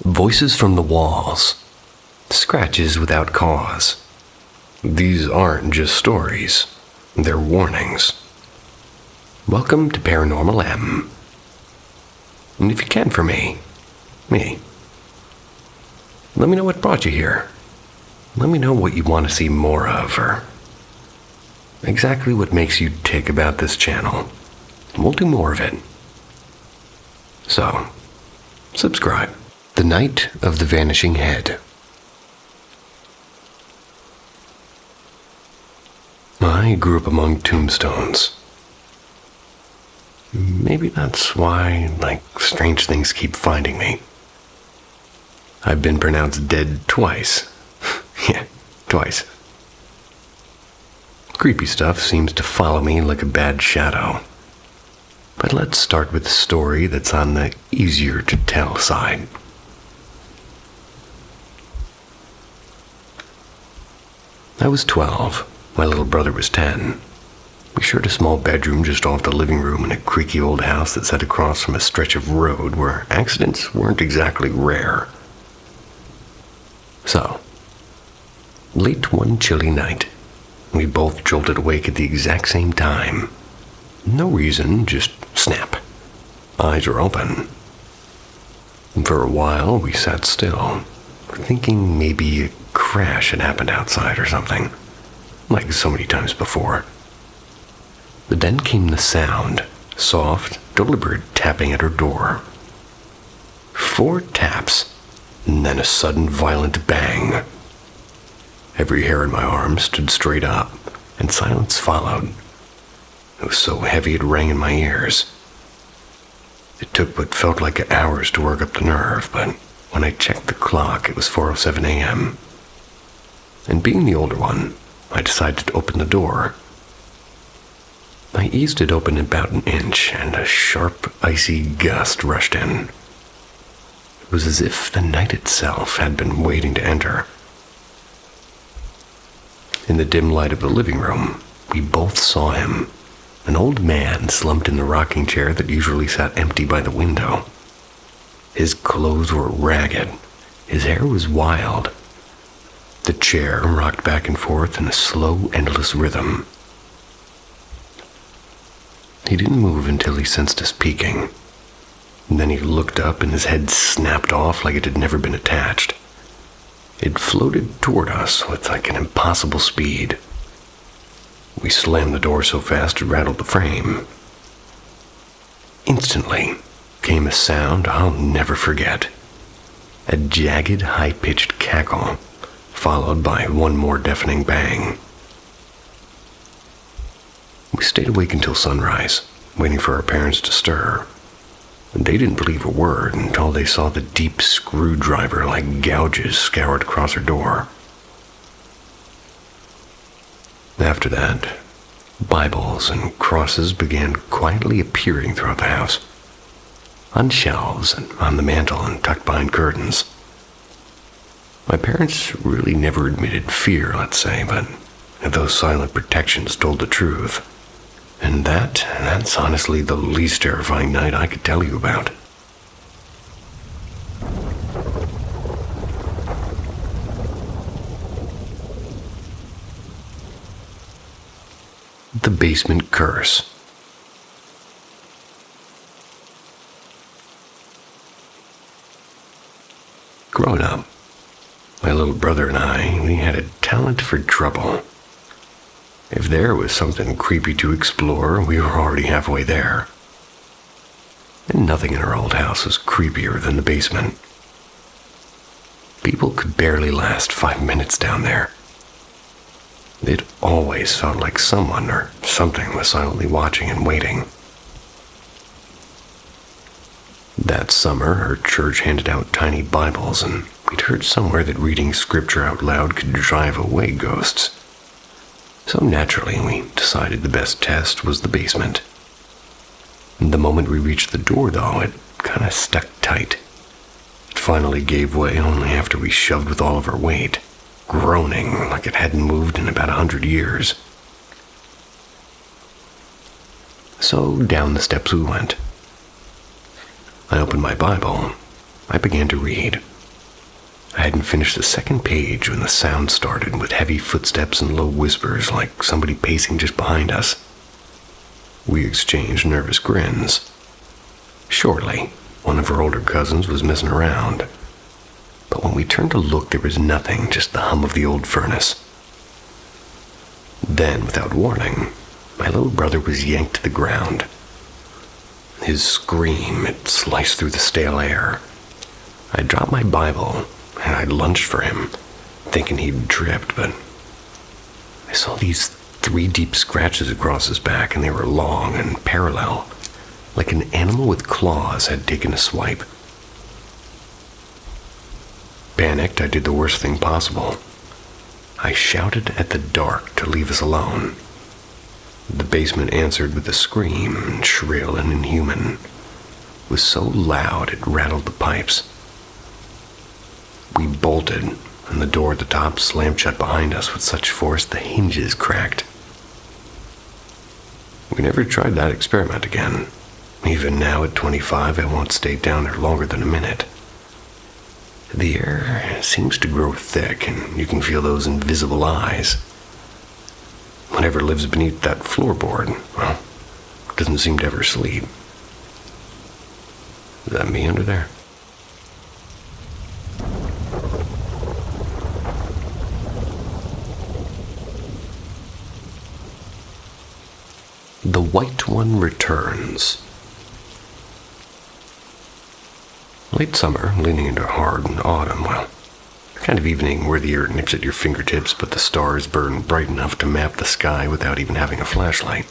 Voices from the walls. Scratches without cause. These aren't just stories. They're warnings. Welcome to Paranormal M. And if you can for me, let me know what brought you here. Let me know what you want to see more of, or exactly what makes you tick about this channel. We'll do more of it. So, subscribe. The Night of the Vanishing Head. I grew up among tombstones. Maybe that's why, strange things keep finding me. I've been pronounced dead twice. Yeah, twice. Creepy stuff seems to follow me like a bad shadow. But let's start with a story that's on the easier to tell side. I was 12. My little brother was 10. We shared a small bedroom just off the living room in a creaky old house that sat across from a stretch of road where accidents weren't exactly rare. So, late one chilly night, we both jolted awake at the exact same time. No reason, just snap. Eyes were open. And for a while, we sat still, thinking maybe a crash had happened outside or something, like so many times before. But then came the sound, soft, deliberate tapping at her door. 4 taps, and then a sudden violent bang. Every hair in my arm stood straight up, and silence followed. It was so heavy it rang in my ears. It took what felt like hours to work up the nerve, but when I checked the clock, it was 4:07 a.m. And being the older one, I decided to open the door. I eased it open about an inch, and a sharp, icy gust rushed in. It was as if the night itself had been waiting to enter. In the dim light of the living room, we both saw him, an old man slumped in the rocking chair that usually sat empty by the window. His clothes were ragged. His hair was wild. The chair rocked back and forth in a slow, endless rhythm. He didn't move until he sensed us peeking. And then he looked up and his head snapped off like it had never been attached. It floated toward us with an impossible speed. We slammed the door so fast it rattled the frame. Instantly came a sound I'll never forget. A jagged, high-pitched cackle, followed by one more deafening bang. We stayed awake until sunrise, waiting for our parents to stir. They didn't believe a word until they saw the deep screwdriver-like gouges scoured across our door. After that, Bibles and crosses began quietly appearing throughout the house, on shelves and on the mantel and tucked behind curtains. My parents really never admitted fear, let's say, but those silent protections told the truth. And that's honestly the least terrifying night I could tell you about. The Basement Curse. Growing up, my little brother and we had a talent for trouble. If there was something creepy to explore, we were already halfway there. And nothing in our old house was creepier than the basement. People could barely last 5 minutes down there. It always felt like someone or something was silently watching and waiting. That summer, our church handed out tiny Bibles, and we'd heard somewhere that reading scripture out loud could drive away ghosts. So naturally, we decided the best test was the basement. The moment we reached the door, though, it kind of stuck tight. It finally gave way only after we shoved with all of our weight, groaning like it hadn't moved in about 100 years. So down the steps we went. I opened my Bible. I began to read, I hadn't finished the second page when the sound started, with heavy footsteps and low whispers like somebody pacing just behind us. We exchanged nervous grins. Surely, one of her older cousins was messing around. But when we turned to look, there was nothing, just the hum of the old furnace. Then, without warning, my little brother was yanked to the ground. His scream, it sliced through the stale air. I dropped my Bible, and I lunged for him, thinking he'd tripped, but I saw these 3 deep scratches across his back, and they were long and parallel, like an animal with claws had taken a swipe. Panicked, I did the worst thing possible. I shouted at the dark to leave us alone. The basement answered with a scream, shrill and inhuman. It was so loud it rattled the pipes. We bolted, and the door at the top slammed shut behind us with such force the hinges cracked. We never tried that experiment again. Even now at 25, I won't stay down there longer than a minute. The air seems to grow thick, and you can feel those invisible eyes. Whatever lives beneath that floorboard, well, doesn't seem to ever sleep. Is that me under there? The White One returns. Late summer, leaning into hard autumn, well, the kind of evening where the air nips at your fingertips, but the stars burn bright enough to map the sky without even having a flashlight.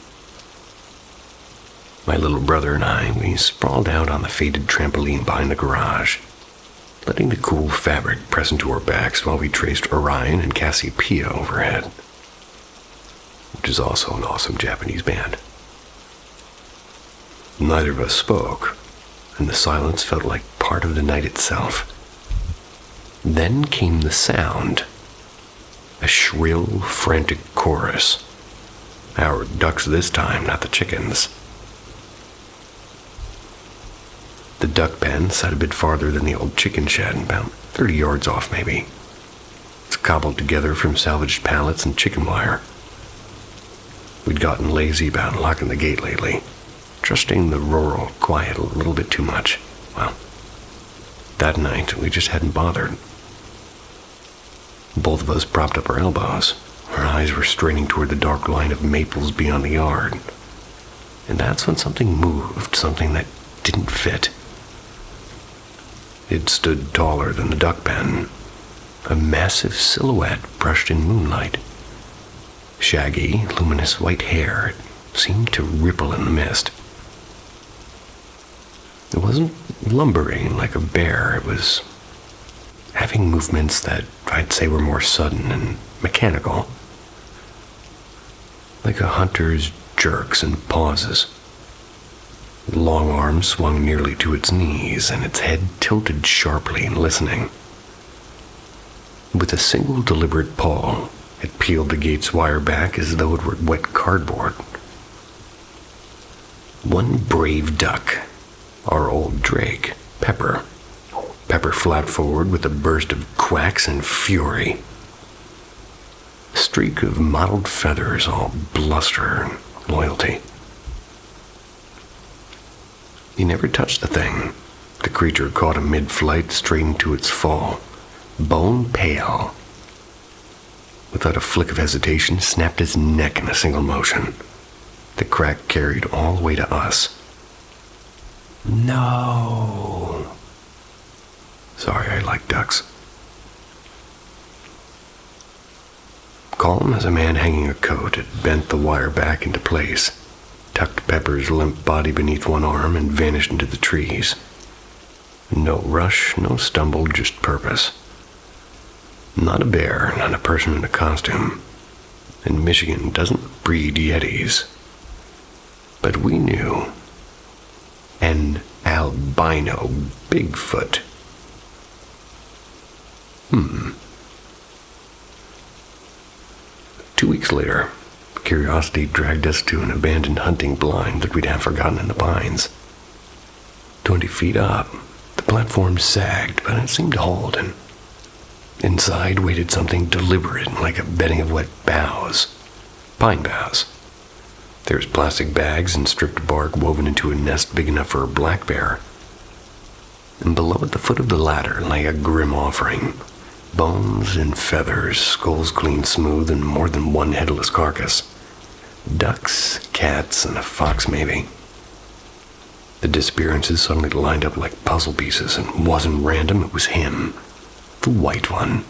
My little brother and I, we sprawled out on the faded trampoline behind the garage, letting the cool fabric press into our backs while we traced Orion and Cassiopeia overhead, which is also an awesome Japanese band. Neither of us spoke, and the silence felt like part of the night itself. Then came the sound, a shrill, frantic chorus. Our ducks this time, not the chickens. The duck pen sat a bit farther than the old chicken shed, about 30 yards off maybe. It's cobbled together from salvaged pallets and chicken wire. We'd gotten lazy about locking the gate lately, trusting the rural quiet a little bit too much. Well, that night we just hadn't bothered. Both of us propped up our elbows. Our eyes were straining toward the dark line of maples beyond the yard. And that's when something moved, something that didn't fit. It stood taller than the duck pen, a massive silhouette brushed in moonlight. Shaggy, luminous white hair seemed to ripple in the mist. It wasn't lumbering like a bear. It was having movements that I'd say were more sudden and mechanical, like a hunter's jerks and pauses. The long arm swung nearly to its knees, and its head tilted sharply in listening. With a single deliberate pull, it peeled the gate's wire back as though it were wet cardboard. One brave duck, our old drake, Pepper flapped forward with a burst of quacks and fury. A streak of mottled feathers, all bluster and loyalty. He never touched the thing. The creature caught him mid-flight, straight into its fall, bone pale. Without a flick of hesitation, snapped his neck in a single motion. The crack carried all the way to us. No. Sorry, I like ducks. Calm as a man hanging a coat, it bent the wire back into place, tucked Pepper's limp body beneath one arm, and vanished into the trees. No rush, no stumble, just purpose. Not a bear, not a person in a costume. And Michigan doesn't breed yetis. But we knew. An albino Bigfoot. 2 weeks later, curiosity dragged us to an abandoned hunting blind that we'd half forgotten in the pines. 20 feet up, the platform sagged, but it seemed to hold, and Inside waited something deliberate, like a bedding of wet boughs. Pine boughs. There was plastic bags and stripped bark woven into a nest big enough for a black bear. And below at the foot of the ladder lay a grim offering. Bones and feathers, skulls clean smooth, and more than one headless carcass. Ducks, cats, and a fox maybe. The disappearances suddenly lined up like puzzle pieces, and it wasn't random, it was him. The white one.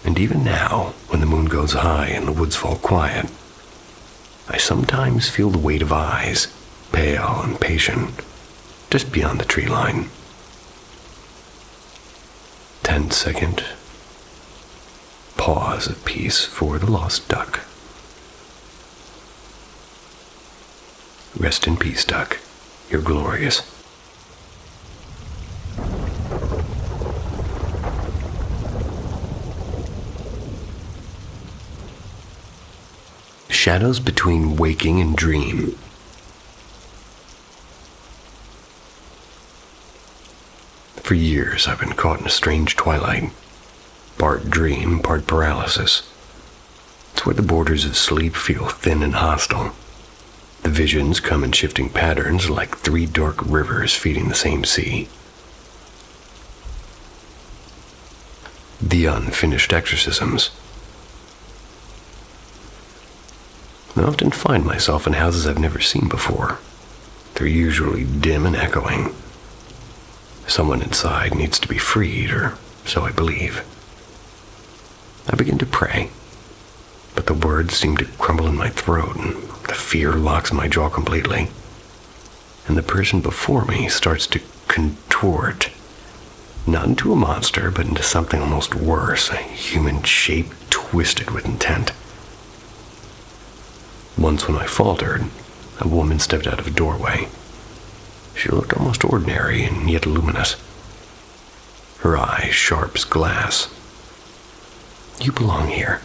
And even now, when the moon goes high and the woods fall quiet, I sometimes feel the weight of eyes, pale and patient, just beyond the tree line. 10-second pause of peace for the lost duck. Rest in peace, duck. You're glorious. Shadows between waking and dream. For years I've been caught in a strange twilight, part dream, part paralysis. It's where the borders of sleep feel thin and hostile. The visions come in shifting patterns like three dark rivers feeding the same sea. The unfinished exorcisms. I often find myself in houses I've never seen before. They're usually dim and echoing. Someone inside needs to be freed, or so I believe. I begin to pray, but the words seem to crumble in my throat, and the fear locks my jaw completely. And the person before me starts to contort, not into a monster, but into something almost worse, a human shape twisted with intent. Once when I faltered, a woman stepped out of a doorway. She looked almost ordinary and yet luminous. Her eyes sharp as glass. "You belong here,"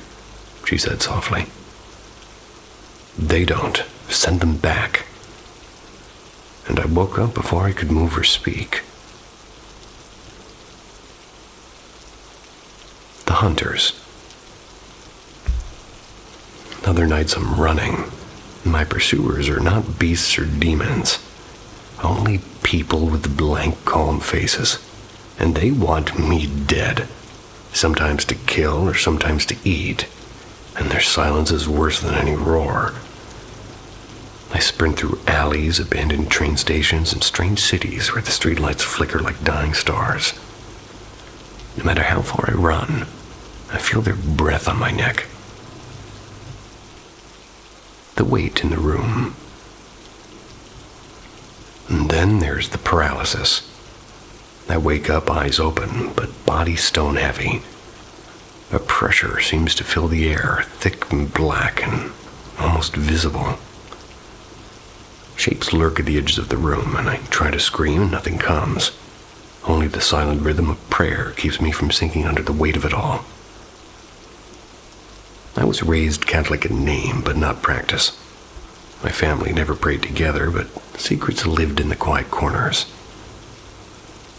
she said softly. "They don't. Send them back." And I woke up before I could move or speak. The hunters. Other nights I'm running. My pursuers are not beasts or demons. Only people with blank, calm faces. And they want me dead. Sometimes to kill or sometimes to eat. And their silence is worse than any roar. I sprint through alleys, abandoned train stations, and strange cities where the streetlights flicker like dying stars. No matter how far I run, I feel their breath on my neck. The weight in the room. And then there's the paralysis. I wake up eyes open, but body stone heavy. A pressure seems to fill the air, thick and black and almost visible. Shapes lurk at the edges of the room, and I try to scream and nothing comes. Only the silent rhythm of prayer keeps me from sinking under the weight of it all. I was raised Catholic in name, but not practice. My family never prayed together, but secrets lived in the quiet corners.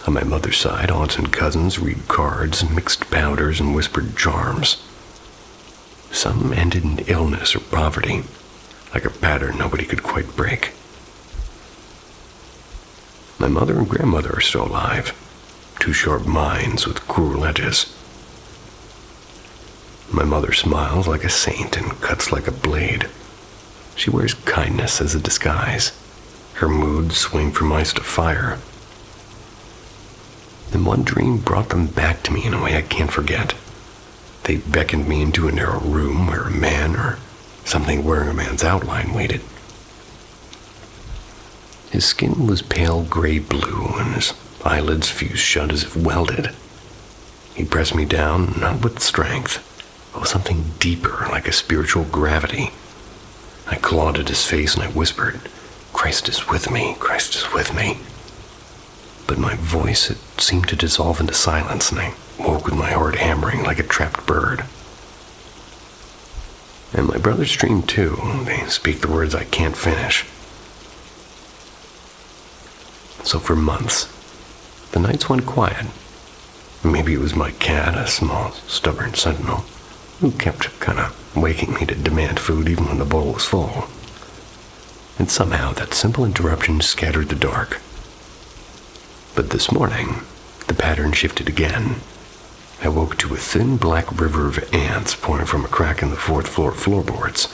On my mother's side, aunts and cousins read cards, mixed powders, and whispered charms. Some ended in illness or poverty, like a pattern nobody could quite break. My mother and grandmother are still alive, two sharp minds with cruel edges. My mother smiles like a saint and cuts like a blade. She wears kindness as a disguise. Her moods swing from ice to fire. Then one dream brought them back to me in a way I can't forget. They beckoned me into a narrow room where a man or something wearing a man's outline waited. His skin was pale gray-blue and his eyelids fused shut as if welded. He pressed me down, not with strength, but with something deeper, like a spiritual gravity. I clawed at his face and I whispered, "Christ is with me, Christ is with me." But my voice, it seemed to dissolve into silence, and I woke with my heart hammering like a trapped bird. And my brothers dream too. They speak the words I can't finish. So for months, the nights went quiet. Maybe it was my cat, a small, stubborn sentinel, who kept kind of waking me to demand food even when the bowl was full. And somehow that simple interruption scattered the dark. But this morning, the pattern shifted again. I woke to a thin black river of ants pouring from a crack in the fourth floor floorboards.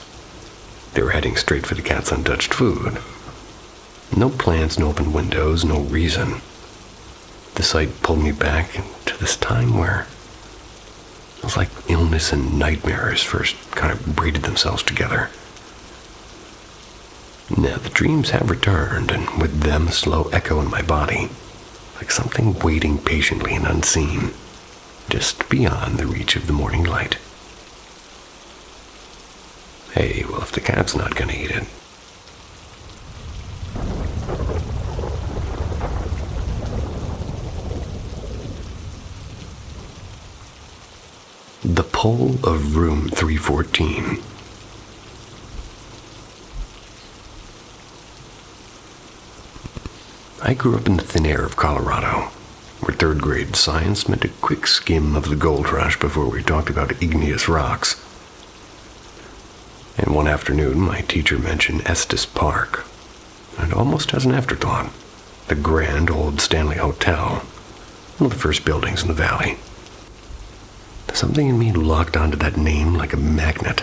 They were heading straight for the cat's untouched food. No plants, no open windows, no reason. The sight pulled me back to this time where it was like illness and nightmares first kind of braided themselves together. Now the dreams have returned, and with them a slow echo in my body, like something waiting patiently and unseen, just beyond the reach of the morning light. Hey, well, if the cat's not gonna eat it. The Pull of Room 314. I grew up in the thin air of Colorado, where third grade science meant a quick skim of the gold rush before we talked about igneous rocks. And one afternoon, my teacher mentioned Estes Park, and almost as an afterthought, the grand old Stanley Hotel, one of the first buildings in the valley. Something in me locked onto that name like a magnet.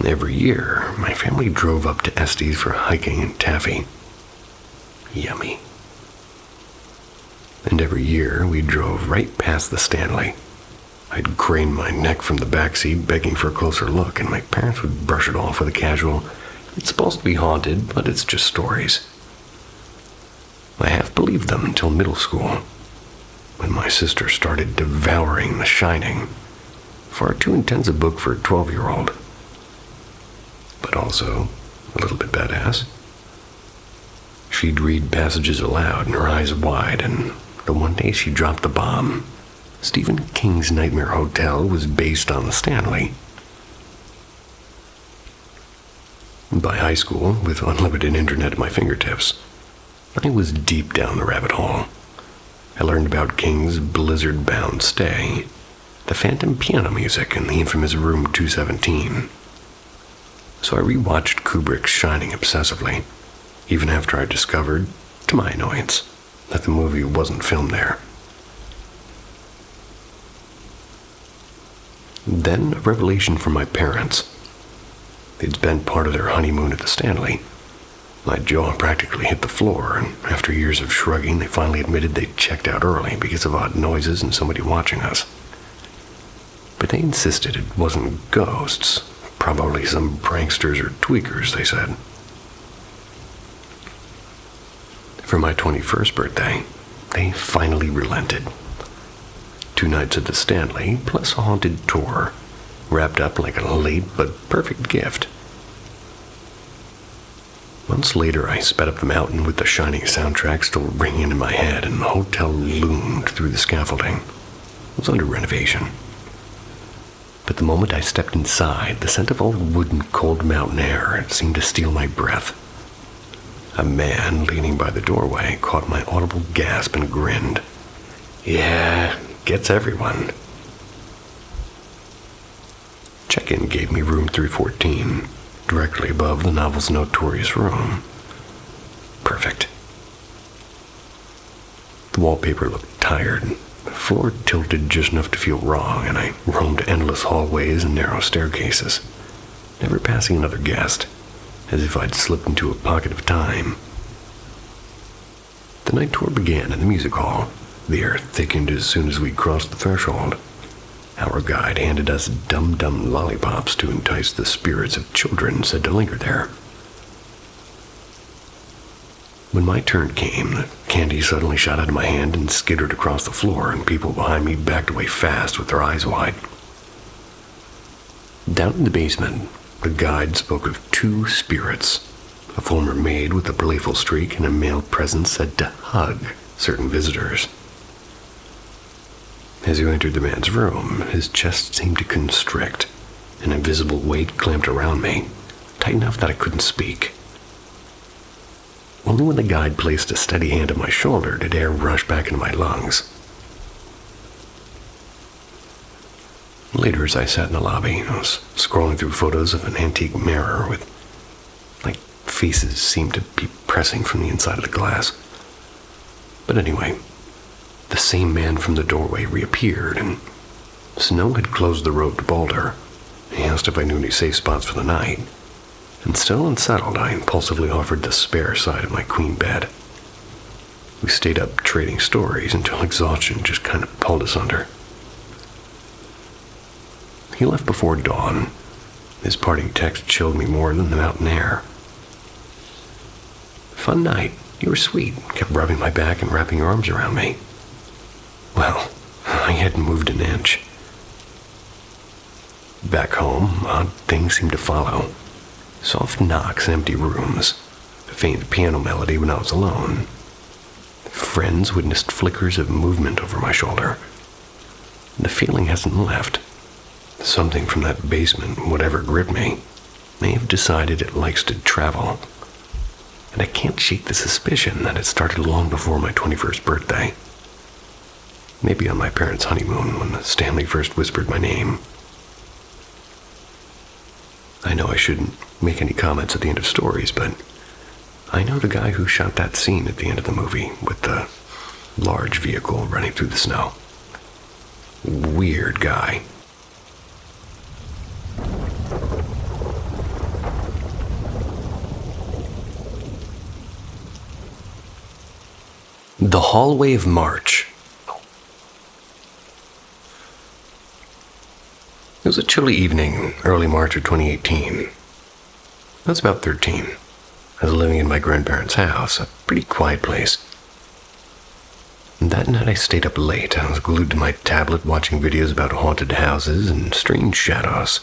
Every year, my family drove up to Estes for hiking and taffy. Yummy. And every year, we drove right past the Stanley. I'd crane my neck from the backseat begging for a closer look, and my parents would brush it off with a casual, "It's supposed to be haunted, but it's just stories." I half believed them until middle school, when my sister started devouring The Shining. Far too intense a book for a 12-year-old. But also a little bit badass. She'd read passages aloud and her eyes wide, and the one day she dropped the bomb. Stephen King's Nightmare Hotel was based on the Stanley. By high school, with unlimited internet at my fingertips, I was deep down the rabbit hole. I learned about King's blizzard-bound stay, the phantom piano music, and the infamous Room 217. So I rewatched Kubrick's Shining obsessively, even after I discovered, to my annoyance, that the movie wasn't filmed there. Then a revelation from my parents. They'd spent part of their honeymoon at the Stanley. My jaw practically hit the floor, and after years of shrugging, they finally admitted they'd checked out early because of odd noises and somebody watching us. But they insisted it wasn't ghosts, probably some pranksters or tweakers, they said. For my 21st birthday, they finally relented. 2 nights at the Stanley, plus a haunted tour, wrapped up like a late but perfect gift. Months later, I sped up the mountain with the Shining soundtrack still ringing in my head, and the hotel loomed through the scaffolding. It was under renovation. But the moment I stepped inside, the scent of old wood and cold mountain air seemed to steal my breath. A man leaning by the doorway caught my audible gasp and grinned. Yeah, gets everyone. Check-in gave me room 314, directly above the novel's notorious room. Perfect. The wallpaper looked tired, the floor tilted just enough to feel wrong, and I roamed endless hallways and narrow staircases, never passing another guest, as if I'd slipped into a pocket of time. The night tour began in the music hall. The air thickened as soon as we crossed the threshold. Our guide handed us dum-dum lollipops to entice the spirits of children said to linger there. When my turn came, the candy suddenly shot out of my hand and skittered across the floor, and people behind me backed away fast with their eyes wide. Down in the basement, the guide spoke of 2 spirits, a former maid with a playful streak and a male presence said to hug certain visitors. As you entered the man's room, his chest seemed to constrict. An invisible weight clamped around me, tight enough that I couldn't speak. Only when the guide placed a steady hand on my shoulder did air rush back into my lungs. Later, as I sat in the lobby, I was scrolling through photos of an antique mirror with, faces seemed to be pressing from the inside of the glass. But anyway, the same man from the doorway reappeared, and snow had closed the road to Boulder. He asked if I knew any safe spots for the night, and still unsettled, I impulsively offered the spare side of my queen bed. We stayed up trading stories until exhaustion just kind of pulled us under. He left before dawn. His parting text chilled me more than the mountain air. Fun night. You were sweet. Kept rubbing my back and wrapping your arms around me. Well, I hadn't moved an inch. Back home, odd things seemed to follow. Soft knocks in empty rooms. A faint piano melody when I was alone. Friends witnessed flickers of movement over my shoulder. The feeling hasn't left. Something from that basement, whatever gripped me, may have decided it likes to travel. And I can't shake the suspicion that it started long before my 21st birthday. Maybe on my parents' honeymoon when Stanley first whispered my name. I know I shouldn't make any comments at the end of stories, but I know the guy who shot that scene at the end of the movie with the large vehicle running through the snow. Weird guy. The Hallway of March. It was a chilly evening, early March of 2018. I was about 13. I was living in my grandparents' house, a pretty quiet place. And that night I stayed up late. I was glued to my tablet watching videos about haunted houses and strange shadows.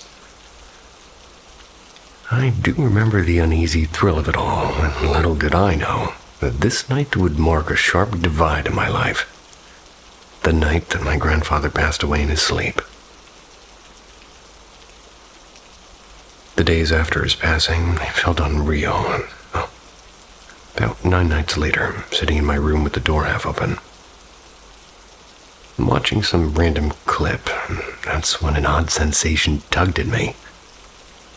I do remember the uneasy thrill of it all, and little did I know that this night would mark a sharp divide in my life. The night that my grandfather passed away in his sleep. The days after his passing, they felt unreal. About 9 nights later, I'm sitting in my room with the door half open. I'm watching some random clip, and that's when an odd sensation tugged at me.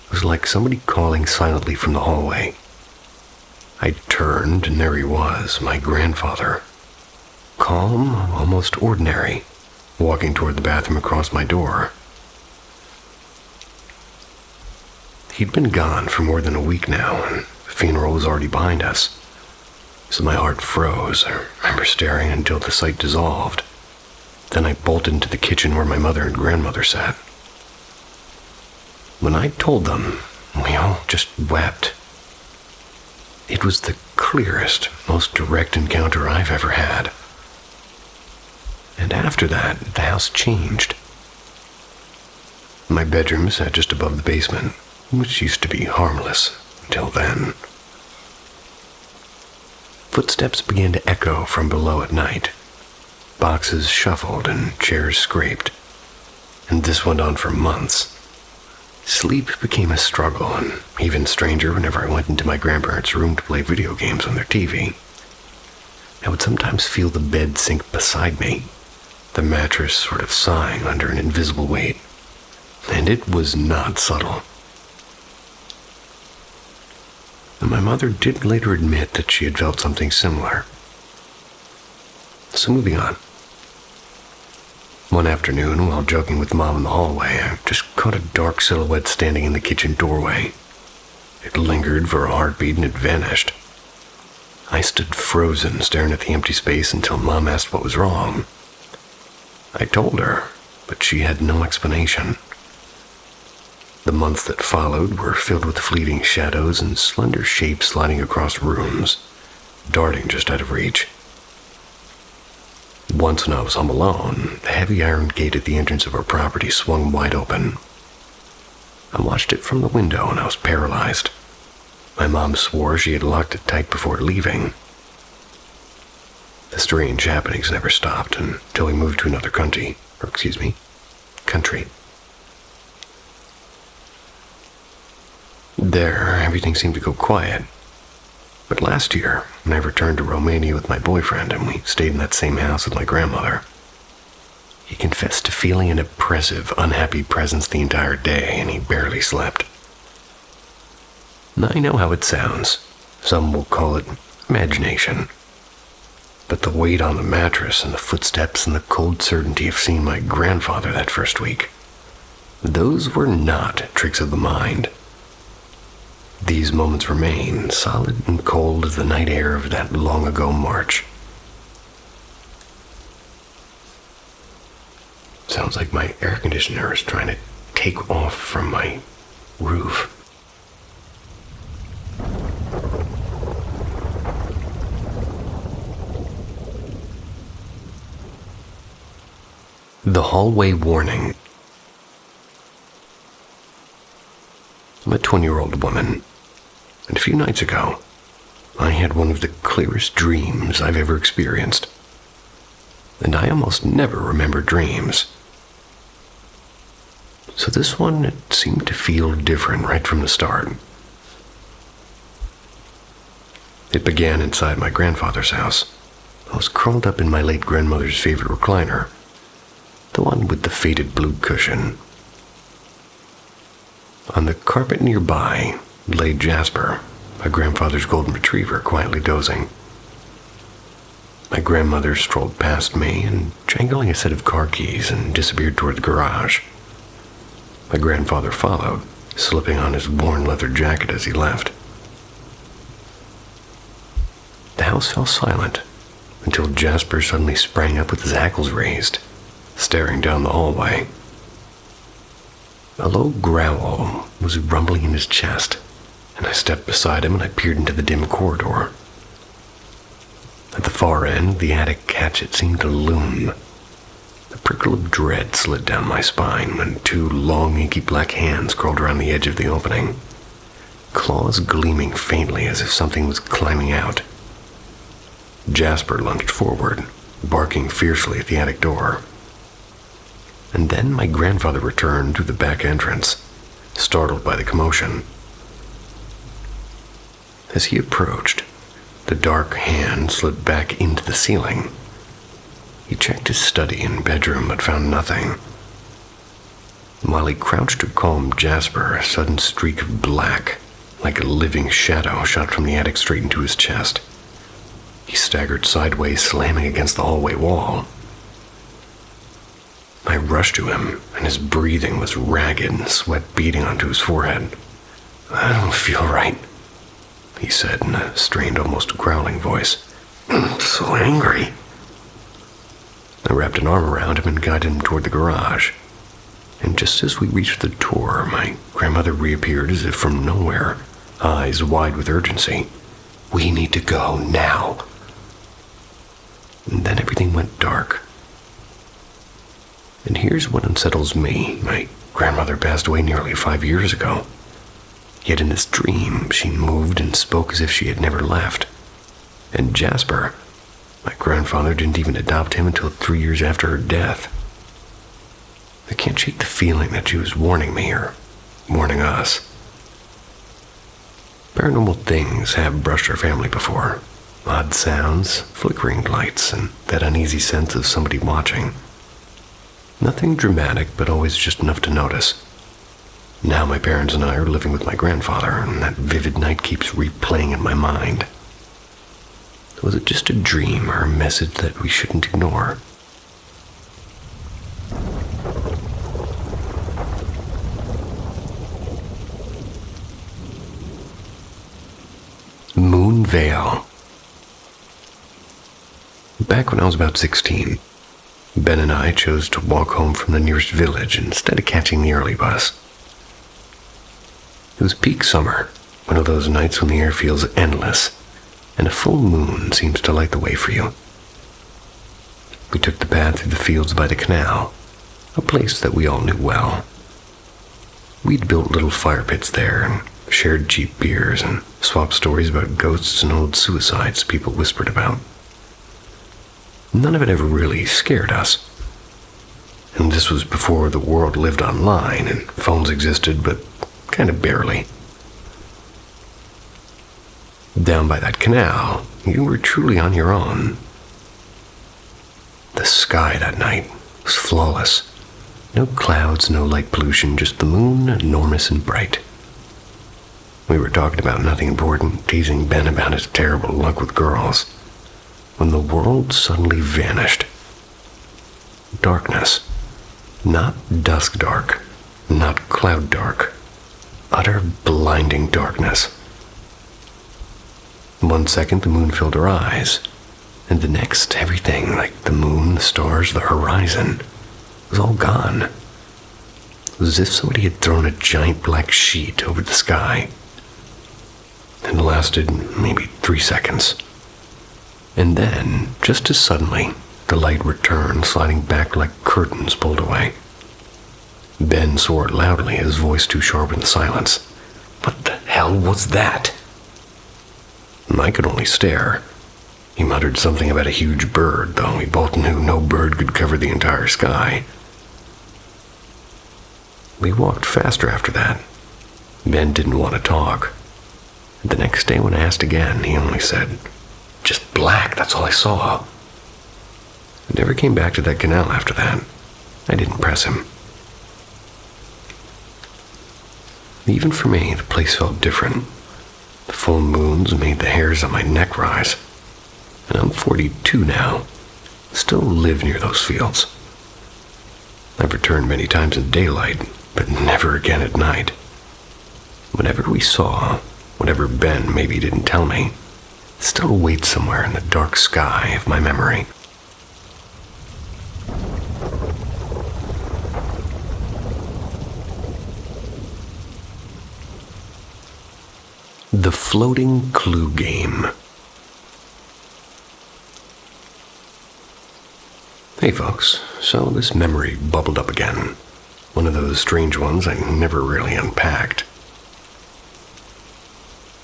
It was like somebody calling silently from the hallway. I turned, and there he was, my grandfather. Calm, almost ordinary, walking toward the bathroom across my door. He'd been gone for more than a week now, and the funeral was already behind us. So my heart froze. I remember staring until the sight dissolved. Then I bolted into the kitchen where my mother and grandmother sat. When I told them, we all just wept. It was the clearest, most direct encounter I've ever had. And after that, the house changed. My bedroom sat just above the basement, which used to be harmless until then. Footsteps began to echo from below at night. Boxes shuffled and chairs scraped. And this went on for months. Sleep became a struggle, and even stranger whenever I went into my grandparents' room to play video games on their TV. I would sometimes feel the bed sink beside me, the mattress sort of sighing under an invisible weight. And it was not subtle. And my mother did later admit that she had felt something similar. So moving on. One afternoon, while joking with Mom in the hallway, I just caught a dark silhouette standing in the kitchen doorway. It lingered for a heartbeat and it vanished. I stood frozen, staring at the empty space until Mom asked what was wrong. I told her, but she had no explanation. The months that followed were filled with fleeting shadows and slender shapes sliding across rooms, darting just out of reach. Once when I was home alone, the heavy iron gate at the entrance of our property swung wide open. I watched it from the window and I was paralyzed. My mom swore she had locked it tight before leaving. The strange happenings never stopped until we moved to another country. There, everything seemed to go quiet. But last year, when I returned to Romania with my boyfriend and we stayed in that same house with my grandmother, he confessed to feeling an oppressive, unhappy presence the entire day, and he barely slept. I know how it sounds. Some will call it imagination. But the weight on the mattress and the footsteps and the cold certainty of seeing my grandfather that first week, those were not tricks of the mind. These moments remain solid and cold as the night air of that long-ago March. Sounds like my air conditioner is trying to take off from my roof. The hallway warning. I'm a 20-year-old woman, and a few nights ago, I had one of the clearest dreams I've ever experienced. And I almost never remember dreams. So this one, it seemed to feel different right from the start. It began inside my grandfather's house. I was curled up in my late grandmother's favorite recliner, the one with the faded blue cushion. On the carpet nearby lay Jasper, my grandfather's golden retriever, quietly dozing. My grandmother strolled past me and, jangling a set of car keys, and disappeared toward the garage. My grandfather followed, slipping on his worn leather jacket as he left. The house fell silent until Jasper suddenly sprang up with his hackles raised, staring down the hallway. A low growl was rumbling in his chest, and I stepped beside him and I peered into the dim corridor. At the far end, the attic hatchet seemed to loom. A prickle of dread slid down my spine when two long, inky black hands crawled around the edge of the opening, claws gleaming faintly as if something was climbing out. Jasper lunged forward, barking fiercely at the attic door. And then my grandfather returned through the back entrance, startled by the commotion. As he approached, the dark hand slid back into the ceiling. He checked his study and bedroom but found nothing. While he crouched to calm Jasper, a sudden streak of black, like a living shadow, shot from the attic straight into his chest. He staggered sideways, slamming against the hallway wall. I rushed to him, and his breathing was ragged and sweat beading onto his forehead. "I don't feel right," he said in a strained, almost growling voice. "I'm so angry." I wrapped an arm around him and guided him toward the garage. And just as we reached the door, my grandmother reappeared as if from nowhere, eyes wide with urgency. "We need to go now." And then everything went dark. And here's what unsettles me. My grandmother passed away nearly 5 years ago. Yet in this dream, she moved and spoke as if she had never left. And Jasper, my grandfather, didn't even adopt him until 3 years after her death. I can't shake the feeling that she was warning me, or warning us. Paranormal things have brushed our family before. Odd sounds, flickering lights, and that uneasy sense of somebody watching. Nothing dramatic, but always just enough to notice. Now my parents and I are living with my grandfather, and that vivid night keeps replaying in my mind. Was it just a dream or a message that we shouldn't ignore? Moon Vale. Back when I was about 16, Ben and I chose to walk home from the nearest village instead of catching the early bus. It was peak summer, one of those nights when the air feels endless, and a full moon seems to light the way for you. We took the path through the fields by the canal, a place that we all knew well. We'd built little fire pits there and shared cheap beers and swapped stories about ghosts and old suicides people whispered about. None of it ever really scared us. And this was before the world lived online and phones existed, but kind of barely. Down by that canal, you were truly on your own. The sky that night was flawless. No clouds, no light pollution, just the moon, enormous and bright. We were talking about nothing important, teasing Ben about his terrible luck with girls, when the world suddenly vanished. Darkness. Not dusk dark, not cloud dark. Utter blinding darkness. 1 second the moon filled her eyes, and the next everything, like the moon, the stars, the horizon, was all gone. It was as if somebody had thrown a giant black sheet over the sky. It lasted maybe 3 seconds. And then, just as suddenly, the light returned, sliding back like curtains pulled away. Ben swore loudly, his voice too sharp in the silence. What the hell was that? I could only stare. He muttered something about a huge bird, though we both knew no bird could cover the entire sky. We walked faster after that. Ben didn't want to talk. The next day when I asked again, he only said, "Just black, that's all I saw." I never came back to that canal after that. I didn't press him. Even for me, the place felt different. The full moons made the hairs on my neck rise. And I'm 42 now. Still live near those fields. I've returned many times in daylight, but never again at night. Whatever we saw, whatever Ben maybe didn't tell me, still waits somewhere in the dark sky of my memory. The Floating Clue Game. Hey folks, so this memory bubbled up again. One of those strange ones I never really unpacked.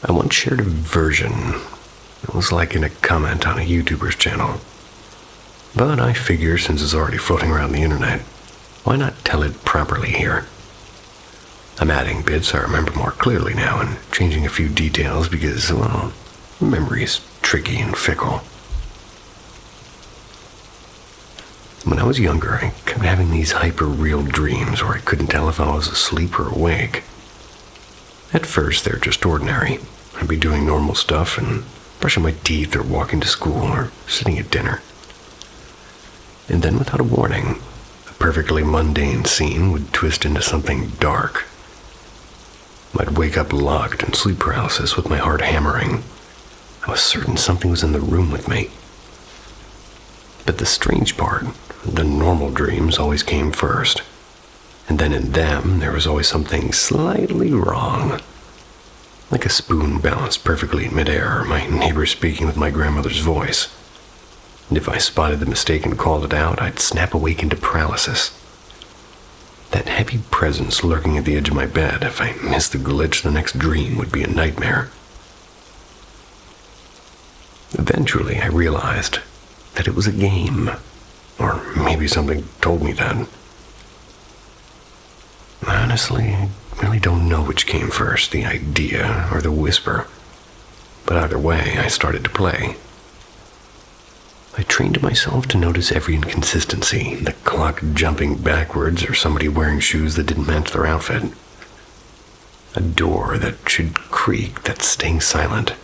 I once shared a version. It was like in a comment on a YouTuber's channel. But I figure since it's already floating around the internet, why not tell it properly here? I'm adding bits I remember more clearly now and changing a few details because, well, memory is tricky and fickle. When I was younger, I kept having these hyper-real dreams where I couldn't tell if I was asleep or awake. At first, they're just ordinary. I'd be doing normal stuff and brushing my teeth or walking to school or sitting at dinner. And then without a warning, a perfectly mundane scene would twist into something dark. I'd wake up locked in sleep paralysis with my heart hammering. I was certain something was in the room with me. But the strange part, the normal dreams always came first. And then in them, there was always something slightly wrong. Like a spoon balanced perfectly in midair, or my neighbor speaking with my grandmother's voice. And if I spotted the mistake and called it out, I'd snap awake into paralysis. That heavy presence lurking at the edge of my bed, if I missed the glitch, the next dream would be a nightmare. Eventually, I realized that it was a game, or maybe something told me that. Honestly, I really don't know which came first, the idea or the whisper. But either way, I started to play. I trained myself to notice every inconsistency, the clock jumping backwards or somebody wearing shoes that didn't match their outfit. A door that should creak that's staying silent.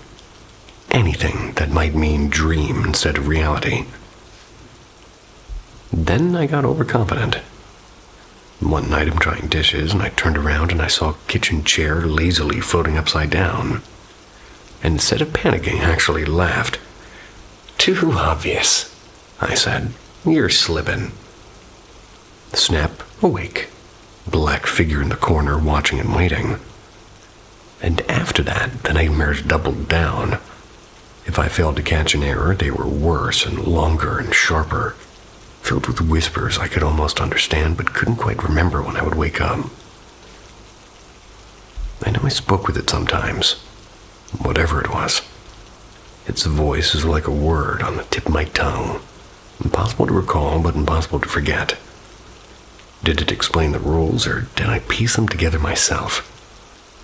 Anything that might mean dream instead of reality. Then I got overconfident. One night I'm drying dishes and I turned around and I saw a kitchen chair lazily floating upside down. And instead of panicking, I actually laughed. "Too obvious," I said. "You're slipping." Snap, awake. Black figure in the corner watching and waiting. And after that, the nightmares doubled down. If I failed to catch an error, they were worse and longer and sharper, filled with whispers I could almost understand but couldn't quite remember when I would wake up. I know I spoke with it sometimes, whatever it was. Its voice is like a word on the tip of my tongue, impossible to recall but impossible to forget. Did it explain the rules, or did I piece them together myself?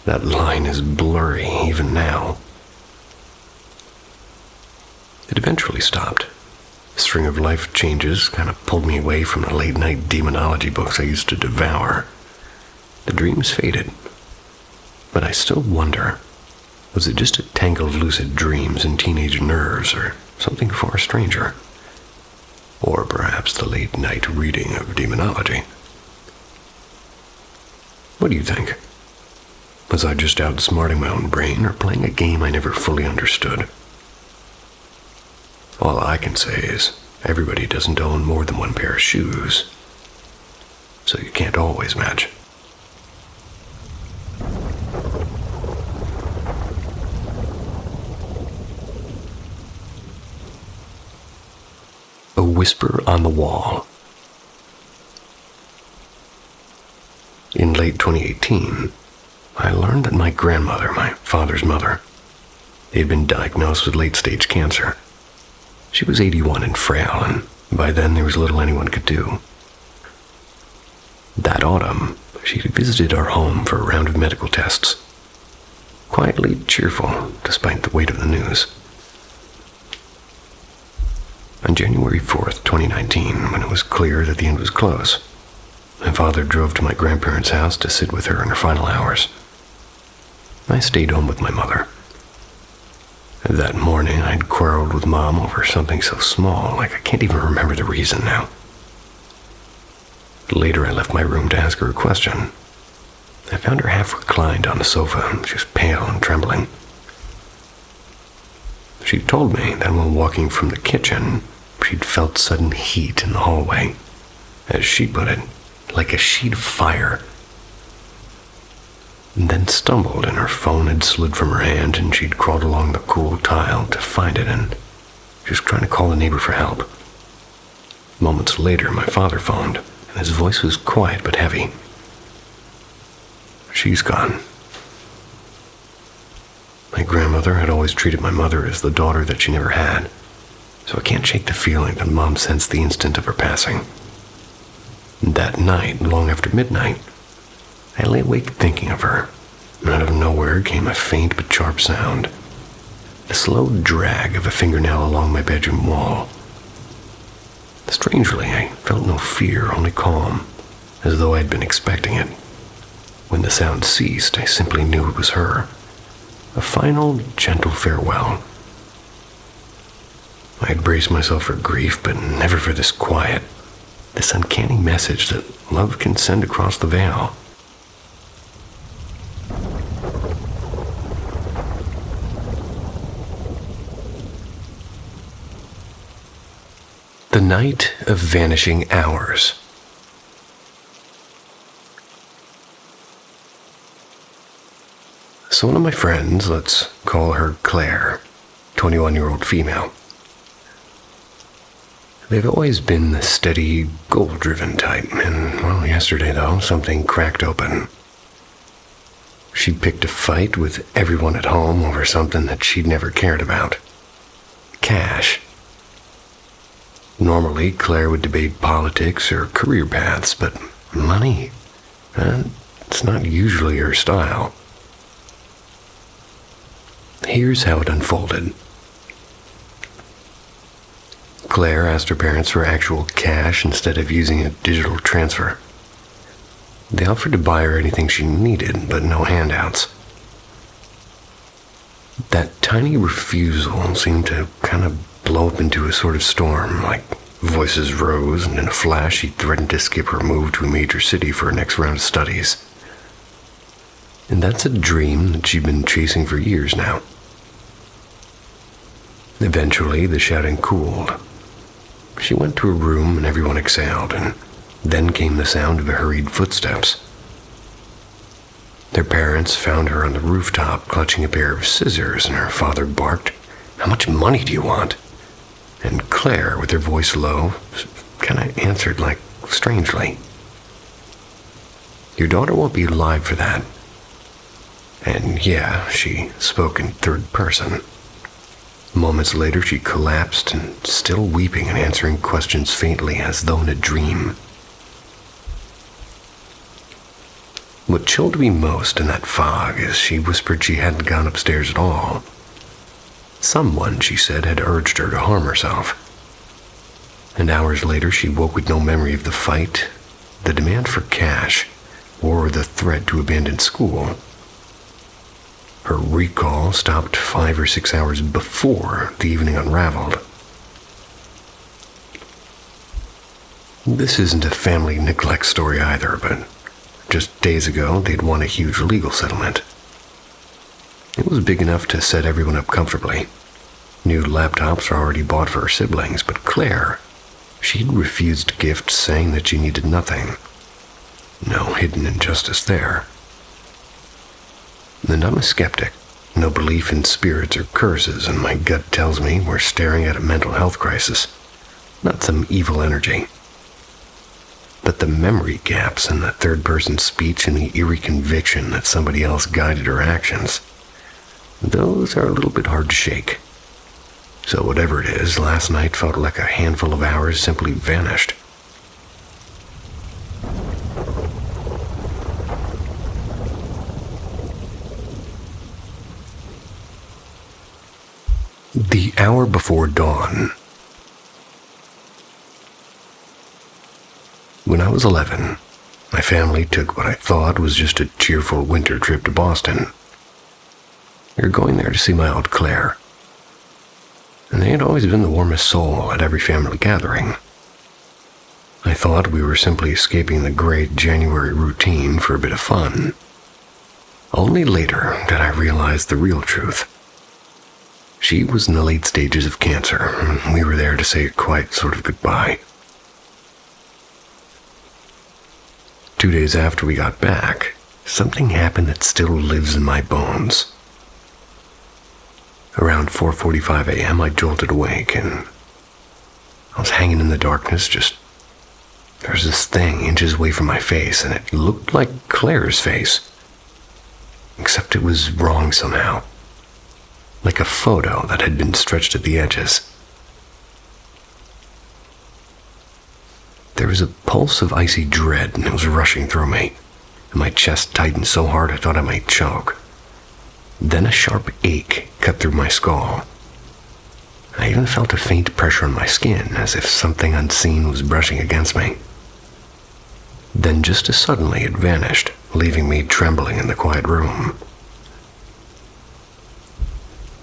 That line is blurry even now. It eventually stopped. A string of life changes kind of pulled me away from the late-night demonology books I used to devour. The dreams faded, but I still wonder, was it just a tangle of lucid dreams and teenage nerves, or something far stranger? Or perhaps the late-night reading of demonology? What do you think? Was I just outsmarting my own brain, or playing a game I never fully understood? All I can say is, everybody doesn't own more than one pair of shoes, so you can't always match. A Whisper on the Wall. In late 2018, I learned that my grandmother, my father's mother, had been diagnosed with late-stage cancer. She was 81 and frail, and by then there was little anyone could do. That autumn, she had visited our home for a round of medical tests. Quietly cheerful, despite the weight of the news. On January 4th, 2019, when it was clear that the end was close, my father drove to my grandparents' house to sit with her in her final hours. I stayed home with my mother. That morning, I'd quarreled with Mom over something so small, like I can't even remember the reason now. Later, I left my room to ask her a question. I found her half reclined on the sofa. She was pale and trembling. She told me that while walking from the kitchen, she'd felt sudden heat in the hallway. As she put it, like a sheet of fire. And then stumbled and her phone had slid from her hand and she'd crawled along the cool tile to find it, and she was trying to call a neighbor for help. Moments later, my father phoned, and his voice was quiet but heavy. She's gone. My grandmother had always treated my mother as the daughter that she never had, so I can't shake the feeling that Mom sensed the instant of her passing. That night, long after midnight, I lay awake thinking of her. Out of nowhere came a faint but sharp sound. The slow drag of a fingernail along my bedroom wall. Strangely, I felt no fear, only calm, as though I'd been expecting it. When the sound ceased, I simply knew it was her. A final, gentle farewell. I had braced myself for grief, but never for this quiet, this uncanny message that love can send across the veil. The Night of Vanishing Hours. So one of my friends, let's call her Claire, 21-year-old female. They've always been the steady, goal-driven type, and, well, yesterday, though, something cracked open. She picked a fight with everyone at home over something that she'd never cared about. Cash. Normally, Claire would debate politics or career paths, but money? It's not usually her style. Here's how it unfolded. Claire asked her parents for actual cash instead of using a digital transfer. They offered to buy her anything she needed, but no handouts. That tiny refusal seemed to kind of blow up into a sort of storm, like voices rose, and in a flash she threatened to skip her move to a major city for her next round of studies. And that's a dream that she'd been chasing for years now. Eventually, the shouting cooled. She went to her room and everyone exhaled, and then came the sound of hurried footsteps. Their parents found her on the rooftop clutching a pair of scissors, and her father barked, "How much money do you want?" And Claire, with her voice low, kind of answered like strangely, "Your daughter won't be alive for that." And yeah, she spoke in third person. Moments later, she collapsed and still weeping and answering questions faintly as though in a dream. What chilled me most in that fog is she whispered she hadn't gone upstairs at all. Someone, she said, had urged her to harm herself. And hours later, she woke with no memory of the fight, the demand for cash, or the threat to abandon school. Her recall stopped 5 or 6 hours before the evening unraveled. This isn't a family neglect story either, but just days ago, they'd won a huge legal settlement. It was big enough to set everyone up comfortably. New laptops were already bought for her siblings, but Claire, she'd refused gifts, saying that she needed nothing. No hidden injustice there. And I'm a skeptic. No belief in spirits or curses, and my gut tells me we're staring at a mental health crisis, not some evil energy. But the memory gaps and the third-person speech and the eerie conviction that somebody else guided her actions, those are a little bit hard to shake. So whatever it is, last night felt like a handful of hours simply vanished. The hour before dawn. When I was 11, my family took what I thought was just a cheerful winter trip to Boston. We were going there to see my Aunt Claire. And they had always been the warmest soul at every family gathering. I thought we were simply escaping the great January routine for a bit of fun. Only later did I realize the real truth. She was in the late stages of cancer, and we were there to say a quiet sort of goodbye. 2 days after we got back, something happened that still lives in my bones. Around 4:45 a.m., I jolted awake, and I was hanging in the darkness, there was this thing inches away from my face, and it looked like Claire's face. Except it was wrong somehow. Like a photo that had been stretched at the edges. There was a pulse of icy dread, and it was rushing through me, and my chest tightened so hard I thought I might choke. Then a sharp ache cut through my skull. I even felt a faint pressure on my skin, as if something unseen was brushing against me. Then just as suddenly it vanished, leaving me trembling in the quiet room.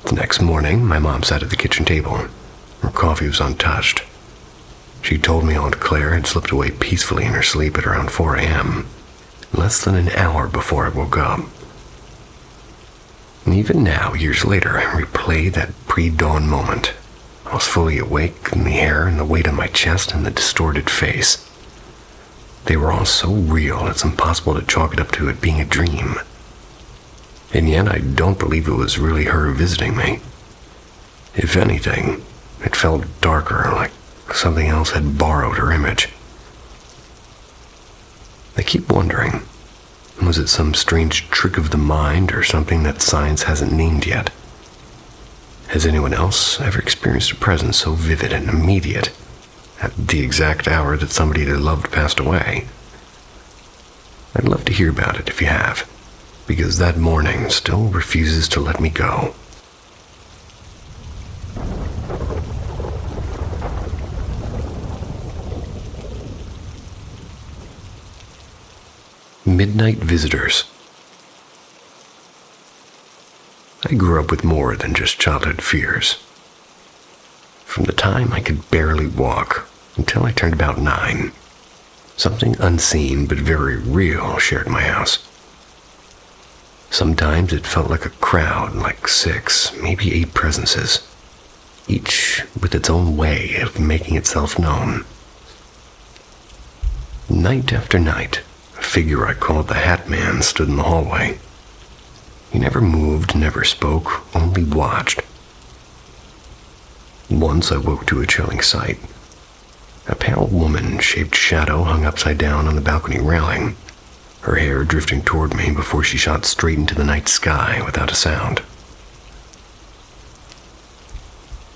The next morning, my mom sat at the kitchen table. Her coffee was untouched. She told me Aunt Claire had slipped away peacefully in her sleep at around 4 a.m., less than an hour before I woke up. And even now, years later, I replay that pre-dawn moment. I was fully awake, and the hair and the weight on my chest and the distorted face. They were all so real, it's impossible to chalk it up to it being a dream. And yet, I don't believe it was really her visiting me. If anything, it felt darker, like something else had borrowed her image. I keep wondering, was it some strange trick of the mind or something that science hasn't named yet? Has anyone else ever experienced a presence so vivid and immediate at the exact hour that somebody they loved passed away? I'd love to hear about it if you have, because that morning still refuses to let me go. Midnight visitors. I grew up with more than just childhood fears. From the time I could barely walk until I turned about 9, something unseen but very real shared my house. Sometimes it felt like a crowd, like 6, maybe 8 presences, each with its own way of making itself known. Night after night, a figure I called the Hat Man stood in the hallway. He never moved, never spoke, only watched. Once I woke to a chilling sight. A pale woman-shaped shadow hung upside down on the balcony railing, her hair drifting toward me before she shot straight into the night sky without a sound.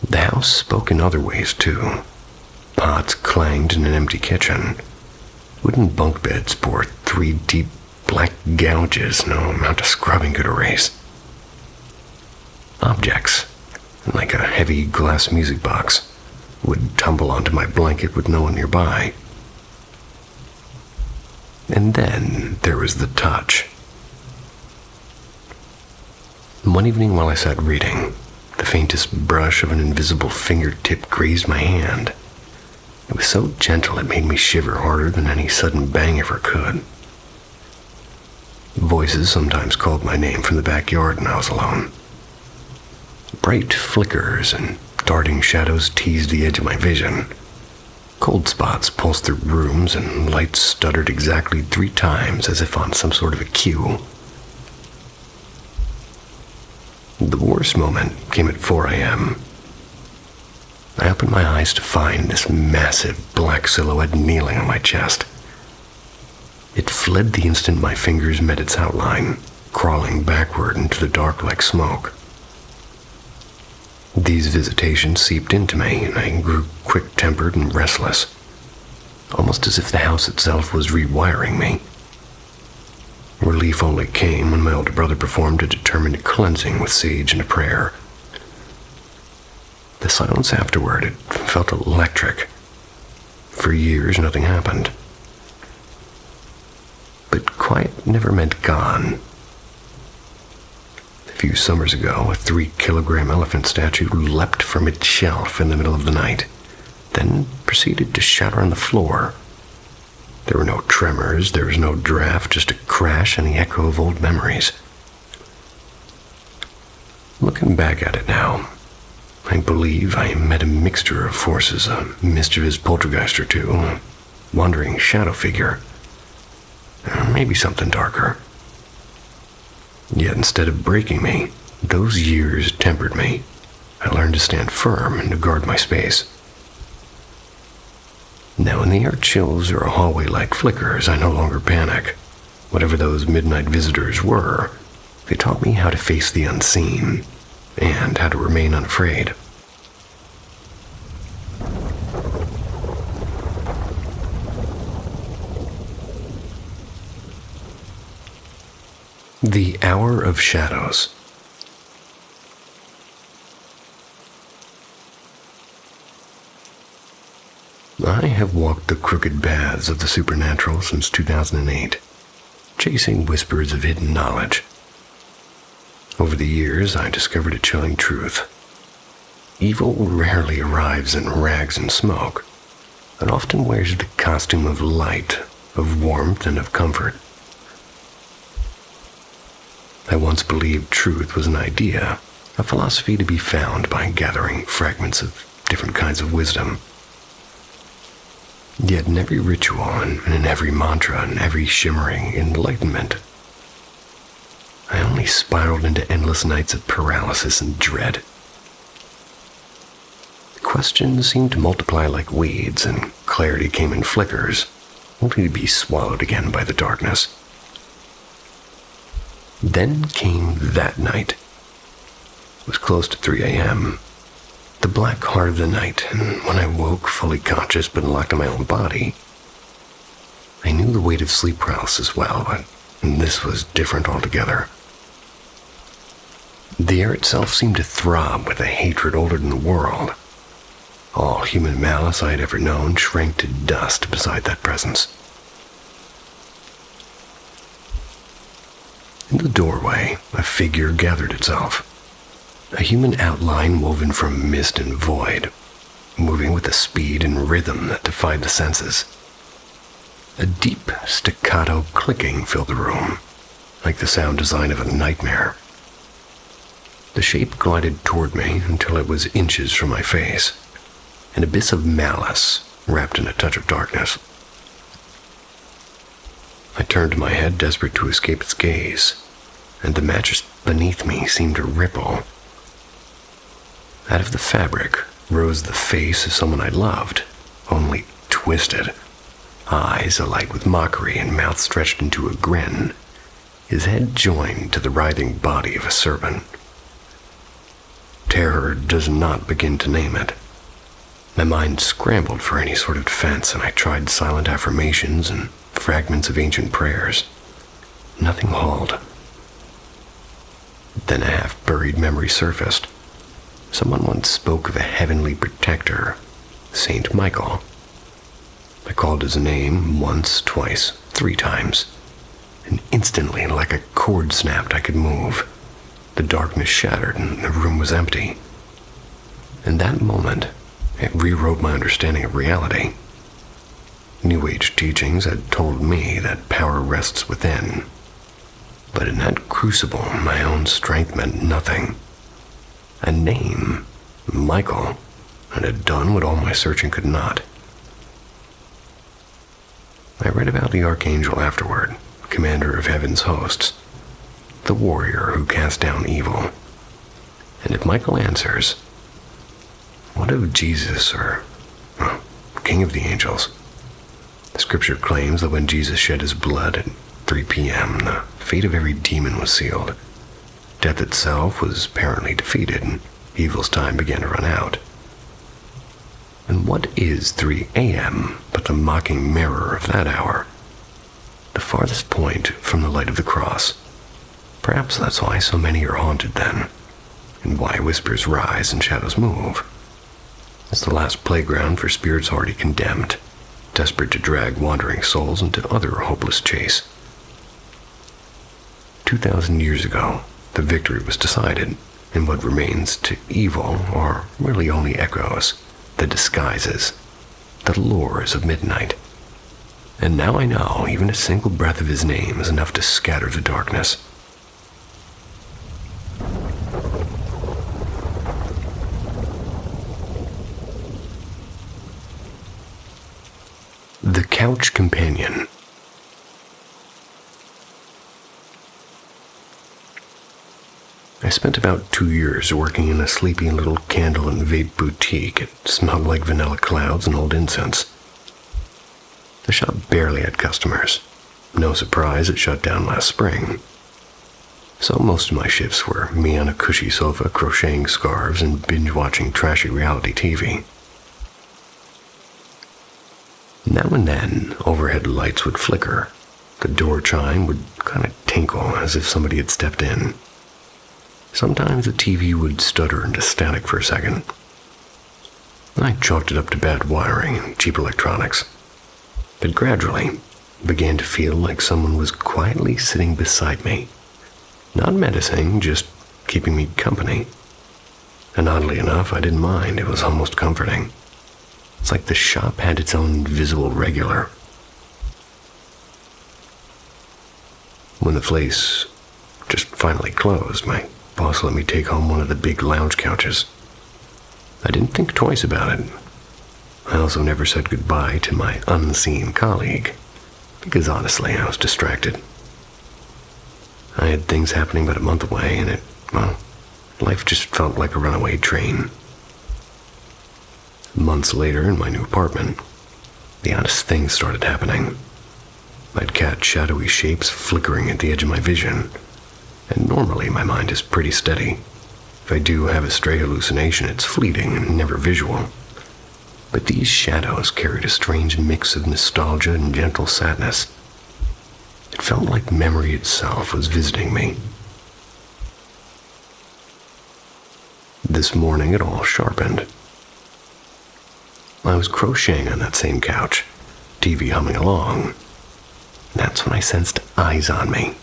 The house spoke in other ways, too. Pots clanged in an empty kitchen. Wooden bunk beds bore 3 deep black gouges no amount of scrubbing could erase. Objects, like a heavy glass music box, would tumble onto my blanket with no one nearby. And then there was the touch. One evening while I sat reading, the faintest brush of an invisible fingertip grazed my hand. It was so gentle it made me shiver harder than any sudden bang ever could. Voices sometimes called my name from the backyard when I was alone. Bright flickers and darting shadows teased the edge of my vision. Cold spots pulsed through rooms and lights stuttered exactly 3 times as if on some sort of a cue. The worst moment came at 4 a.m. I opened my eyes to find this massive black silhouette kneeling on my chest. It fled the instant my fingers met its outline, crawling backward into the dark like smoke. These visitations seeped into me, and I grew quick-tempered and restless, almost as if the house itself was rewiring me. Relief only came when my older brother performed a determined cleansing with sage and a prayer. The silence afterward, it felt electric. For years, nothing happened. But quiet never meant gone. A few summers ago, a 3-kilogram elephant statue leapt from its shelf in the middle of the night, then proceeded to shatter on the floor. There were no tremors, there was no draft, just a crash and the echo of old memories. Looking back at it now, I believe I met a mixture of forces, a mischievous poltergeist or two, a wandering shadow figure, maybe something darker. Yet instead of breaking me, those years tempered me. I learned to stand firm and to guard my space. Now when the air chills or a hallway light flickers, I no longer panic. Whatever those midnight visitors were, they taught me how to face the unseen and how to remain unafraid. The Hour of Shadows. I have walked the crooked paths of the supernatural since 2008, chasing whispers of hidden knowledge. Over the years, I discovered a chilling truth. Evil rarely arrives in rags and smoke, and often wears the costume of light, of warmth, and of comfort. I once believed truth was an idea, a philosophy to be found by gathering fragments of different kinds of wisdom. Yet in every ritual and in every mantra and every shimmering enlightenment, I only spiraled into endless nights of paralysis and dread. Questions seemed to multiply like weeds, and clarity came in flickers, only to be swallowed again by the darkness. Then came that night. It was close to 3 a.m., the black heart of the night, and when I woke fully conscious but locked in my own body, I knew the weight of sleep paralysis well, but this was different altogether. The air itself seemed to throb with a hatred older than the world. All human malice I had ever known shrank to dust beside that presence. In the doorway, a figure gathered itself. A human outline woven from mist and void, moving with a speed and rhythm that defied the senses. A deep staccato clicking filled the room, like the sound design of a nightmare. The shape glided toward me until it was inches from my face, an abyss of malice wrapped in a touch of darkness. I turned my head, desperate to escape its gaze, and the mattress beneath me seemed to ripple. Out of the fabric rose the face of someone I loved, only twisted, eyes alight with mockery and mouth stretched into a grin, his head joined to the writhing body of a serpent. Terror does not begin to name it. My mind scrambled for any sort of defense, and I tried silent affirmations and fragments of ancient prayers. Nothing held. Then a half-buried memory surfaced. Someone once spoke of a heavenly protector, Saint Michael. I called his name once, twice, 3 times, and instantly, like a cord snapped, I could move. The darkness shattered and the room was empty. In that moment, it rewrote my understanding of reality. New Age teachings had told me that power rests within. But in that crucible, my own strength meant nothing. A name, Michael, and had done what all my searching could not. I read about the archangel afterward, commander of heaven's hosts, the warrior who cast down evil. And if Michael answers, what of Jesus or King of the Angels? The scripture claims that when Jesus shed his blood at 3 p.m., the fate of every demon was sealed. Death itself was apparently defeated, and evil's time began to run out. And what is 3 a.m. but the mocking mirror of that hour? The farthest point from the light of the cross. Perhaps that's why so many are haunted then, and why whispers rise and shadows move. It's the last playground for spirits already condemned, desperate to drag wandering souls into other hopeless chase. 2,000 years ago, the victory was decided, and what remains to evil are really only echoes, the disguises, the lures of midnight. And now I know even a single breath of his name is enough to scatter the darkness. The Couch Companion. I spent about 2 years working in a sleepy little candle and vape boutique. It smelled like vanilla clouds and old incense. The shop barely had customers. No surprise, it shut down last spring. So most of my shifts were me on a cushy sofa crocheting scarves and binge-watching trashy reality TV. Now and then, overhead lights would flicker. The door chime would kind of tinkle as if somebody had stepped in. Sometimes the TV would stutter into static for a second. I chalked it up to bad wiring and cheap electronics. But gradually, it began to feel like someone was quietly sitting beside me. Not menacing, just keeping me company. And oddly enough, I didn't mind. It was almost comforting. It's like the shop had its own invisible regular. When the place just finally closed, my boss let me take home one of the big lounge couches. I didn't think twice about it. I also never said goodbye to my unseen colleague, because honestly, I was distracted. I had things happening about a month away, and life just felt like a runaway train. Months later, in my new apartment, the oddest things started happening. I'd catch shadowy shapes flickering at the edge of my vision, and normally my mind is pretty steady. If I do have a stray hallucination, it's fleeting and never visual. But these shadows carried a strange mix of nostalgia and gentle sadness. It felt like memory itself was visiting me. This morning it all sharpened. I was crocheting on that same couch, TV humming along. That's when I sensed eyes on me.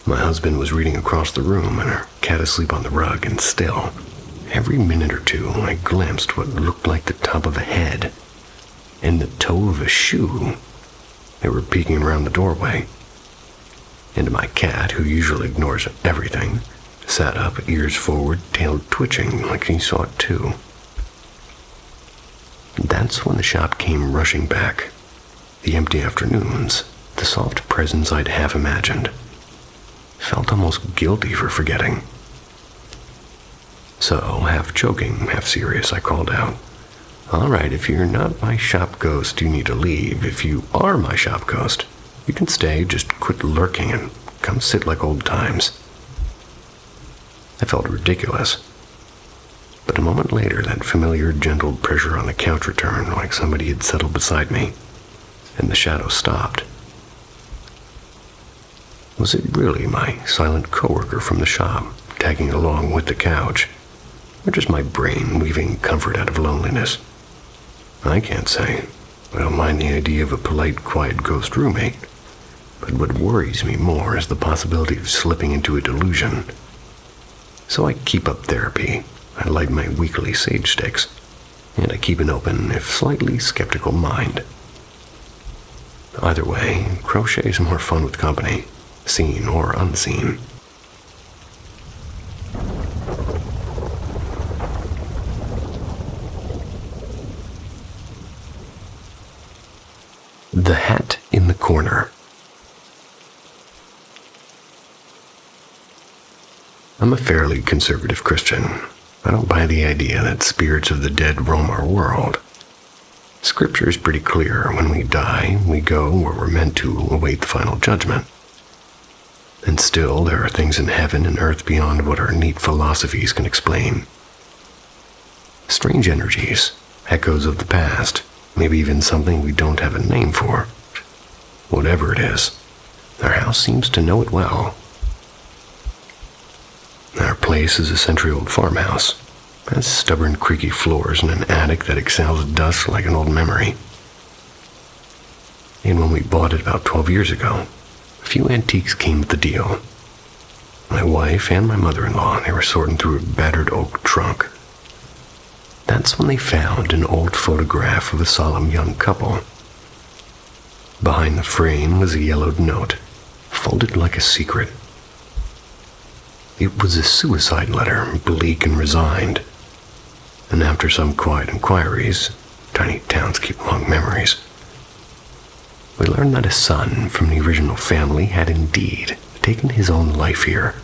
My husband was reading across the room and our cat asleep on the rug, and still, every minute or two, I glimpsed what looked like the top of a head and the toe of a shoe. They were peeking around the doorway. And my cat, who usually ignores everything, sat up, ears forward, tail twitching like he saw it too. That's when the shop came rushing back. The empty afternoons, the soft presence I'd half imagined. Felt almost guilty for forgetting. So, half joking, half serious, I called out, "All right, if you're not my shop ghost, you need to leave. If you are my shop ghost, you can stay, just quit lurking and come sit like old times." I felt ridiculous. But a moment later, that familiar, gentle pressure on the couch returned, like somebody had settled beside me, and the shadow stopped. Was it really my silent coworker from the shop, tagging along with the couch? or just my brain weaving comfort out of loneliness? I can't say. I don't mind the idea of a polite, quiet ghost roommate. But what worries me more is the possibility of slipping into a delusion. So I keep up therapy. I light my weekly sage sticks. And I keep an open, if slightly skeptical mind. Either way, crochet is more fun with company, seen or unseen. The Hat in the Corner. I'm a fairly conservative Christian. I don't buy the idea that spirits of the dead roam our world. Scripture is pretty clear. When we die, we go where we're meant to await the final judgment. And still, there are things in heaven and earth beyond what our neat philosophies can explain. Strange energies, echoes of the past, maybe even something we don't have a name for. Whatever it is, our house seems to know it well. Our place is a century-old farmhouse. Has stubborn, creaky floors and an attic that exhales dust like an old memory. And when we bought it about 12 years ago, a few antiques came with the deal. My wife and my mother-in-law, they were sorting through a battered oak trunk. That's when they found an old photograph of a solemn young couple. Behind the frame was a yellowed note, folded like a secret. It was a suicide letter, bleak and resigned. And after some quiet inquiries, tiny towns keep long memories, we learned that a son from the original family had indeed taken his own life here.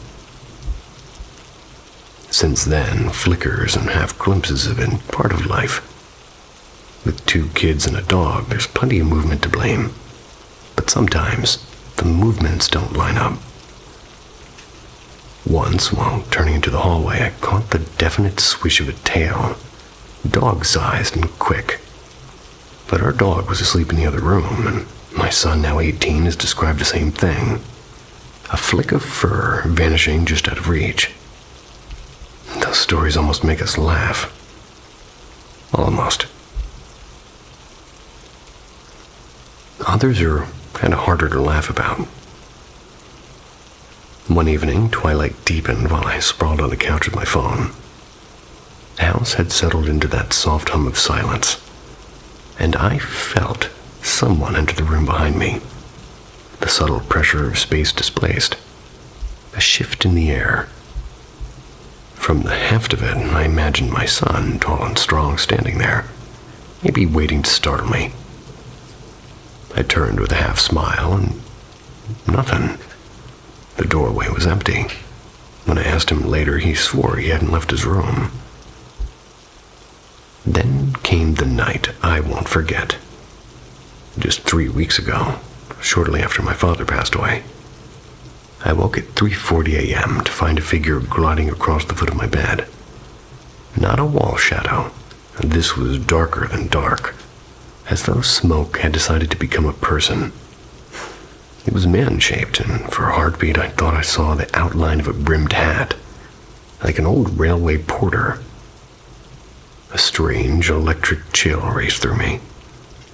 Since then, flickers and half glimpses have been part of life. With 2 kids and a dog, there's plenty of movement to blame. But sometimes, the movements don't line up. Once, while turning into the hallway, I caught the definite swish of a tail, dog-sized and quick. But our dog was asleep in the other room, and my son, now 18, has described the same thing. A flick of fur vanishing just out of reach. Those stories almost make us laugh. Almost. Others are kind of harder to laugh about. One evening, twilight deepened while I sprawled on the couch with my phone. The house had settled into that soft hum of silence, and I felt someone enter the room behind me. The subtle pressure of space displaced. A shift in the air. From the heft of it, I imagined my son, tall and strong, standing there, maybe waiting to startle me. I turned with a half smile, and nothing. The doorway was empty. When I asked him later, he swore he hadn't left his room. Then came the night I won't forget. Just 3 weeks ago, shortly after my father passed away, I woke at 3:40 a.m. to find a figure gliding across the foot of my bed. Not a wall shadow. This was darker than dark, as though smoke had decided to become a person. It was man-shaped, and for a heartbeat I thought I saw the outline of a brimmed hat, like an old railway porter. A strange electric chill raced through me.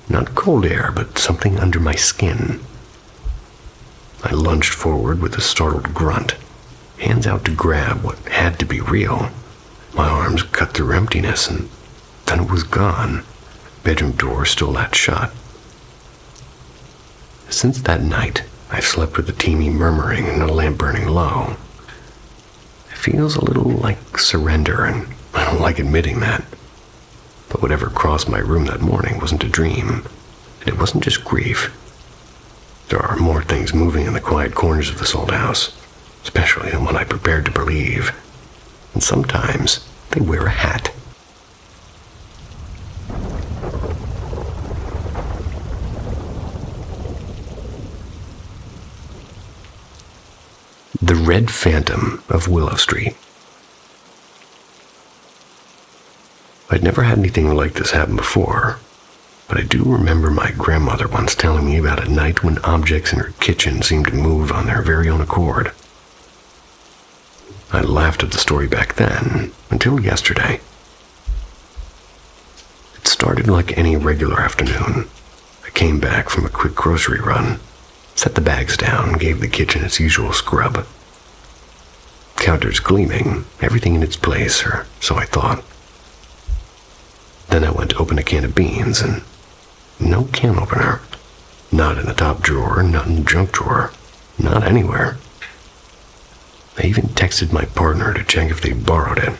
Not cold air, but something under my skin. I lunged forward with a startled grunt, hands out to grab what had to be real. My arms cut through emptiness, and then it was gone. Bedroom door still latched shut. Since that night, I've slept with a teeny murmuring and a lamp burning low. It feels a little like surrender, and I don't like admitting that. But whatever crossed my room that morning wasn't a dream, and it wasn't just grief. There are more things moving in the quiet corners of this old house, especially the one I prepared to believe. And sometimes they wear a hat. The Red Phantom of Willow Street. I'd never had anything like this happen before, but I do remember my grandmother once telling me about a night when objects in her kitchen seemed to move on their very own accord. I laughed at the story back then, until yesterday. It started like any regular afternoon. I came back from a quick grocery run, set the bags down, and gave the kitchen its usual scrub. Counters gleaming, everything in its place, or so I thought. Then I went to open a can of beans, and no can opener. Not in the top drawer, not in the junk drawer, not anywhere. I even texted my partner to check if they borrowed it.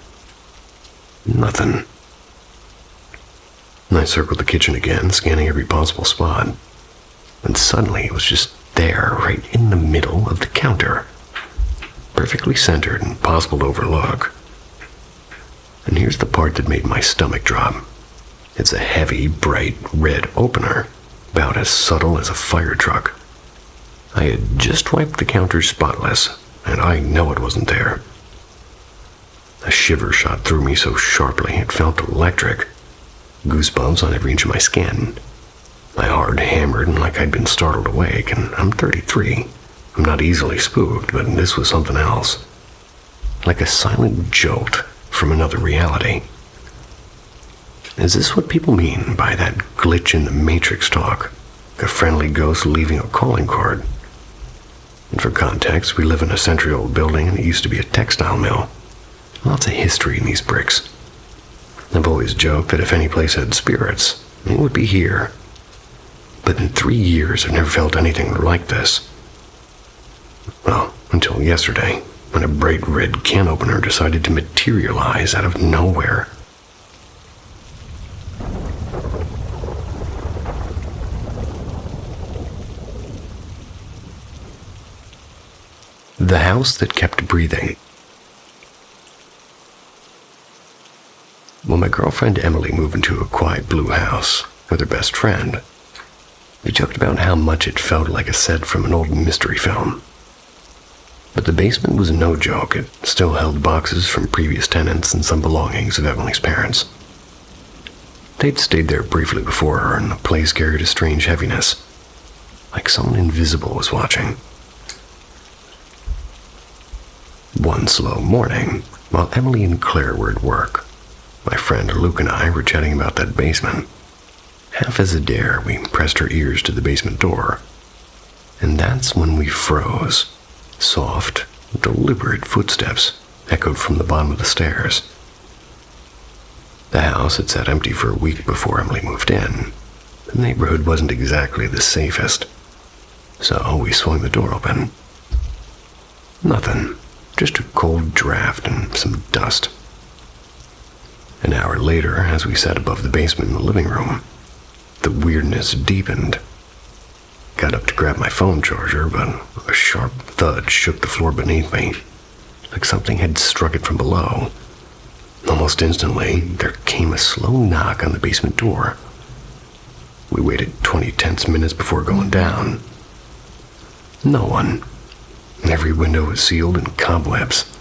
Nothing. I circled the kitchen again, scanning every possible spot. And suddenly it was just there, right in the middle of the counter. Perfectly centered and possible to overlook. And here's the part that made my stomach drop. It's a heavy, bright red opener, about as subtle as a fire truck. I had just wiped the counter spotless, and I know it wasn't there. A shiver shot through me so sharply it felt electric. Goosebumps on every inch of my skin. My heart hammered like I'd been startled awake, and I'm 33. I'm not easily spooked, but this was something else. Like a silent jolt from another reality. Is this what people mean by that glitch in the Matrix talk? A friendly ghost leaving a calling card? And for context, we live in a century-old building and it used to be a textile mill. Lots of history in these bricks. I've always joked that if any place had spirits, it would be here. But in 3 years, I've never felt anything like this. Well, until yesterday, when a bright red can opener decided to materialize out of nowhere. The house that kept breathing. When my girlfriend Emily moved into a quiet blue house with her best friend, we joked about how much it felt like a set from an old mystery film. But the basement was no joke. It still held boxes from previous tenants and some belongings of Emily's parents. They'd stayed there briefly before her, and the place carried a strange heaviness, like someone invisible was watching. One slow morning, while Emily and Claire were at work, my friend Luke and I were chatting about that basement. Half as a dare, we pressed our ears to the basement door. And that's when we froze. Soft, deliberate footsteps echoed from the bottom of the stairs. The house had sat empty for a week before Emily moved in. The neighborhood wasn't exactly the safest. So we swung the door open. Nothing. Just a cold draft and some dust. An hour later, as we sat above the basement in the living room, the weirdness deepened. Got up to grab my phone charger, but a sharp thud shook the floor beneath me, like something had struck it from below. Almost instantly, there came a slow knock on the basement door. We waited 20 tense minutes before going down. No one. Every window was sealed in cobwebs.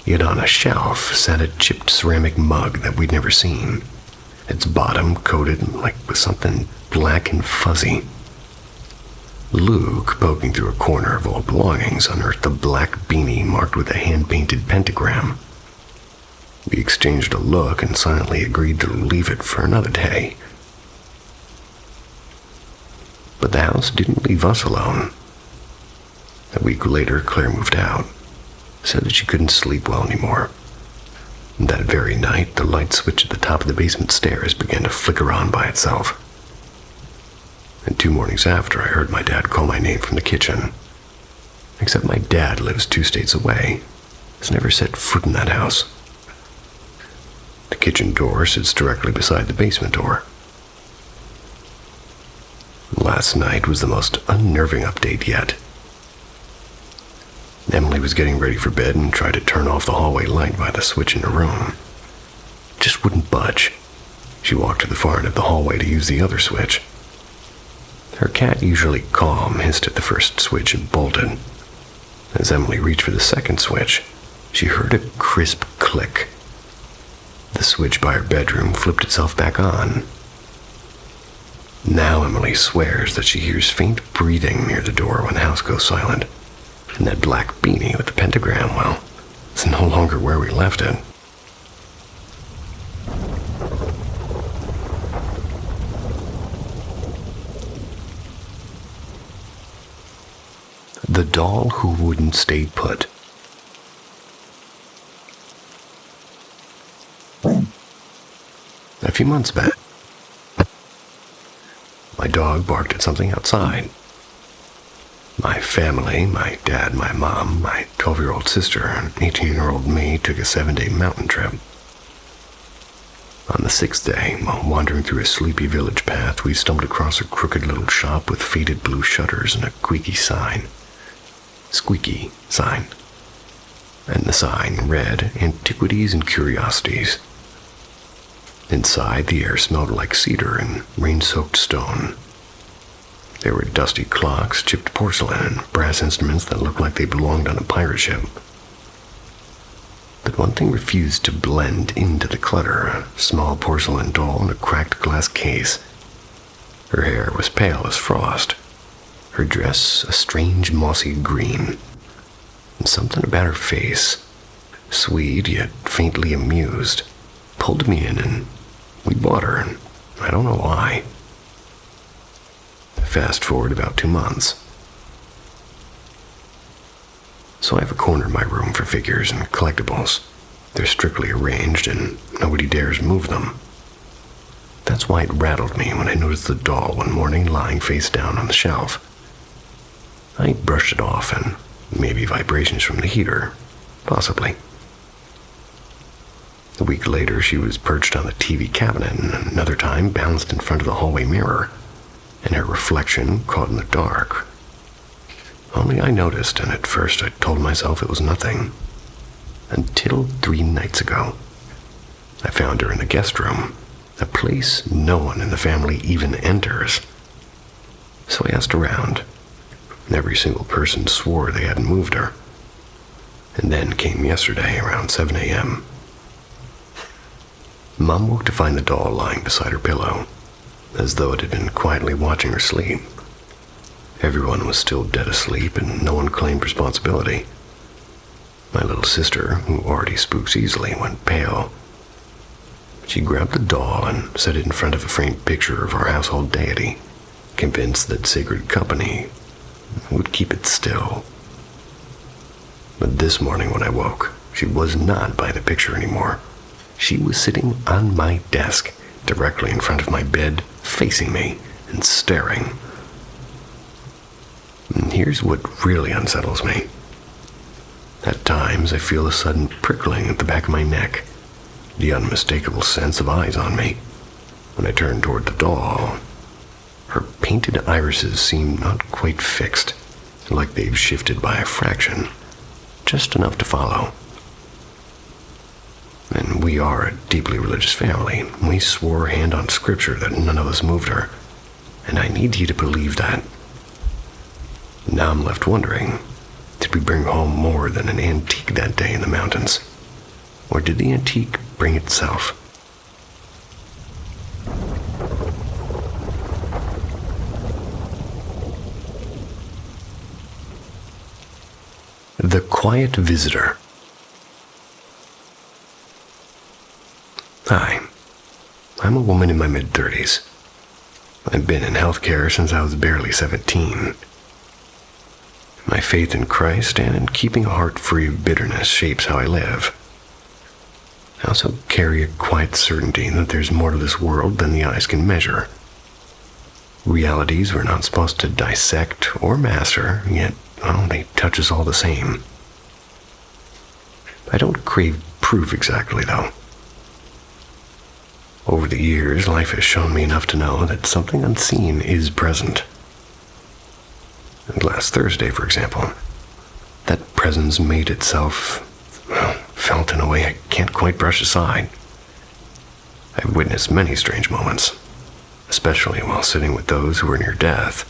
Yet on a shelf sat a chipped ceramic mug that we'd never seen, its bottom coated like with something black and fuzzy. Luke, poking through a corner of old belongings, unearthed a black beanie marked with a hand-painted pentagram. We exchanged a look and silently agreed to leave it for another day. But the house didn't leave us alone. A week later, Claire moved out, said that she couldn't sleep well anymore. And that very night, the light switch at the top of the basement stairs began to flicker on by itself. And 2 mornings after, I heard my dad call my name from the kitchen. Except my dad lives 2 states away. Has never set foot in that house. The kitchen door sits directly beside the basement door. Last night was the most unnerving update yet. Emily was getting ready for bed and tried to turn off the hallway light by the switch in her room. It just wouldn't budge. She walked to the far end of the hallway to use the other switch. Her cat, usually calm, hissed at the first switch and bolted. As Emily reached for the second switch, she heard a crisp click. The switch by her bedroom flipped itself back on. Now Emily swears that she hears faint breathing near the door when the house goes silent. And that black beanie with the pentagram, well, It's no longer where we left it. The doll who wouldn't stay put. A few months back, my dog barked at something outside. My family, my dad, my mom, my 12-year-old sister, and 18-year-old me took a 7-day mountain trip. On the 6th day, while wandering through a sleepy village path, we stumbled across a crooked little shop with faded blue shutters and a squeaky sign. And the sign read, "Antiquities and Curiosities." Inside, the air smelled like cedar and rain-soaked stone. There were dusty clocks, chipped porcelain, and brass instruments that looked like they belonged on a pirate ship. But one thing refused to blend into the clutter: a small porcelain doll in a cracked glass case. Her hair was pale as frost, her dress a strange mossy green, and something about her face, sweet yet faintly amused, pulled me in, and we bought her, and I don't know why. Fast forward about 2 months. So I have a corner in my room for figures and collectibles. They're strictly arranged and nobody dares move them. That's why it rattled me when I noticed the doll one morning lying face down on the shelf. I brushed it off, and maybe vibrations from the heater, possibly. A week later, she was perched on the TV cabinet, and another time balanced in front of the hallway mirror, and her reflection caught in the dark. Only I noticed, and at first I told myself it was nothing. Until 3 nights ago, I found her in the guest room, a place no one in the family even enters. So I asked around. Every single person swore they hadn't moved her. And then came yesterday around 7 a.m. Mom woke to find the doll lying beside her pillow, as though it had been quietly watching her sleep. Everyone was still dead asleep, and no one claimed responsibility. My little sister, who already spooks easily, went pale. She grabbed the doll and set it in front of a framed picture of our household deity, convinced that sacred company would keep it still. But this morning when I woke, she was not by the picture anymore. She was sitting on my desk, directly in front of my bed, facing me and staring. And here's what really unsettles me. At times, I feel a sudden prickling at the back of my neck, the unmistakable sense of eyes on me. When I turn toward the doll, her painted irises seem not quite fixed, like they've shifted by a fraction, just enough to follow. And we are a deeply religious family. We swore hand on scripture that none of us moved her, and I need you to believe that. Now I'm left wondering, did we bring home more than an antique that day in the mountains? Or did the antique bring itself? The Quiet Visitor. Hi, I'm a woman in my mid-30s. I've been in healthcare since I was barely 17. My faith in Christ and in keeping a heart free of bitterness shapes how I live. I also carry a quiet certainty that there's more to this world than the eyes can measure. Realities we're not supposed to dissect or master, yet, well, they touch us all the same. I don't crave proof exactly, though. Over the years, life has shown me enough to know that something unseen is present. And last Thursday, for example, that presence made itself, well, felt in a way I can't quite brush aside. I've witnessed many strange moments, especially while sitting with those who are near death,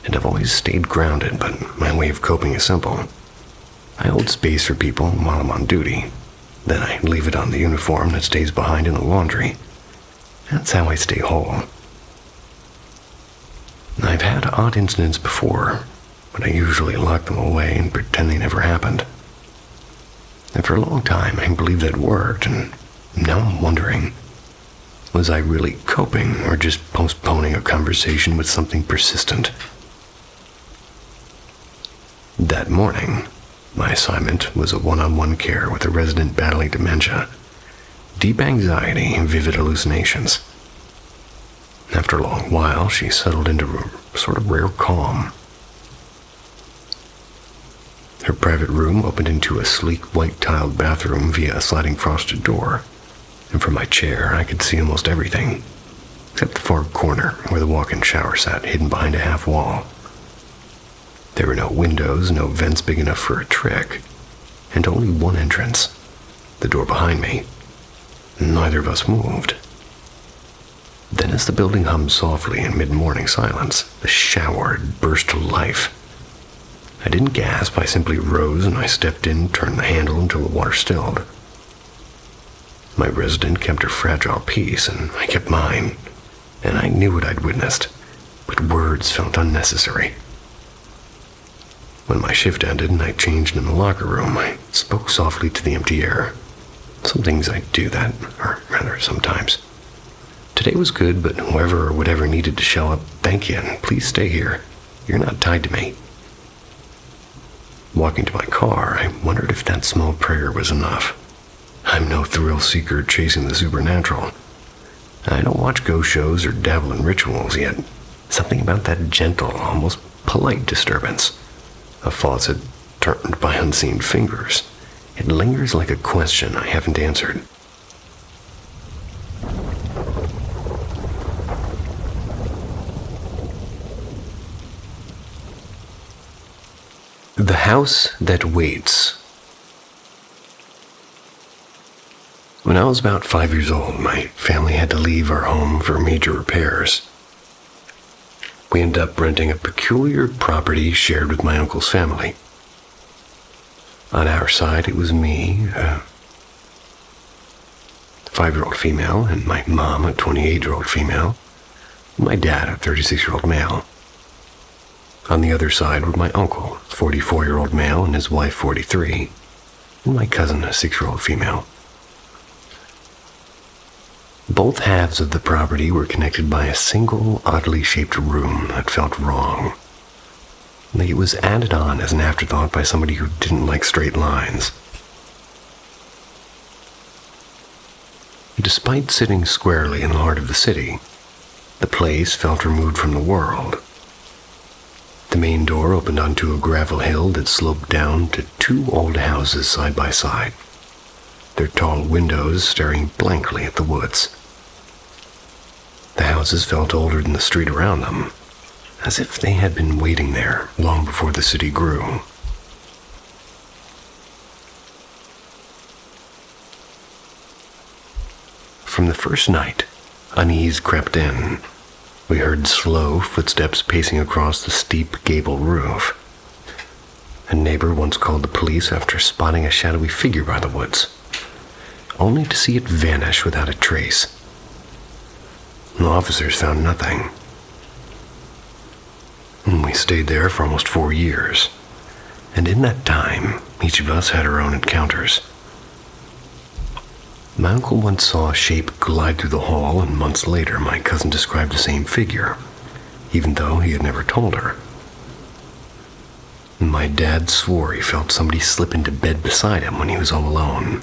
and I've always stayed grounded, but my way of coping is simple. I hold space for people while I'm on duty, then I leave it on the uniform that stays behind in the laundry. That's how I stay whole. I've had odd incidents before, but I usually lock them away and pretend they never happened. And for a long time, I believed that worked, and now I'm wondering, was I really coping or just postponing a conversation with something persistent? That morning, my assignment was a one-on-one care with a resident battling dementia, deep anxiety, and vivid hallucinations. After a long while, she settled into a sort of rare calm. Her private room opened into a sleek white-tiled bathroom via a sliding frosted door, and from my chair I could see almost everything, except the far corner where the walk-in shower sat, hidden behind a half wall. There were no windows, no vents big enough for a trick, and only one entrance, the door behind me. Neither of us moved. Then, as the building hummed softly in mid-morning silence, the shower burst to life. I didn't gasp, I simply rose and I stepped in, turned the handle until the water stilled. My resident kept her fragile peace, and I kept mine, and I knew what I'd witnessed, but words felt unnecessary. When my shift ended and I changed in the locker room, I spoke softly to the empty air. Some things I do that, or rather sometimes. Today was good, but whoever or whatever needed to show up, thank you, and please stay here. You're not tied to me. Walking to my car, I wondered if that small prayer was enough. I'm no thrill seeker chasing the supernatural. I don't watch ghost shows or dabble in rituals, yet something about that gentle, almost polite disturbance. A faucet turned by unseen fingers. It lingers like a question I haven't answered. The House That Waits. When I was about 5 years old, my family had to leave our home for major repairs. We ended up renting a peculiar property shared with my uncle's family. On our side, it was me, a 5-year-old female, and my mom, a 28-year-old female, and my dad, a 36-year-old male. On the other side were my uncle, a 44-year-old male, and his wife, 43, and my cousin, a 6-year-old female. Both halves of the property were connected by a single, oddly shaped room that felt wrong. Like it was added on as an afterthought by somebody who didn't like straight lines. Despite sitting squarely in the heart of the city, the place felt removed from the world. The main door opened onto a gravel hill that sloped down to 2 old houses side by side, their tall windows staring blankly at the woods. The houses felt older than the street around them, as if they had been waiting there long before the city grew. From the first night, unease crept in. We heard slow footsteps pacing across the steep gable roof. A neighbor once called the police after spotting a shadowy figure by the woods, only to see it vanish without a trace. The officers found nothing. We stayed there for almost 4 years, and in that time, each of us had our own encounters. My uncle once saw a shape glide through the hall, and months later my cousin described the same figure, even though he had never told her. My dad swore he felt somebody slip into bed beside him when he was all alone,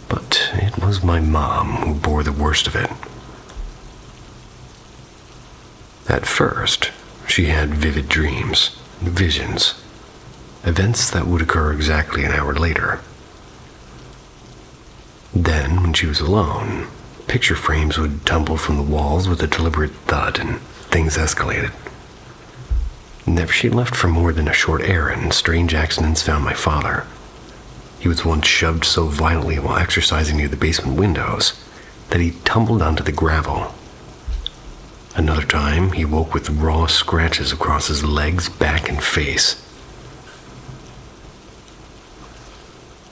but it was my mom who bore the worst of it. At first, she had vivid dreams, visions, events that would occur exactly an hour later. Then, when she was alone, picture frames would tumble from the walls with a deliberate thud, and things escalated. Never she left for more than a short errand, strange accidents found my father. He was once shoved so violently while exercising near the basement windows that he tumbled onto the gravel. Another time, he woke with raw scratches across his legs, back, and face.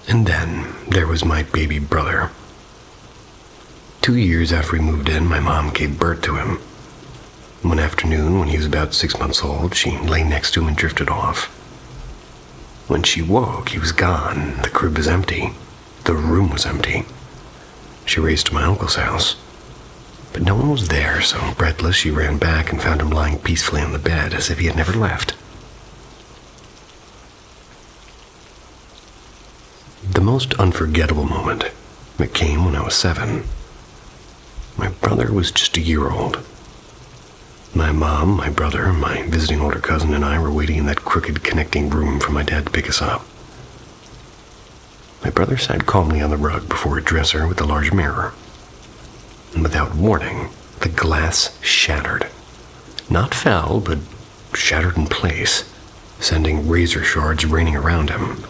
And then, there was my baby brother. 2 years after we moved in, my mom gave birth to him. One afternoon, when he was about 6 months old, she lay next to him and drifted off. When she woke, he was gone. The crib was empty. The room was empty. She raced to my uncle's house, but no one was there, so breathless she ran back and found him lying peacefully on the bed as if he had never left. The most unforgettable moment, it came when I was 7. My brother was just a year old. My mom, my brother, my visiting older cousin, and I were waiting in that crooked connecting room for my dad to pick us up. My brother sat calmly on the rug before a dresser with a large mirror. And without warning, the glass shattered. Not fell, but shattered in place, sending razor shards raining around him.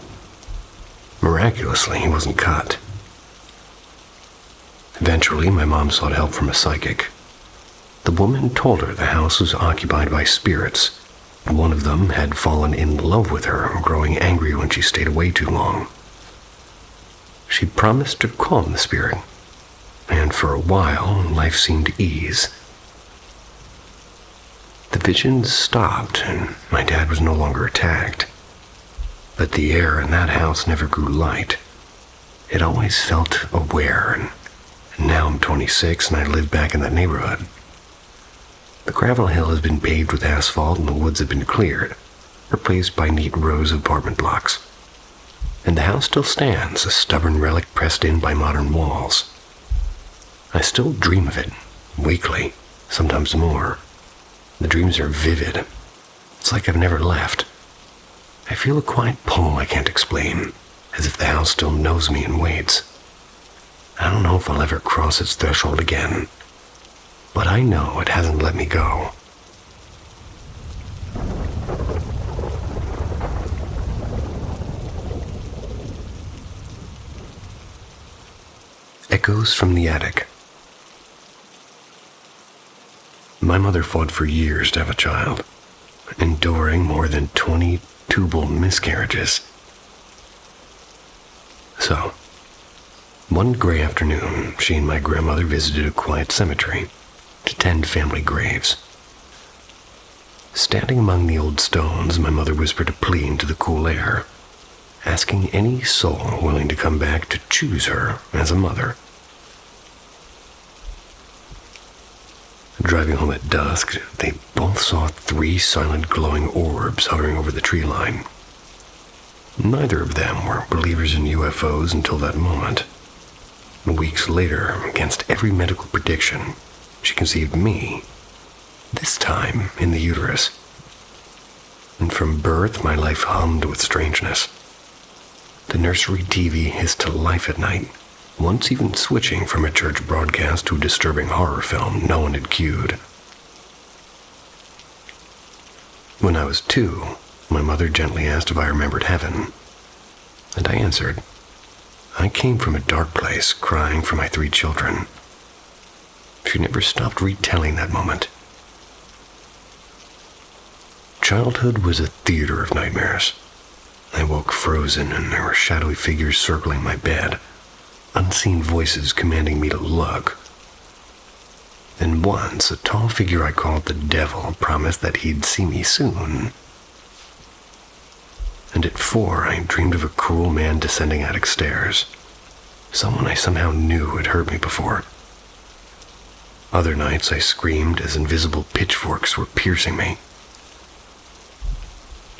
Miraculously, he wasn't cut. Eventually, my mom sought help from a psychic. The woman told her the house was occupied by spirits. One of them had fallen in love with her, growing angry when she stayed away too long. She promised to calm the spirit, and for a while, life seemed to ease. The visions stopped, and my dad was no longer attacked. But the air in that house never grew light. It always felt aware, and now I'm 26 and I live back in that neighborhood. The gravel hill has been paved with asphalt and the woods have been cleared, replaced by neat rows of apartment blocks. And the house still stands, a stubborn relic pressed in by modern walls. I still dream of it, weekly, sometimes more. The dreams are vivid. It's like I've never left. I feel a quiet pull I can't explain, as if the house still knows me and waits. I don't know if I'll ever cross its threshold again, but I know it hasn't let me go. Echoes from the Attic. My mother fought for years to have a child, enduring more than 20 tubal miscarriages. So, one gray afternoon, she and my grandmother visited a quiet cemetery to tend family graves. Standing among the old stones, my mother whispered a plea into the cool air, asking any soul willing to come back to choose her as a mother. Driving home at dusk, they both saw 3 silent glowing orbs hovering over the tree line. Neither of them were believers in UFOs until that moment. Weeks later, against every medical prediction, she conceived me, this time in the uterus. And from birth, my life hummed with strangeness. The nursery TV hissed to life at night, once even switching from a church broadcast to a disturbing horror film no one had cued. When I was 2, my mother gently asked if I remembered heaven, and I answered. I came from a dark place, crying for my 3 children. She never stopped retelling that moment. Childhood was a theater of nightmares. I woke frozen, and there were shadowy figures circling my bed, unseen voices commanding me to look. Then once, a tall figure I called the devil promised that he'd see me soon. And at 4, I dreamed of a cruel man descending attic stairs, someone I somehow knew had hurt me before. Other nights I screamed as invisible pitchforks were piercing me.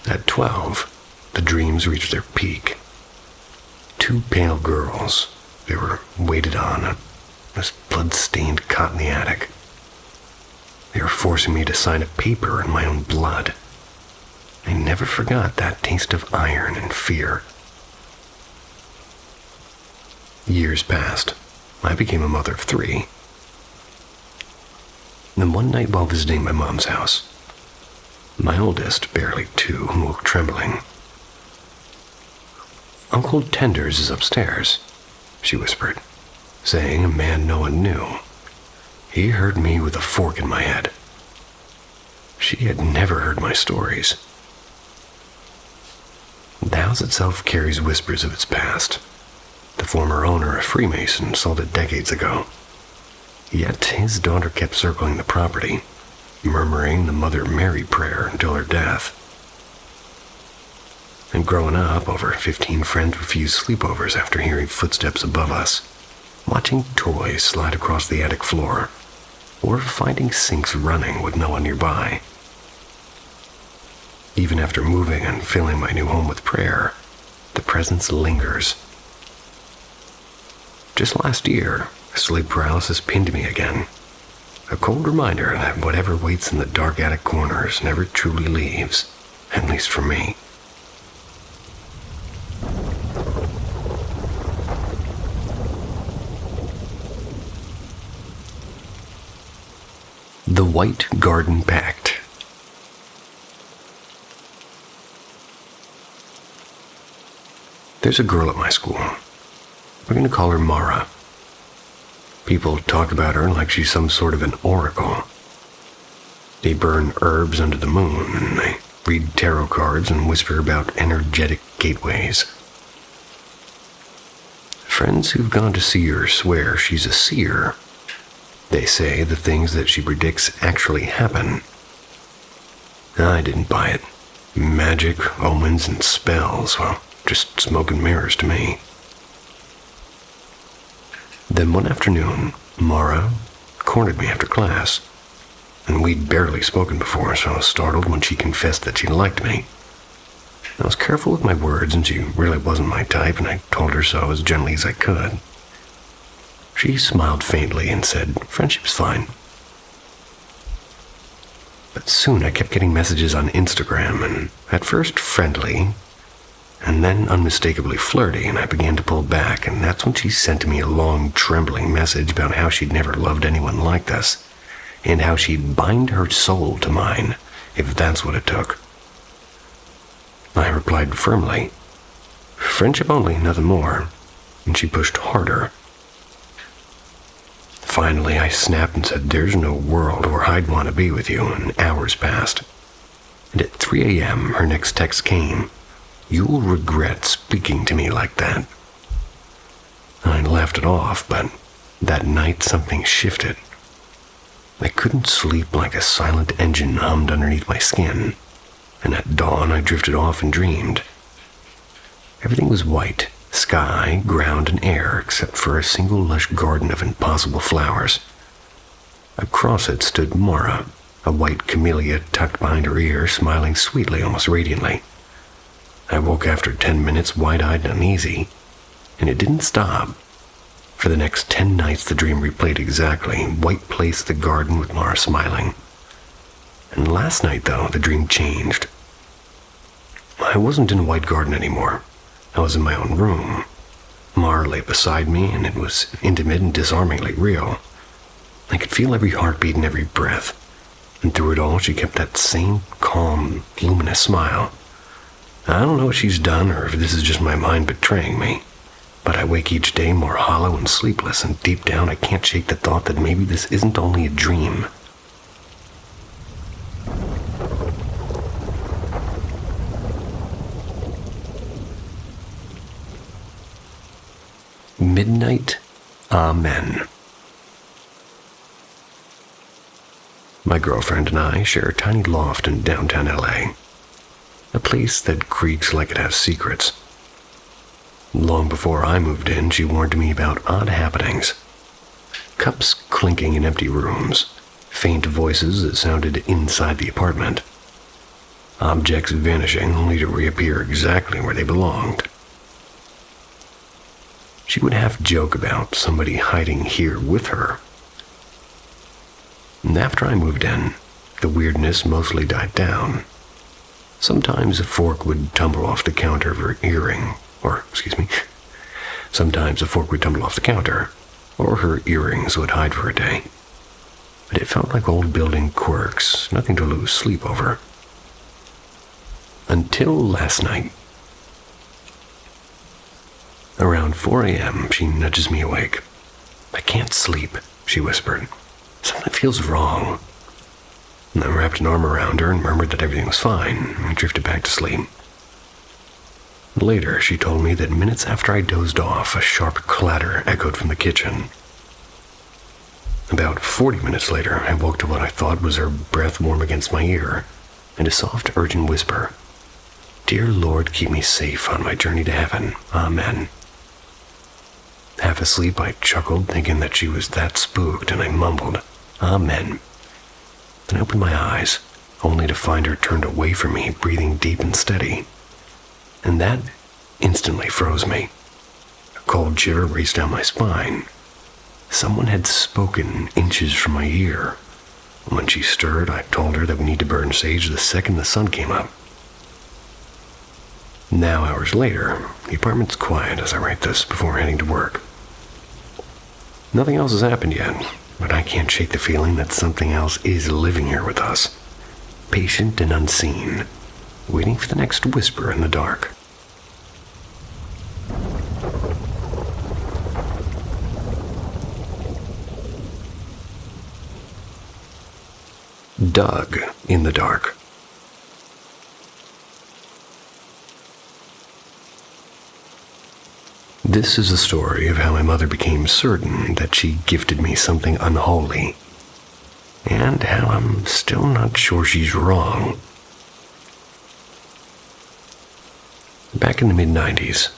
At 12, the dreams reached their peak. 2 pale girls. They were weighted on a blood-stained cot in the attic. They were forcing me to sign a paper in my own blood. I never forgot that taste of iron and fear. Years passed. I became a mother of 3. Then one night while visiting my mom's house, my oldest, barely 2, woke trembling. "Uncle Tenders is upstairs," she whispered, saying a man no one knew. He heard me with a fork in my head. She had never heard my stories. The house itself carries whispers of its past. The former owner, a Freemason, sold it decades ago. Yet his daughter kept circling the property, murmuring the Mother Mary prayer until her death. And growing up, over 15 friends refused sleepovers after hearing footsteps above us, watching toys slide across the attic floor, or finding sinks running with no one nearby. Even after moving and filling my new home with prayer, the presence lingers. Just last year, sleep paralysis pinned me again. A cold reminder that whatever waits in the dark attic corners never truly leaves, at least for me. The White Garden Pact. There's a girl at my school. We're going to call her Mara. People talk about her like she's some sort of an oracle. They burn herbs under the moon, and they read tarot cards and whisper about energetic gateways. Friends who've gone to see her swear she's a seer. They say the things that she predicts actually happen. I didn't buy it. Magic, omens, and spells, well, just smoke and mirrors to me. Then one afternoon, Mara cornered me after class, and we'd barely spoken before, so I was startled when she confessed that she liked me. I was careful with my words, and she really wasn't my type, and I told her so as gently as I could. She smiled faintly and said, "Friendship's fine." But soon I kept getting messages on Instagram, and at first friendly, and then unmistakably flirty, and I began to pull back, and that's when she sent me a long, trembling message about how she'd never loved anyone like this, and how she'd bind her soul to mine, if that's what it took. I replied firmly, "Friendship only, nothing more," and she pushed harder. Finally, I snapped and said, "There's no world where I'd want to be with you," and hours passed. And at 3 a.m., her next text came, "You'll regret speaking to me like that." I laughed it off, but that night something shifted. I couldn't sleep like a silent engine hummed underneath my skin, and at dawn I drifted off and dreamed. Everything was white. Sky, ground, and air, except for a single lush garden of impossible flowers. Across it stood Mara, a white camellia tucked behind her ear, smiling sweetly, almost radiantly. I woke after 10 minutes, wide-eyed and uneasy, and it didn't stop. For the next 10 nights, the dream replayed exactly. White place, the garden with Mara smiling. And last night, though, the dream changed. I wasn't in a white garden anymore. I was in my own room. Mara lay beside me, and it was intimate and disarmingly real. I could feel every heartbeat and every breath, and through it all she kept that same calm, luminous smile. I don't know what she's done or if this is just my mind betraying me, but I wake each day more hollow and sleepless, and deep down I can't shake the thought that maybe this isn't only a dream. Midnight Amen. My girlfriend and I share a tiny loft in downtown LA, a place that creaks like it has secrets. Long before I moved in, she warned me about odd happenings. Cups clinking in empty rooms, faint voices that sounded inside the apartment, objects vanishing only to reappear exactly where they belonged. She would half joke about somebody hiding here with her. And after I moved in, the weirdness mostly died down. Sometimes a fork would tumble off the counter of her Sometimes a fork would tumble off the counter, or her earrings would hide for a day. But it felt like old building quirks, nothing to lose sleep over. Until last night. Around 4 a.m., she nudges me awake. "I can't sleep," she whispered. "Something feels wrong." And I wrapped an arm around her and murmured that everything was fine, and drifted back to sleep. Later, she told me that minutes after I dozed off, a sharp clatter echoed from the kitchen. About 40 minutes later, I woke to what I thought was her breath warm against my ear, and a soft, urgent whisper. Dear Lord, keep me safe on my journey to heaven. Amen. Half asleep, I chuckled, thinking that she was that spooked, and I mumbled, Amen. Then I opened my eyes, only to find her turned away from me, breathing deep and steady. And that instantly froze me. A cold shiver raced down my spine. Someone had spoken inches from my ear. When she stirred, I told her that we need to burn sage the second the sun came up. Now, hours later, the apartment's quiet as I write this before heading to work. Nothing else has happened yet, but I can't shake the feeling that something else is living here with us, patient and unseen, waiting for the next whisper in the dark. Doug in the dark. This is a story of how my mother became certain that she gifted me something unholy, and how I'm still not sure she's wrong. Back in the mid-90s,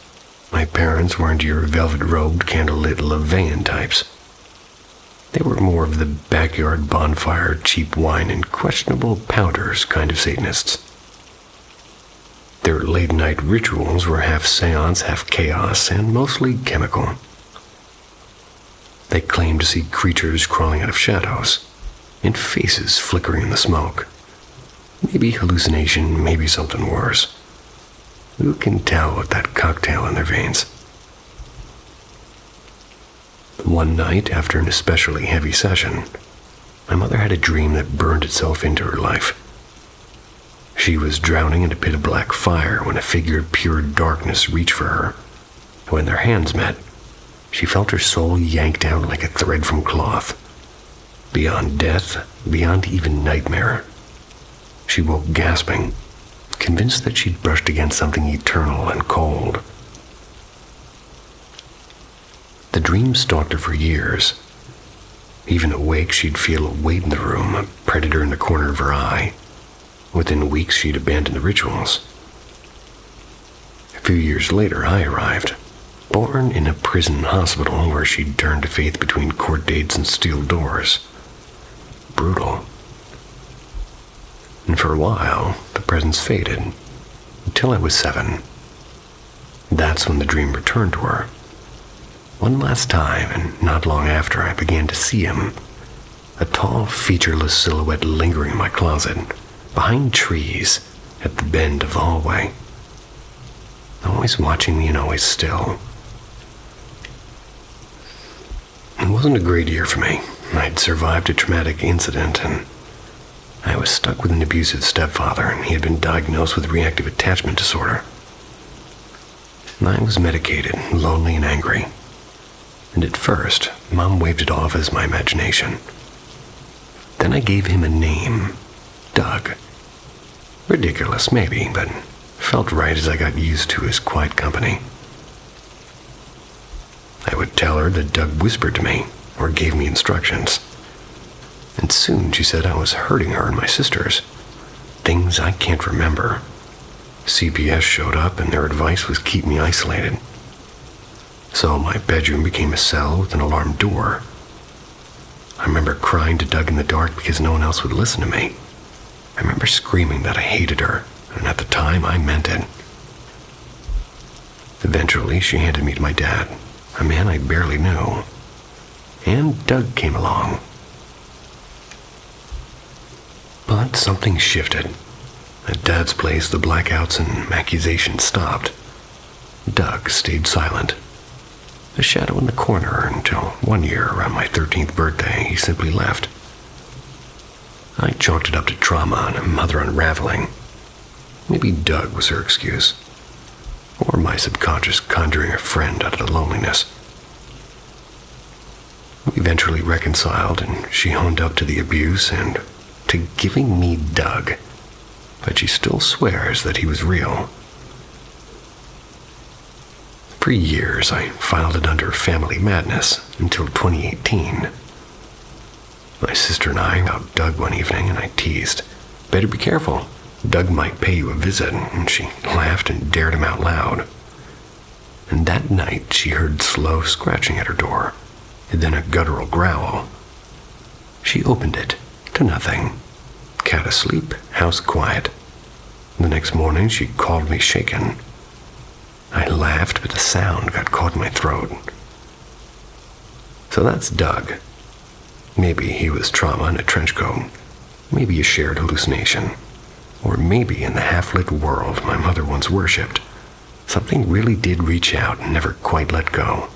my parents weren't your velvet-robed, candlelit LaVeyan types. They were more of the backyard bonfire, cheap wine, and questionable powders kind of Satanists. Their late-night rituals were half seance, half chaos, and mostly chemical. They claimed to see creatures crawling out of shadows, and faces flickering in the smoke. Maybe hallucination, maybe something worse. Who can tell with that cocktail in their veins? One night, after an especially heavy session, my mother had a dream that burned itself into her life. She was drowning in a pit of black fire when a figure of pure darkness reached for her. When their hands met, she felt her soul yanked out like a thread from cloth. Beyond death, beyond even nightmare. She woke gasping, convinced that she'd brushed against something eternal and cold. The dream stalked her for years. Even awake, she'd feel a weight in the room, a predator in the corner of her eye. Within weeks, she'd abandoned the rituals. A few years later, I arrived, born in a prison hospital where she'd turned to faith between court dates and steel doors. Brutal. And for a while, the presence faded, until I was 7. That's when the dream returned to her. One last time, and not long after, I began to see him. A tall, featureless silhouette lingering in my closet, behind trees, at the bend of the hallway. Always watching me and always still. It wasn't a great year for me. I'd survived a traumatic incident, and I was stuck with an abusive stepfather, and he had been diagnosed with reactive attachment disorder. I was medicated, lonely and angry. And at first, Mom waved it off as my imagination. Then I gave him a name, Doug. Ridiculous, maybe, but felt right as I got used to his quiet company. I would tell her that Doug whispered to me, or gave me instructions. And soon she said I was hurting her and my sisters. Things I can't remember. CPS showed up and their advice was keep me isolated. So my bedroom became a cell with an alarmed door. I remember crying to Doug in the dark because no one else would listen to me. I remember screaming that I hated her, and at the time I meant it. Eventually, she handed me to my dad, a man I barely knew. And Doug came along. But something shifted. At Dad's place, the blackouts and accusations stopped. Doug stayed silent. A shadow in the corner until one year, around my 13th birthday, he simply left. I chalked it up to trauma and a mother unraveling. Maybe Doug was her excuse. Or my subconscious conjuring a friend out of the loneliness. We eventually reconciled, and she owned up to the abuse and to giving me Doug. But she still swears that he was real. For years, I filed it under family madness until 2018. My sister and I out Doug one evening, and I teased, "Better be careful. Doug might pay you a visit, and she laughed and dared him out loud. And that night she heard slow scratching at her door, and then a guttural growl. She opened it, to nothing. Cat asleep, house quiet. The next morning she called me shaken. I laughed, but the sound got caught in my throat. So that's Doug. Maybe he was trauma in a trench coat. Maybe a shared hallucination. Or maybe in the half-lit world my mother once worshipped, something really did reach out and never quite let go.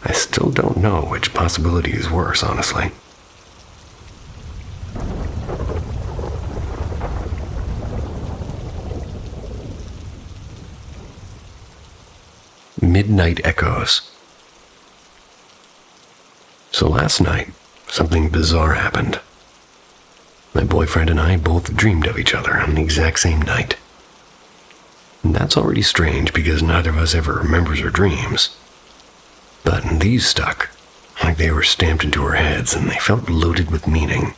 I still don't know which possibility is worse, honestly. Midnight Echoes. So last night, something bizarre happened. My boyfriend and I both dreamed of each other on the exact same night. And that's already strange because neither of us ever remembers our dreams. But these stuck, like they were stamped into our heads, and they felt loaded with meaning.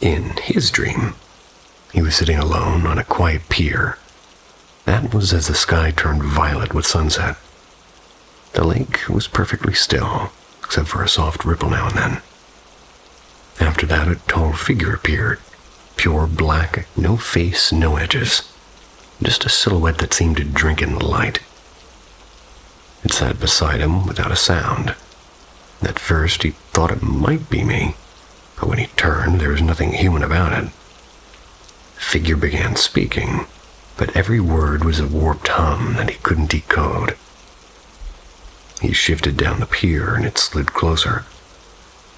In his dream, he was sitting alone on a quiet pier. That was as the sky turned violet with sunset. The lake was perfectly still, except for a soft ripple now and then. After that, a tall figure appeared, pure black, no face, no edges, just a silhouette that seemed to drink in the light. It sat beside him without a sound. At first, he thought it might be me, but when he turned, there was nothing human about it. The figure began speaking, but every word was a warped hum that he couldn't decode. He shifted down the pier and it slid closer.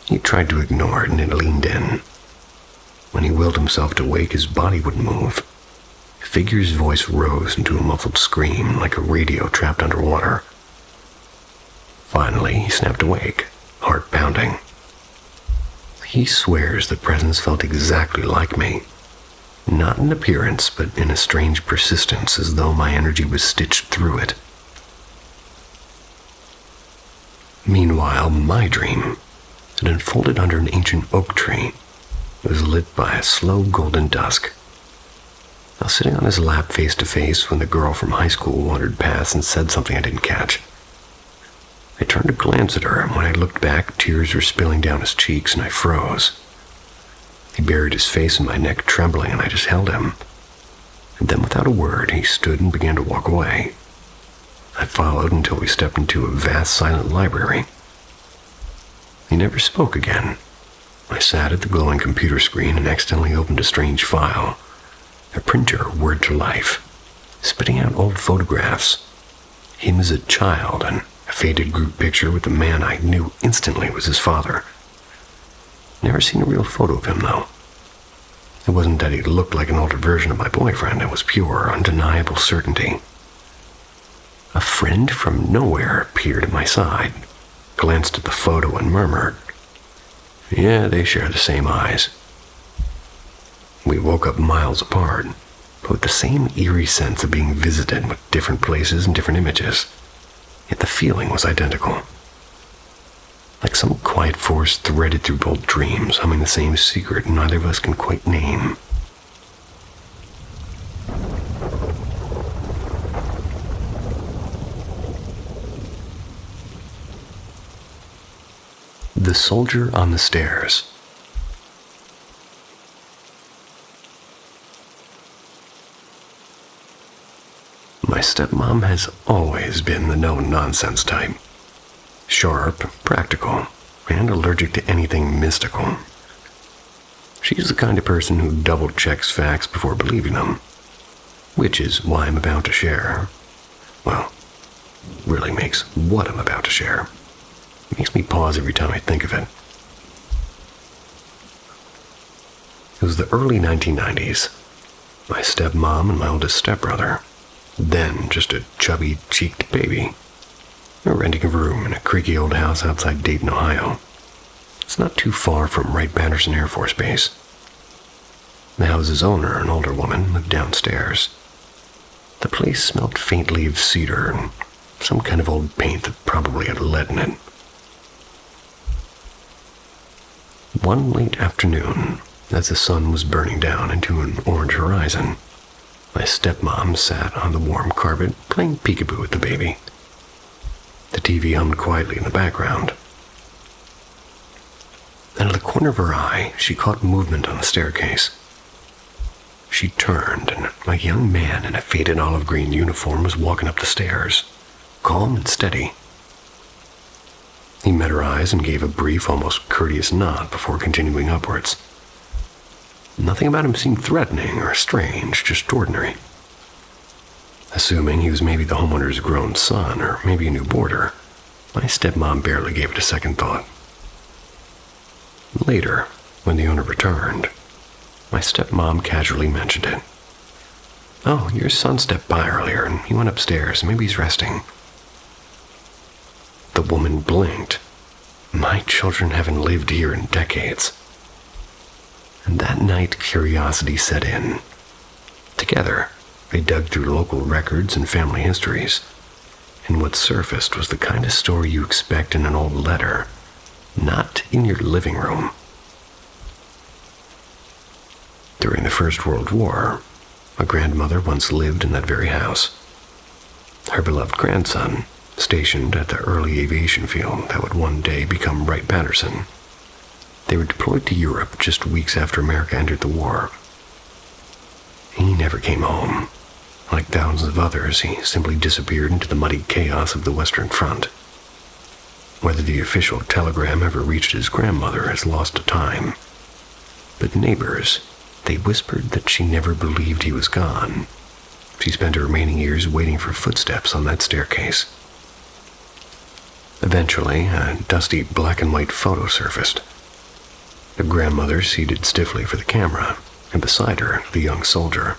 He tried to ignore it and it leaned in. When he willed himself to wake, his body wouldn't move. The figure's voice rose into a muffled scream like a radio trapped underwater. Finally, he snapped awake, heart pounding. He swears the presence felt exactly like me. Not in appearance, but in a strange persistence, as though my energy was stitched through it. Meanwhile, my dream had unfolded under an ancient oak tree. It was lit by a slow golden dusk. I was sitting on his lap face to face when the girl from high school wandered past and said something I didn't catch. I turned to glance at her, and when I looked back, tears were spilling down his cheeks, and I froze. He buried his face in my neck, trembling, and I just held him. And then without a word, he stood and began to walk away. I followed until we stepped into a vast, silent library. He never spoke again. I sat at the glowing computer screen and accidentally opened a strange file. A printer word to life, spitting out old photographs. Him as a child and a faded group picture with a man I knew instantly was his father. Never seen a real photo of him, though. It wasn't that he looked like an older version of my boyfriend. It was pure, undeniable certainty. A friend from nowhere appeared at my side, glanced at the photo and murmured, "Yeah, they share the same eyes." We woke up miles apart, but with the same eerie sense of being visited with different places and different images. Yet the feeling was identical. Like some quiet force threaded through both dreams, humming the same secret neither of us can quite name. The Soldier on the Stairs. My stepmom has always been the no-nonsense type. Sharp, practical, and allergic to anything mystical. She's the kind of person who double-checks facts before believing them, which is why I'm about to share. Well, really makes what I'm about to share. It makes me pause every time I think of it. It was the early 1990s. My stepmom and my oldest stepbrother, then just a chubby-cheeked baby, were renting a room in a creaky old house outside Dayton, Ohio. It's not too far from Wright-Patterson Air Force Base. The house's owner, an older woman, lived downstairs. The place smelled faintly of cedar and some kind of old paint that probably had lead in it. One late afternoon, As the sun was burning down into an orange horizon, my stepmom sat on the warm carpet playing peekaboo with the baby. The TV hummed quietly in the background. Out of the corner of her eye, she caught movement on the staircase. She turned, and a young man in a faded olive green uniform was walking up the stairs, calm and steady. He met her eyes and gave a brief, almost courteous nod before continuing upwards. Nothing about him seemed threatening or strange, just ordinary. Assuming he was maybe the homeowner's grown son or maybe a new boarder, my stepmom barely gave it a second thought. Later, when the owner returned, my stepmom casually mentioned it. "Oh, your son stepped by earlier and he went upstairs. Maybe he's resting." The woman blinked. My children haven't lived here in decades. And that night, curiosity set in. Together, they dug through local records and family histories, and what surfaced was the kind of story you expect in an old letter, not in your living room. During the First World War, my grandmother once lived in that very house. Her beloved grandson, stationed at the early aviation field that would one day become Wright-Patterson. They were deployed to Europe just weeks after America entered the war. He never came home. Like thousands of others, he simply disappeared into the muddy chaos of the Western Front. Whether the official telegram ever reached his grandmother is lost to time. But neighbors, they whispered that she never believed he was gone. She spent her remaining years waiting for footsteps on that staircase. Eventually, a dusty black and white photo surfaced. The grandmother seated stiffly for the camera, and beside her, the young soldier.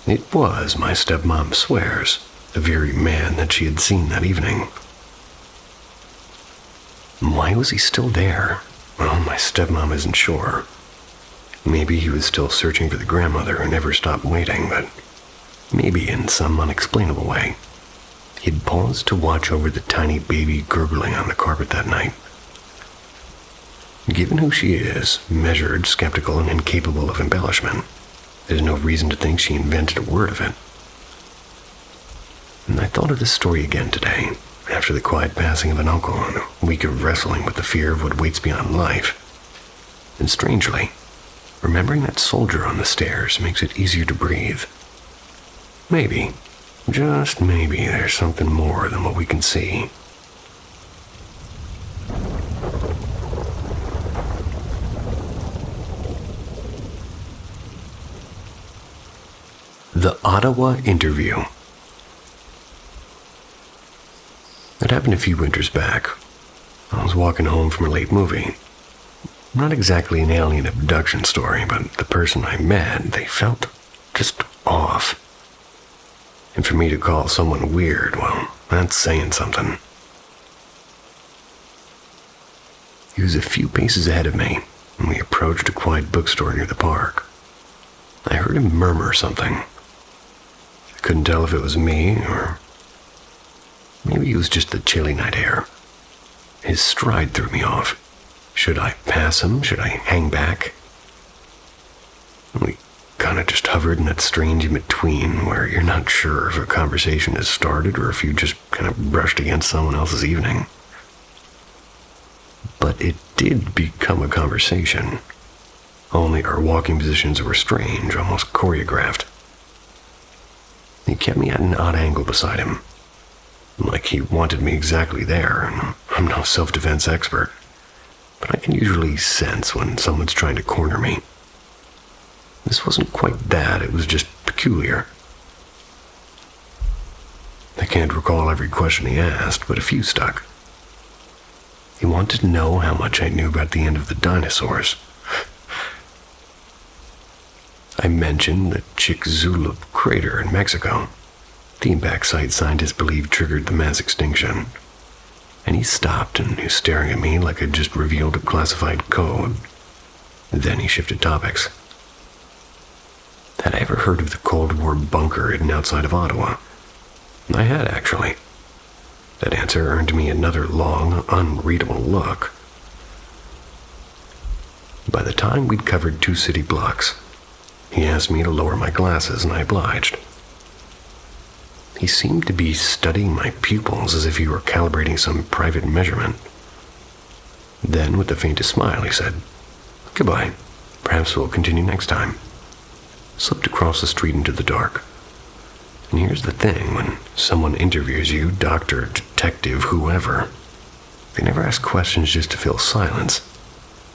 It was, my stepmom swears, the very man that she had seen that evening. Why was he still there? Well, my stepmom isn't sure. Maybe he was still searching for the grandmother who never stopped waiting, but maybe in some unexplainable way, he'd paused to watch over the tiny baby gurgling on the carpet that night. Given who she is, measured, skeptical, and incapable of embellishment, there's no reason to think she invented a word of it. And I thought of this story again today, after the quiet passing of an uncle and a week of wrestling with the fear of what waits beyond life. And strangely, remembering that soldier on the stairs makes it easier to breathe. Maybe, just maybe, there's something more than what we can see. The Ottawa Interview. It happened a few winters back. I was walking home from a late movie. Not exactly an alien abduction story, but the person I met, they felt just off. And for me to call someone weird, well, that's saying something. He was a few paces ahead of me, and we approached a quiet bookstore near the park. I heard him murmur something. I couldn't tell if it was me, or maybe it was just the chilly night air. His stride threw me off. Should I pass him? Should I hang back? We kind of just hovered in that strange in-between where you're not sure if a conversation has started or if you just kind of brushed against someone else's evening. But it did become a conversation. Only our walking positions were strange, almost choreographed. He kept me at an odd angle beside him, like he wanted me exactly there, and I'm no self-defense expert, but I can usually sense when someone's trying to corner me. This wasn't quite that, it was just peculiar. I can't recall every question he asked, but a few stuck. He wanted to know how much I knew about the end of the dinosaurs. I mentioned the Chicxulub crater in Mexico, the impact site scientists believe triggered the mass extinction. And he stopped and he was staring at me like I'd just revealed a classified code. Then he shifted topics. Had I ever heard of the Cold War bunker hidden outside of Ottawa? I had, actually. That answer earned me another long, unreadable look. By the time we'd covered 2 city blocks, he asked me to lower my glasses, and I obliged. He seemed to be studying my pupils as if he were calibrating some private measurement. Then, with the faintest smile, he said, "Goodbye. Perhaps we'll continue next time." Slipped across the street into the dark. And here's the thing, when someone interviews you, doctor, detective, whoever, they never ask questions just to fill silence.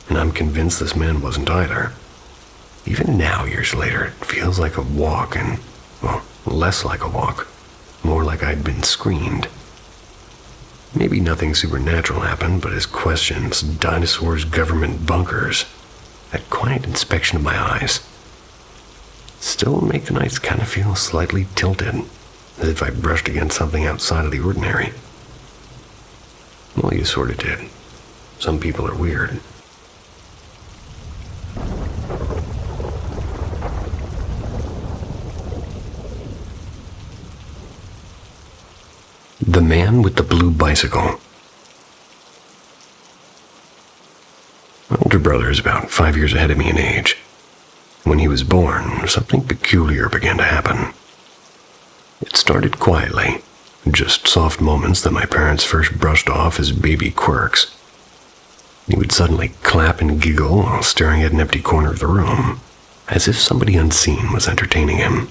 And I'm convinced this man wasn't either. Even now, years later, it feels like a walk and, well, less like a walk, more like I'd been screened. Maybe nothing supernatural happened, but his questions, dinosaurs, government bunkers, that quiet inspection of my eyes, still make the nights kind of feel slightly tilted, as if I brushed against something outside of the ordinary. Well, you sort of did. Some people are weird. The Man with the Blue Bicycle. My older brother is about 5 years ahead of me in age. When he was born, something peculiar began to happen. It started quietly, just soft moments that my parents first brushed off as baby quirks. He would suddenly clap and giggle while staring at an empty corner of the room, as if somebody unseen was entertaining him.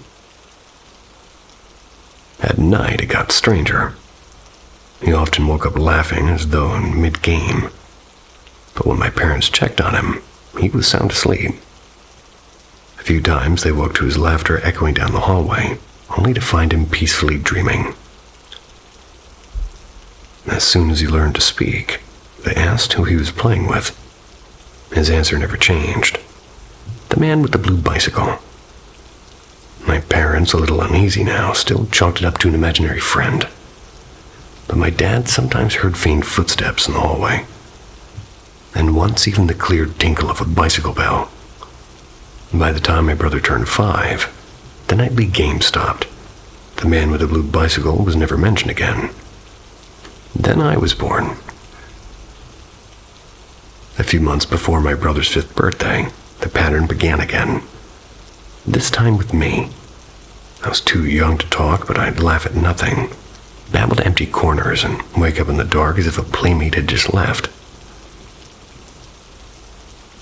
At night, it got stranger. He often woke up laughing as though in mid-game. But when my parents checked on him, he was sound asleep. A few times they woke to his laughter echoing down the hallway, only to find him peacefully dreaming. As soon as he learned to speak, they asked who he was playing with. His answer never changed. The Man with the Blue Bicycle. My parents, a little uneasy now, still chalked it up to an imaginary friend. But my dad sometimes heard faint footsteps in the hallway, and once even the clear tinkle of a bicycle bell. By the time my brother turned 5, the nightly game stopped. The Man with the Blue Bicycle was never mentioned again. Then I was born. A few months before my brother's 5th birthday, the pattern began again. This time with me. I was too young to talk, but I'd laugh at nothing, babble to empty corners, and wake up in the dark as if a playmate had just left.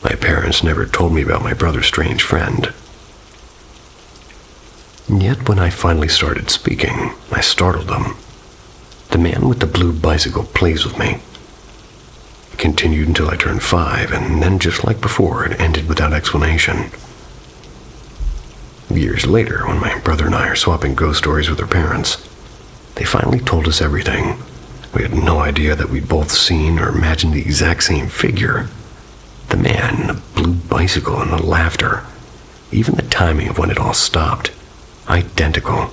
My parents never told me about my brother's strange friend. Yet when I finally started speaking, I startled them. The Man with the Blue Bicycle plays with me. It continued until I turned 5, and then just like before, it ended without explanation. Years later, when my brother and I are swapping ghost stories with our parents, they finally told us everything. We had no idea that we'd both seen or imagined the exact same figure. The man, the blue bicycle, and the laughter. Even the timing of when it all stopped. Identical.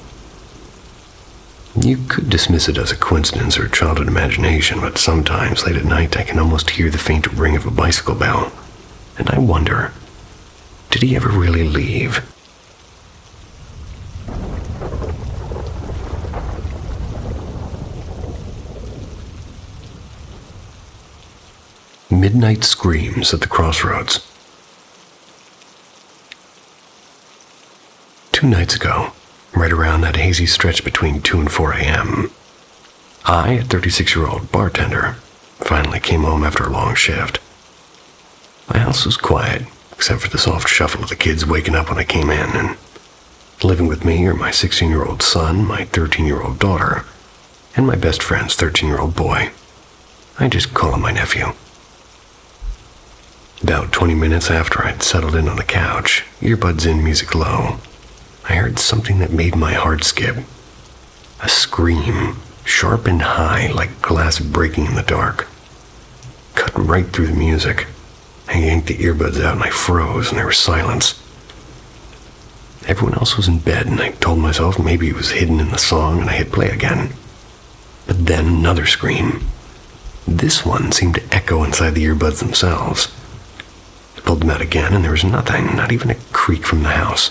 You could dismiss it as a coincidence or childhood imagination, but sometimes late at night I can almost hear the faint ring of a bicycle bell. And I wonder, did he ever really leave? Midnight screams at the crossroads. 2 nights ago, right around that hazy stretch between 2 and 4 a.m., I, a 36-year-old bartender, finally came home after a long shift. My house was quiet, except for the soft shuffle of the kids waking up when I came in, and living with me are my 16-year-old son, my 13-year-old daughter, and my best friend's 13-year-old boy. I just call him my nephew. About 20 minutes after I'd settled in on the couch, earbuds in, music low, I heard something that made my heart skip. A scream, sharp and high, like glass breaking in the dark. Cut right through the music. I yanked the earbuds out and I froze, and there was silence. Everyone else was in bed, and I told myself maybe it was hidden in the song, and I hit play again. But then another scream. This one seemed to echo inside the earbuds themselves. I pulled them out again, and there was nothing, not even a creak from the house.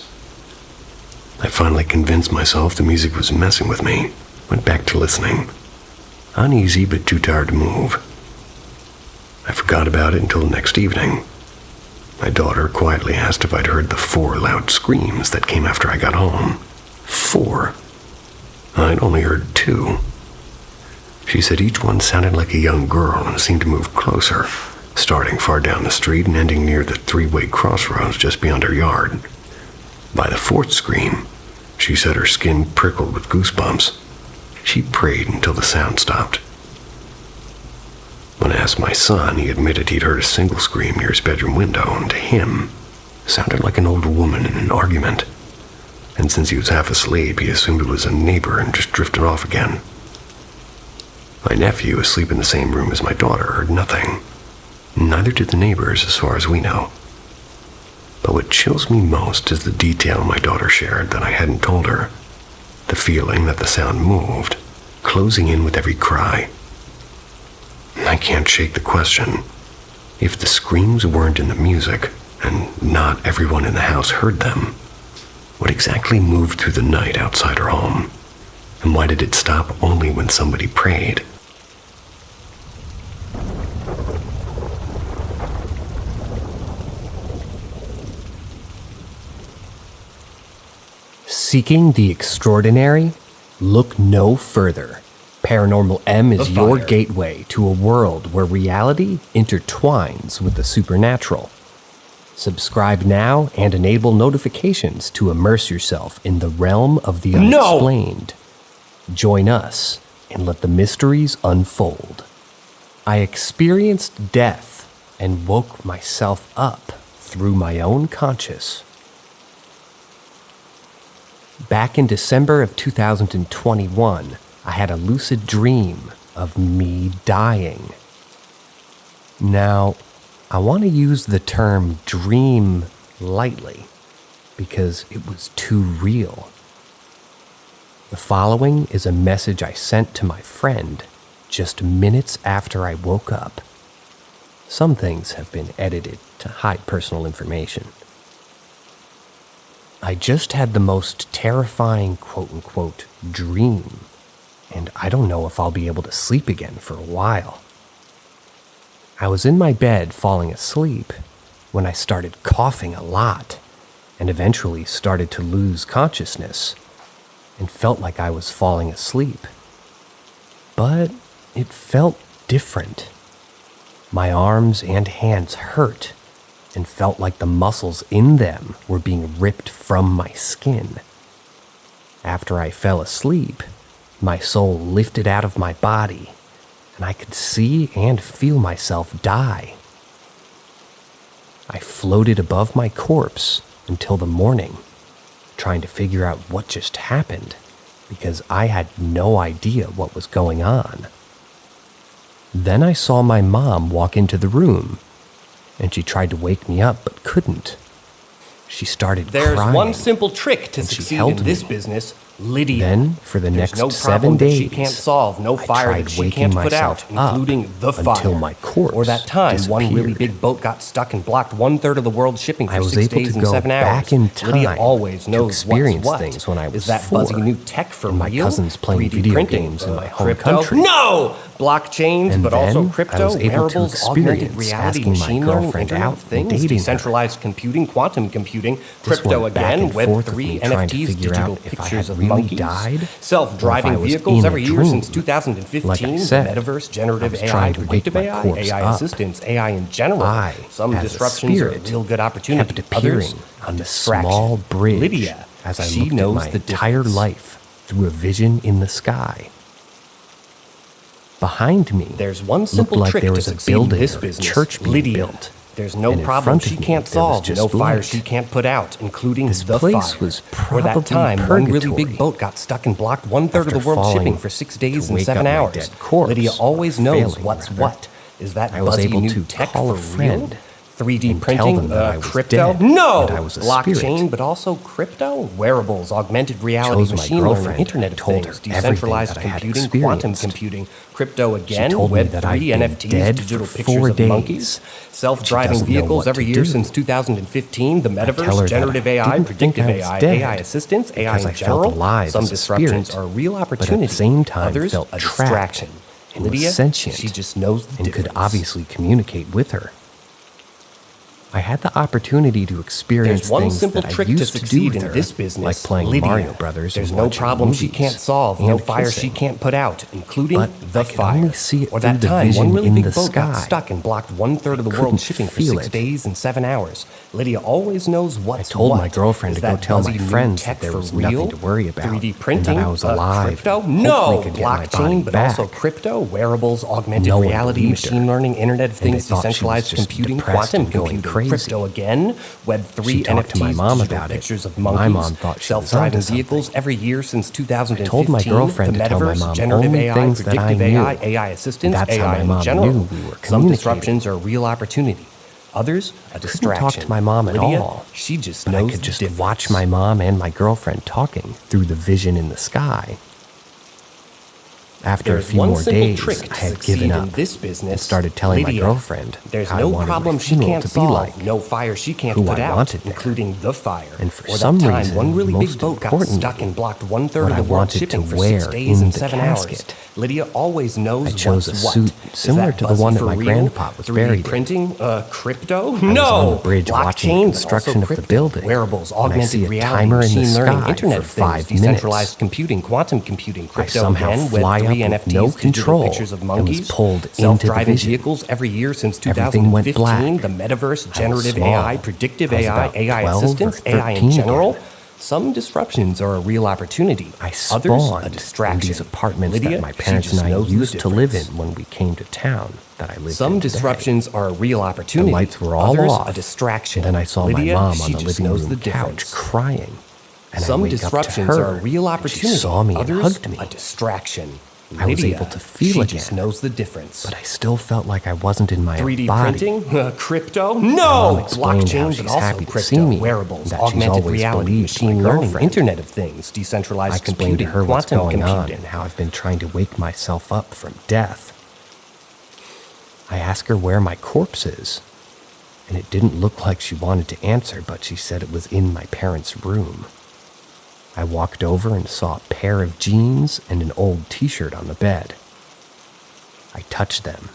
I finally convinced myself the music was messing with me, went back to listening. Uneasy, but too tired to move. I forgot about it until the next evening. My daughter quietly asked if I'd heard the 4 loud screams that came after I got home. 4. I'd only heard 2. She said each one sounded like a young girl and seemed to move closer, starting far down the street and ending near the 3-way crossroads just beyond her yard. By the 4th scream, she said her skin prickled with goosebumps. She prayed until the sound stopped. When I asked my son, he admitted he'd heard a single scream near his bedroom window, and to him, it sounded like an old woman in an argument. And since he was half asleep, he assumed it was a neighbor and just drifted off again. My nephew, asleep in the same room as my daughter, heard nothing. Neither did the neighbors, as far as we know. But what chills me most is the detail my daughter shared that I hadn't told her. The feeling that the sound moved, closing in with every cry. I can't shake the question. If the screams weren't in the music, and not everyone in the house heard them, what exactly moved through the night outside her home? And why did it stop only when somebody prayed? Seeking the extraordinary? Look no further. Paranormal M is your gateway to a world where reality intertwines with the supernatural. Subscribe now and enable notifications to immerse yourself in the realm of the unexplained. Join us and let the mysteries unfold. I experienced death and woke myself up through my own conscious. Back in December of 2021, I had a lucid dream of me dying. Now, I want to use the term dream lightly because it was too real. The following is a message I sent to my friend just minutes after I woke up. Some things have been edited to hide personal information. I just had the most terrifying quote-unquote dream, and I don't know if I'll be able to sleep again for a while. I was in my bed falling asleep when I started coughing a lot and eventually started to lose consciousness and felt like I was falling asleep. But it felt different. My arms and hands hurt and felt like the muscles in them were being ripped from my skin. After I fell asleep, my soul lifted out of my body, and I could see and feel myself die. I floated above my corpse until the morning, trying to figure out what just happened, because I had no idea what was going on. Then I saw my mom walk into the room, and she tried to wake me up but couldn't. She started crying. There's one simple trick to succeed in this business. Lydia. Then, for the next 7 days, she can't solve, no fire I tried that she waking can't put out, myself including the fire. until my corpse Or that time disappeared. one really big boat got stuck and blocked 1/3 of the world's shipping for I was 6 able days to and go 7 hours. back in Lydia time always to knows experience what's what. things when I was Is that 4, buzzy new tech for and my real? cousins playing 3D video printing, games in my home crypto? country. No! Blockchains, And but then also crypto, I was able to wearables, augmented experience reality, asking my machine learning, girlfriend Internet out of and Things, dating her. decentralized computing, quantum computing, This crypto went back again, and forth with Web3, me trying to NFTs, figure digital out if I pictures had of really monkeys, died, or self-driving if I was vehicles in a every year dream. since 2015, Like I said, the metaverse, generative I was AI, trying to wake predictive my AI, corpse AI up. assistance, AI in general. I, Some as a disruptions are a spirit, real good opportunity. kept appearing Others, on the distraction. small bridge Lydia, as I she looked at knows my the entire difference. life through a vision in the sky. Behind me, There's one looked simple like trick there to was a succeed in building this or a business. church being Lydia. built. There's no And in problem front of she me, can't there was solve, just no fire light. she can't put out, including This the place fire. was Or that probably time one really big purgatory. boat got stuck and blocked 1/3 of After the world's falling shipping for 6 days to and wake 7 up my hours. dead corpse, Lydia always knows failing, what's rather. what. Is that I was buzzy able new to tech call for a friend real? 3D and tell printing, them that I was crypto? dead No! and I was a Blockchain, spirit. but also crypto, wearables, augmented reality, Chose my machine learning, girlfriend Internet and of told Things, her everything decentralized that I had computing, quantum experienced. computing, crypto She again, told me that I'd Web3, been NFTs, dead digital for pictures 4 of days. monkeys, She self-driving doesn't know vehicles what every to year do. since 2015, the tell her metaverse, that generative I AI, didn't think predictive I was AI, dead AI assistance, AI because in I felt general. alive Some as a disruptions spirit, are a real but opportunity. at the same time Others, felt a trapped distraction. and was Lydia, sentient she just knows the and difference. could obviously communicate with her. I had the opportunity to experience There's one things simple that I trick to used to do succeed with in her, this business, like playing Lydia. Mario Brothers There's and no watching problem she movies can't solve, no and fire she kissing. can't put out, including But the I could fire. only see it or through that the time vision one really in big the boat got sky. stuck and blocked 1/3 of the couldn't world shipping for feel 6 it. days and 7 hours. Lydia always knows what's I told what. my girlfriend Is to go that tell my buzzy new friends tech that there for was real? nothing to worry about, 3D and printing, that I was alive, crypto? and No, hopefully could get my body blockchain, but back. also crypto, wearables, augmented No one reality, believed her, machine learning, Internet of and they Things, thought she was decentralized just computing, depressed quantum and going computing, crazy. crypto again, Web3, She talked to my NFTs, mom digital about it. pictures of My monkeys, mom thought she was self-driving onto vehicles something. every year since 2015. I told my girlfriend the to tell my metaverse, mom generative only AI, things that I predictive knew. AI, AI assistants, That's how AI my in mom general. knew we were Some communicating. disruptions are a real opportunity. Others, a couldn't distraction. talk to my mom at Lydia, all, she just But knows I could the just difference. watch my mom and my girlfriend talking through the vision in the sky. After There's a few one more simple days, trick to I had succeed given in up this business, and started telling my Lydia. girlfriend There's how I no wanted problem my she funeral can't to be solve, like, no fire she can't who put I out, wanted there. including the fire. And for or some that time, reason, one really big most boat got importantly, stuck and blocked 1/3 what of I the world wanted shipping to for 6 wear days in and the 7 hours. casket. Lydia always knows I chose what's a what. suit Is similar that to the buzzy one that for my real? grandpa was 3D buried in. printing, crypto? I was No. on the bridge watching the Blockchain, but construction also of the crypto, building, wearables, and I augmented see a reality, timer in the machine learning, sky Internet for of Things, 5 minutes. decentralized computing, quantum computing, I crypto somehow again, fly Web3, up with NFTs, no digital control pictures of and was monkeys, pulled into the self-driving vision. vehicles every year since Everything went 2015, black. the metaverse, I was generative small. AI, predictive I was AI, about AI 12 or assistants, AI in 13 general. again. Some disruptions are a real opportunity. I Others, a spawned in distraction. these apartments Lydia, that my she parents just and I knows the used to live in difference. when we came to town that I lived Some in today. disruptions are a real opportunity. The lights were all Others, off. a distraction. And then I saw Lydia, my mom she on the just living knows room the couch difference. crying. And Some I wake disruptions up to her, are a real and opportunity. she saw me Others, and hugged me. a distraction. I was Lydia, able to feel she again, just knows the difference. But I still felt like I wasn't in my 3D own body. printing, crypto, mom no, explained how blockchain, she's but also happy to crypto, see me, wearables, that she's augmented always reality, believed my machine learning, girlfriend. Internet of Things, I decentralized explained to computing, her what's quantum going on computing. and how I've been trying to wake myself up from death. I asked her where my corpse is, and it didn't look like she wanted to answer, but she said it was in my parents' room. I walked over and saw a pair of jeans and an old t-shirt on the bed. I touched them,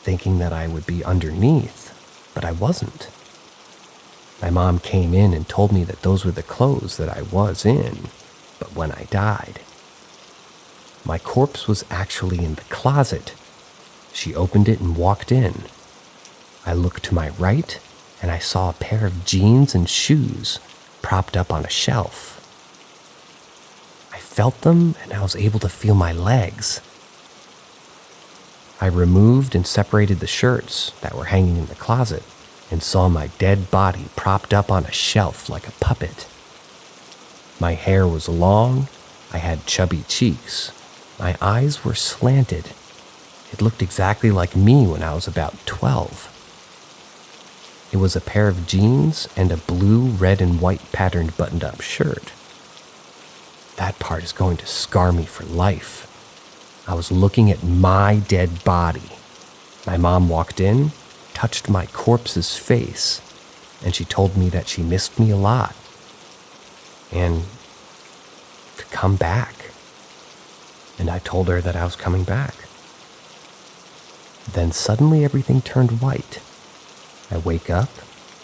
thinking that I would be underneath, but I wasn't. My mom came in and told me that those were the clothes that I was in, but when I died. My corpse was actually in the closet. She opened it and walked in. I looked to my right, and I saw a pair of jeans and shoes propped up on a shelf. I felt them, and I was able to feel my legs. I removed and separated the shirts that were hanging in the closet and saw my dead body propped up on a shelf like a puppet. My hair was long, I had chubby cheeks, my eyes were slanted. It looked exactly like me when I was about 12. It was a pair of jeans and a blue, red, and white patterned buttoned-up shirt. That part is going to scar me for life. I was looking at my dead body. My mom walked in, touched my corpse's face, and she told me that she missed me a lot. And to come back. And I told her that I was coming back. Then suddenly everything turned white. I wake up,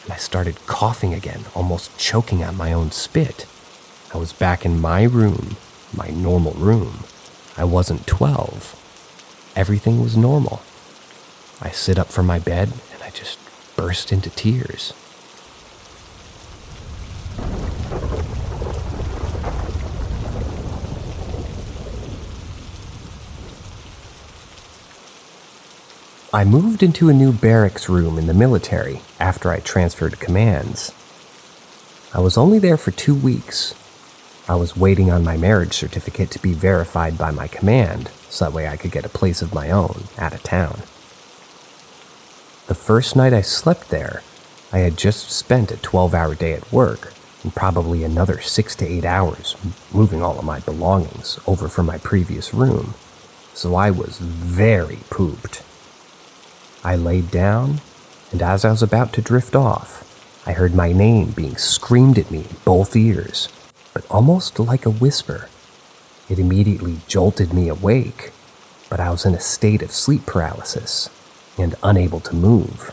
and I started coughing again, almost choking on my own spit. I was back in my room, my normal room. I wasn't 12. Everything was normal. I sit up from my bed, and I just burst into tears. I moved into a new barracks room in the military after I transferred commands. I was only there for 2 weeks. I was waiting on my marriage certificate to be verified by my command, so that way I could get a place of my own out of town. The first night I slept there, I had just spent a 12-hour day at work, and probably another 6 to 8 hours moving all of my belongings over from my previous room, so I was very pooped. I laid down, and as I was about to drift off, I heard my name being screamed at me in both ears, but almost like a whisper. It immediately jolted me awake, but I was in a state of sleep paralysis and unable to move.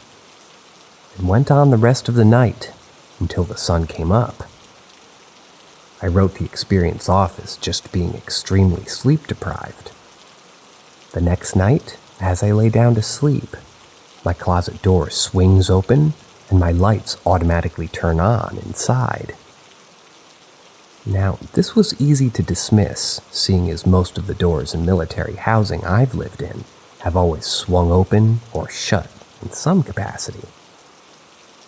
and went on the rest of the night until the sun came up. I wrote the experience off as just being extremely sleep deprived. The next night, as I lay down to sleep, my closet door swings open and my lights automatically turn on inside. Now, this was easy to dismiss, seeing as most of the doors in military housing I've lived in have always swung open or shut in some capacity.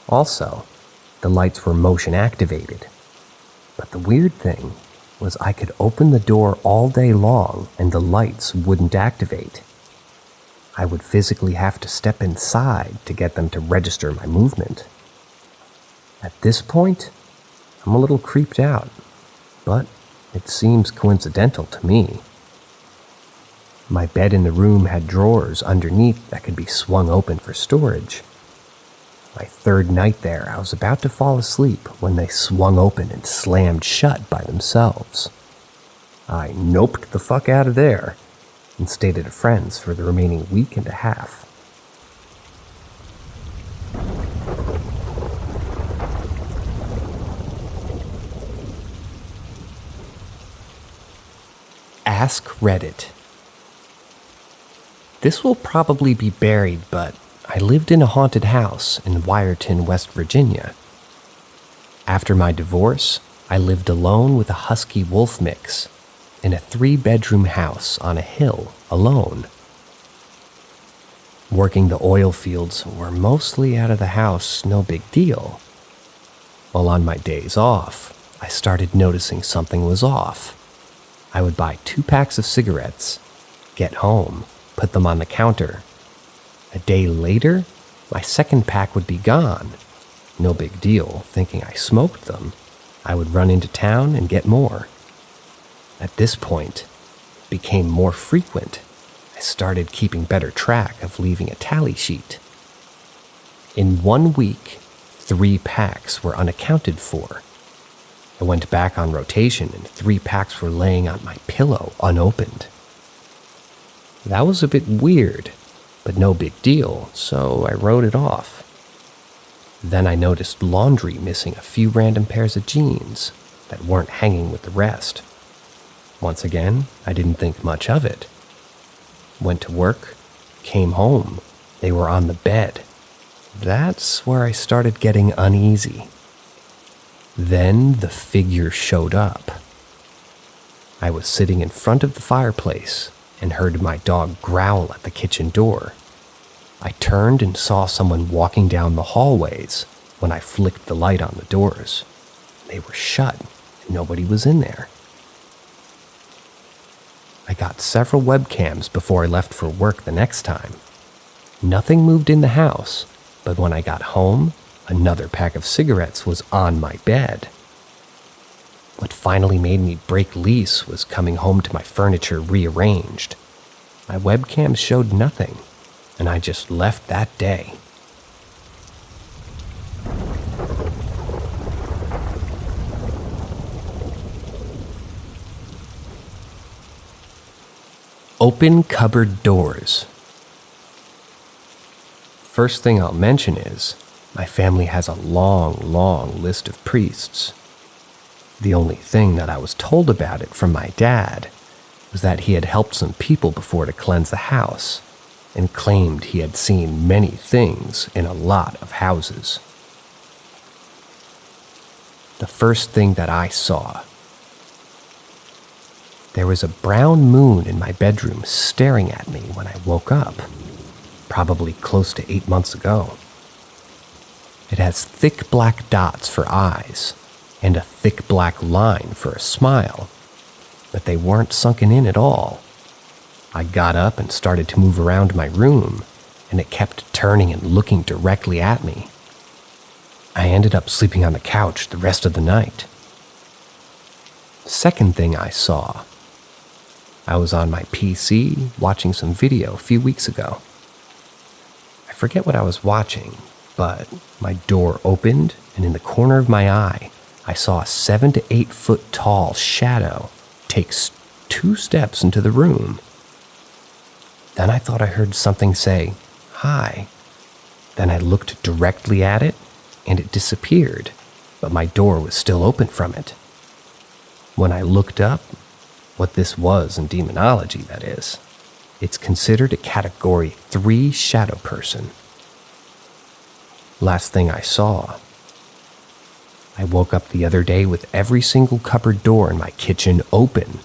Also, the lights were motion activated. But the weird thing was I could open the door all day long and the lights wouldn't activate. I would physically have to step inside to get them to register my movement. At this point, I'm a little creeped out, but it seems coincidental to me. My bed in the room had drawers underneath that could be swung open for storage. My third night there, I was about to fall asleep when they swung open and slammed shut by themselves. I noped the fuck out of there and stayed at a friend's for the remaining week and a half. Ask Reddit. This will probably be buried, but I lived in a haunted house in Wyerton, West Virginia. After my divorce, I lived alone with a husky wolf mix in a 3-bedroom house on a hill alone. Working the oil fields were mostly out of the house, no big deal. While on my days off, I started noticing something was off. I would buy 2 packs of cigarettes, get home, put them on the counter. A day later, my second pack would be gone. No big deal, thinking I smoked them. I would run into town and get more. At this point, it became more frequent. I started keeping better track of leaving a tally sheet. In 1 week, 3 packs were unaccounted for. I went back on rotation and 3 packs were laying on my pillow unopened. That was a bit weird, but no big deal, so I wrote it off. Then I noticed laundry missing a few random pairs of jeans that weren't hanging with the rest. Once again, I didn't think much of it. Went to work, came home, they were on the bed. That's where I started getting uneasy. Then the figure showed up. I was sitting in front of the fireplace and heard my dog growl at the kitchen door. I turned and saw someone walking down the hallways when I flicked the light on the doors. They were shut and nobody was in there. I got several webcams before I left for work the next time. Nothing moved in the house, but when I got home, another pack of cigarettes was on my bed. What finally made me break loose was coming home to my furniture rearranged. My webcam showed nothing, and I just left that day. Open cupboard doors. First thing I'll mention is, my family has a long list of priests. The only thing that I was told about it from my dad was that he had helped some people before to cleanse the house, and claimed he had seen many things in a lot of houses. The first thing that I saw, there was a brown moon in my bedroom staring at me when I woke up, probably close to 8 months ago. It has thick black dots for eyes and a thick black line for a smile, but they weren't sunken in at all. I got up and started to move around my room, and it kept turning and looking directly at me. I ended up sleeping on the couch the rest of the night. Second thing I saw, I was on my PC watching some video a few weeks ago. I forget what I was watching, but my door opened, and in the corner of my eye, I saw a 7 to 8 foot tall shadow take 2 steps into the room. Then I thought I heard something say, "Hi," Then I looked directly at it, and it disappeared, but my door was still open from it. When I looked up, what this was in demonology, that is, it's considered a Category 3 shadow person. Last thing I saw, I woke up the other day with every single cupboard door in my kitchen open,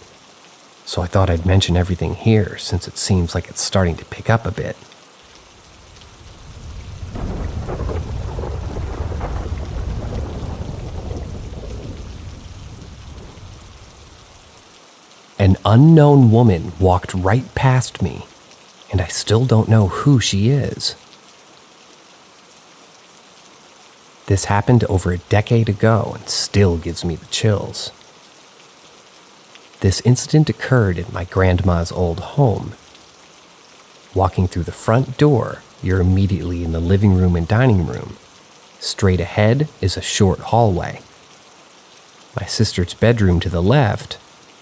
so I thought I'd mention everything here since it seems like it's starting to pick up a bit. An unknown woman walked right past me, and I still don't know who she is. This happened over a decade ago and still gives me the chills. This incident occurred in my grandma's old home. Walking through the front door, you're immediately in the living room and dining room. Straight ahead is a short hallway. My sister's bedroom to the left,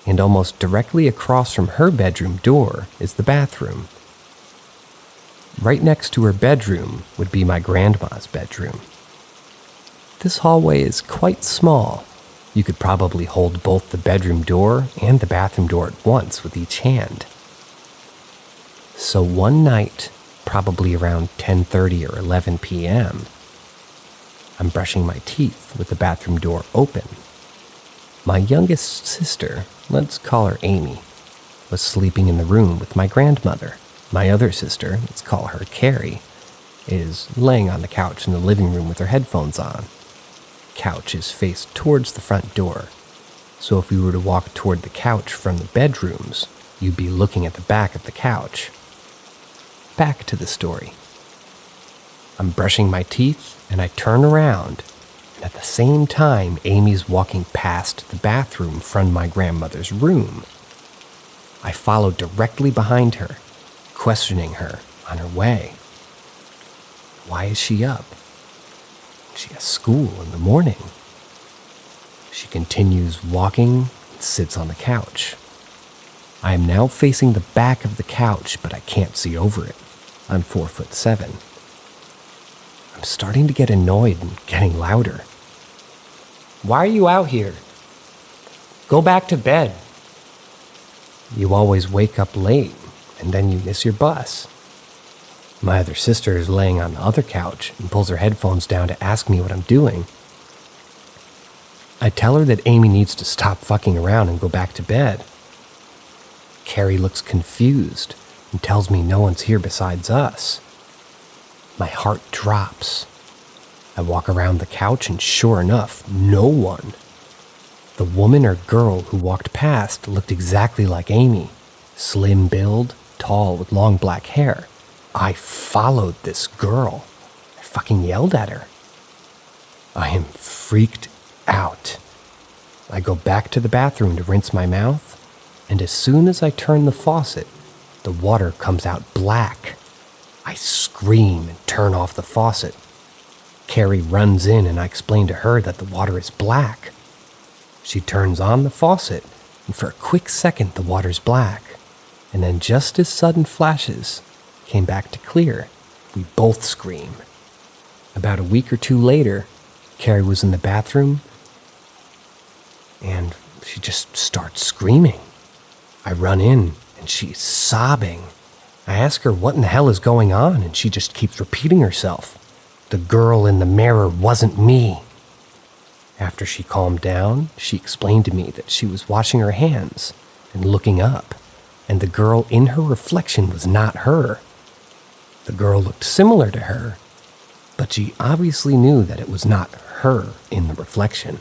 and almost directly across from her bedroom door is the bathroom. Right next to her bedroom would be my grandma's bedroom. This hallway is quite small. You could probably hold both the bedroom door and the bathroom door at once with each hand. So one night, probably around 10:30 or 11 p.m., I'm brushing my teeth with the bathroom door open. My youngest sister, let's call her Amy, was sleeping in the room with my grandmother. My other sister, let's call her Carrie, is laying on the couch in the living room with her headphones on. Couch is faced towards the front door, so if we were to walk toward the couch from the bedrooms, you'd be looking at the back of the couch. Back to the story. I'm brushing my teeth, and I turn around, and at the same time, Amy's walking past the bathroom from my grandmother's room. I follow directly behind her, questioning her on her way. Why is she up? She has school in the morning. She continues walking and sits on the couch. I am now facing the back of the couch, but I can't see over it. I'm 4'7". I'm starting to get annoyed and getting louder. Why are you out here? Go back to bed. You always wake up late, and then you miss your bus. My other sister is laying on the other couch and pulls her headphones down to ask me what I'm doing. I tell her that Amy needs to stop fucking around and go back to bed. Carrie looks confused and tells me no one's here besides us. My heart drops. I walk around the couch and sure enough, no one. The woman or girl who walked past looked exactly like Amy. Slim build, tall with long black hair. I followed this girl. I fucking yelled at her. I am freaked out. I go back to the bathroom to rinse my mouth, and as soon as I turn the faucet, the water comes out black. I scream and turn off the faucet. Carrie runs in and I explain to her that the water is black. She turns on the faucet, and for a quick second the water's black, and then just as sudden flashes came back to clear, we both scream. About a week or two later, Carrie was in the bathroom, and she just starts screaming. I run in, and she's sobbing. I ask her what in the hell is going on, and she just keeps repeating herself. The girl in the mirror wasn't me. After she calmed down, she explained to me that she was washing her hands and looking up, and the girl in her reflection was not her. The girl looked similar to her, but she obviously knew that it was not her in the reflection.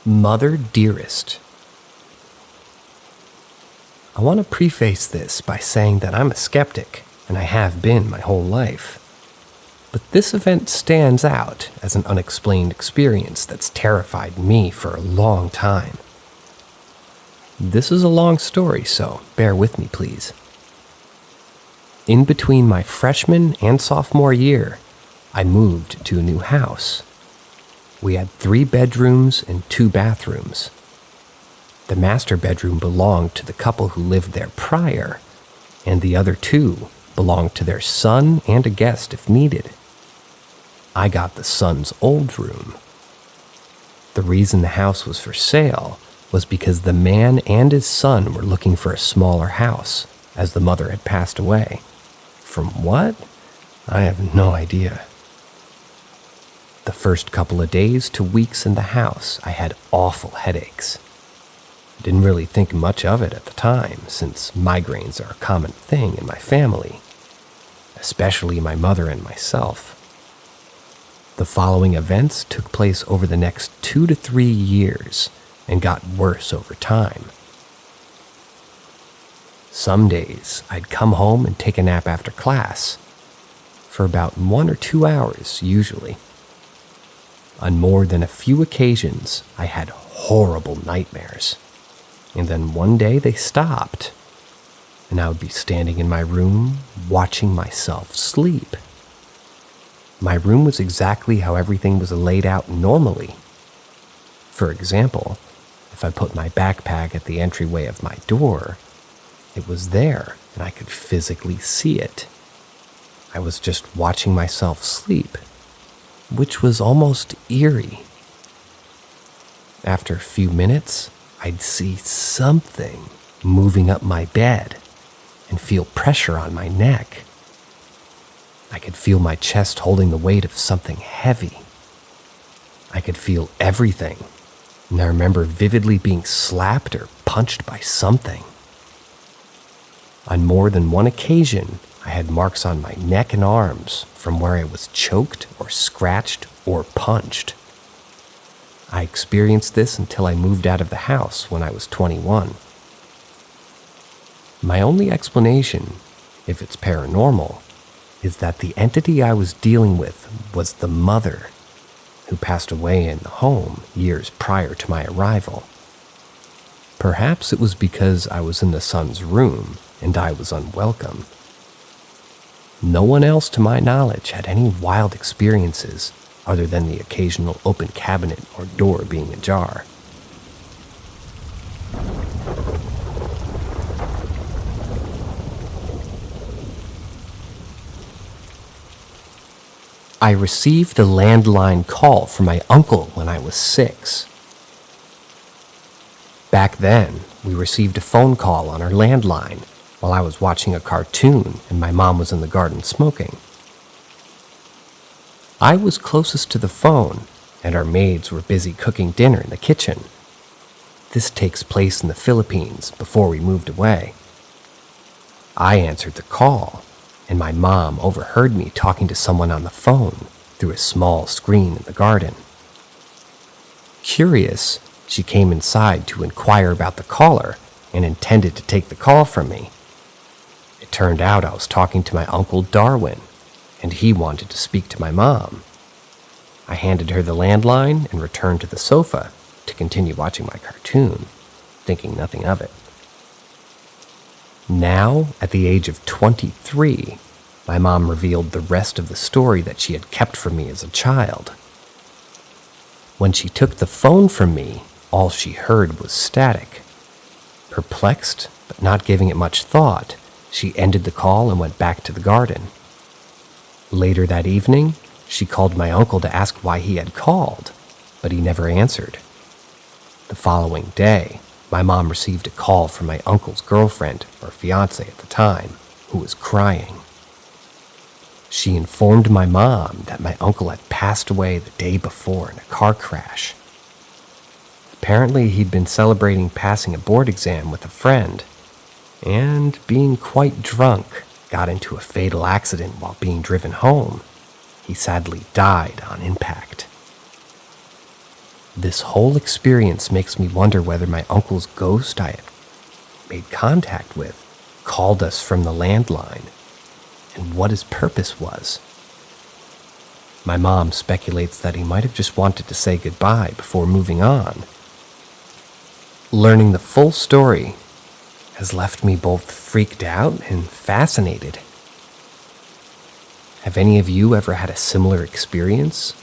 Mother Dearest. I want to preface this by saying that I'm a skeptic, and I have been my whole life. But this event stands out as an unexplained experience that's terrified me for a long time. This is a long story, so bear with me, please. In between my freshman and sophomore year, I moved to a new house. We had 3 bedrooms and 2 bathrooms. The master bedroom belonged to the couple who lived there prior, and the other two belonged to their son and a guest if needed. I got the son's old room. The reason the house was for sale was because the man and his son were looking for a smaller house, as the mother had passed away. From what? I have no idea. The first couple of days to weeks in the house, I had awful headaches. I didn't really think much of it at the time, since migraines are a common thing in my family, especially my mother and myself. The following events took place over the next 2 to 3 years and got worse over time. Some days, I'd come home and take a nap after class, for about 1 or 2 hours usually. On more than a few occasions, I had horrible nightmares, and then one day they stopped, and I would be standing in my room watching myself sleep. My room was exactly how everything was laid out normally. For example, if I put my backpack at the entryway of my door, it was there and I could physically see it. I was just watching myself sleep, which was almost eerie. After a few minutes, I'd see something moving up my bed and feel pressure on my neck. I could feel my chest holding the weight of something heavy. I could feel everything, and I remember vividly being slapped or punched by something. On more than one occasion, I had marks on my neck and arms from where I was choked or scratched or punched. I experienced this until I moved out of the house when I was 21. My only explanation, if it's paranormal, is that the entity I was dealing with was the mother, who passed away in the home years prior to my arrival. Perhaps it was because I was in the son's room and I was unwelcome. No one else to my knowledge had any wild experiences other than the occasional open cabinet or door being ajar. I received a landline call from my uncle when I was 6. Back then, we received a phone call on our landline while I was watching a cartoon and my mom was in the garden smoking. I was closest to the phone, and our maids were busy cooking dinner in the kitchen. This takes place in the Philippines before we moved away. I answered the call, and my mom overheard me talking to someone on the phone through a small screen in the garden. Curious, she came inside to inquire about the caller and intended to take the call from me. It turned out I was talking to my Uncle Darwin, and he wanted to speak to my mom. I handed her the landline and returned to the sofa to continue watching my cartoon, thinking nothing of it. Now, at the age of 23, my mom revealed the rest of the story that she had kept from me as a child. When she took the phone from me, all she heard was static. Perplexed, but not giving it much thought, she ended the call and went back to the garden. Later that evening, she called my uncle to ask why he had called, but he never answered. The following day, my mom received a call from my uncle's girlfriend, or fiancé at the time, who was crying. She informed my mom that my uncle had passed away the day before in a car crash. Apparently, he'd been celebrating passing a board exam with a friend, and being quite drunk, got into a fatal accident while being driven home. He sadly died on impact. This whole experience makes me wonder whether my uncle's ghost I had made contact with called us from the landline, and what his purpose was. My mom speculates that he might have just wanted to say goodbye before moving on. Learning the full story has left me both freaked out and fascinated. Have any of you ever had a similar experience?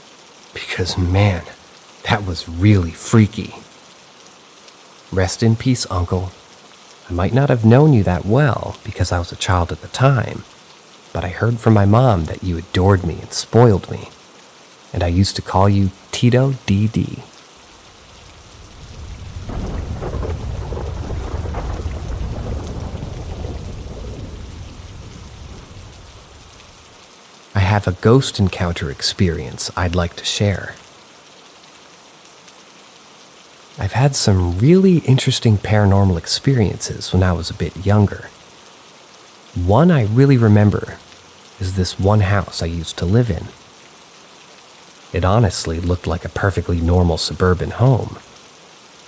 Because man, that was really freaky. Rest in peace, Uncle. I might not have known you that well because I was a child at the time, but I heard from my mom that you adored me and spoiled me, and I used to call you Tito DD. I have a ghost encounter experience I'd like to share. I've had some really interesting paranormal experiences when I was a bit younger. One I really remember is this one house I used to live in. It honestly looked like a perfectly normal suburban home.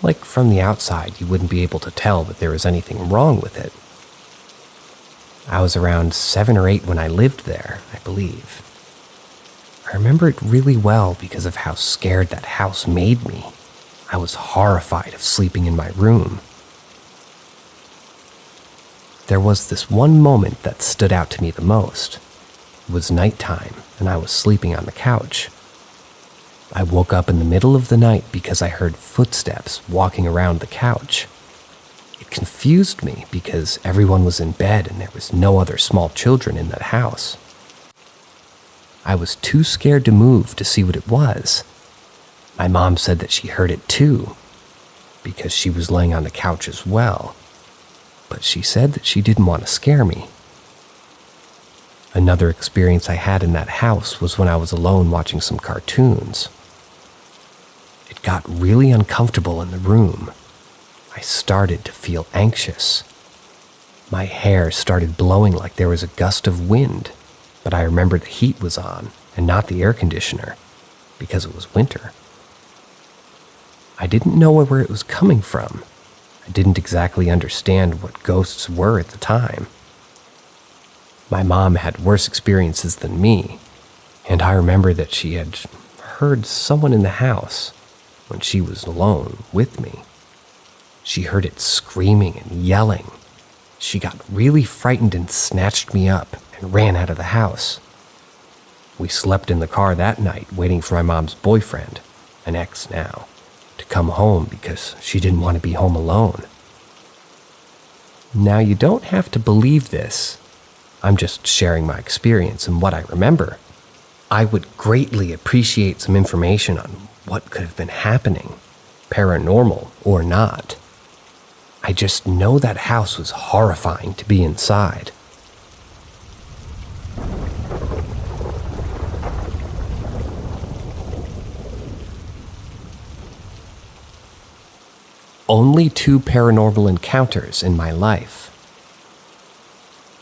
Like from the outside, you wouldn't be able to tell that there was anything wrong with it. I was around 7 or 8 when I lived there, I believe. I remember it really well because of how scared that house made me. I was horrified of sleeping in my room. There was this one moment that stood out to me the most. It was nighttime, and I was sleeping on the couch. I woke up in the middle of the night because I heard footsteps walking around the couch. It confused me because everyone was in bed and there was no other small children in that house. I was too scared to move to see what it was. My mom said that she heard it too, because she was laying on the couch as well, but she said that she didn't want to scare me. Another experience I had in that house was when I was alone watching some cartoons. It got really uncomfortable in the room. I started to feel anxious. My hair started blowing like there was a gust of wind, but I remembered the heat was on and not the air conditioner, because it was winter. I didn't know where it was coming from. I didn't exactly understand what ghosts were at the time. My mom had worse experiences than me, and I remember that she had heard someone in the house when she was alone with me. She heard it screaming and yelling. She got really frightened and snatched me up and ran out of the house. We slept in the car that night waiting for my mom's boyfriend, an ex now, to come home because she didn't want to be home alone. Now, you don't have to believe this. I'm just sharing my experience and what I remember. I would greatly appreciate some information on what could have been happening, paranormal or not. I just know that house was horrifying to be inside. Only 2 paranormal encounters in my life.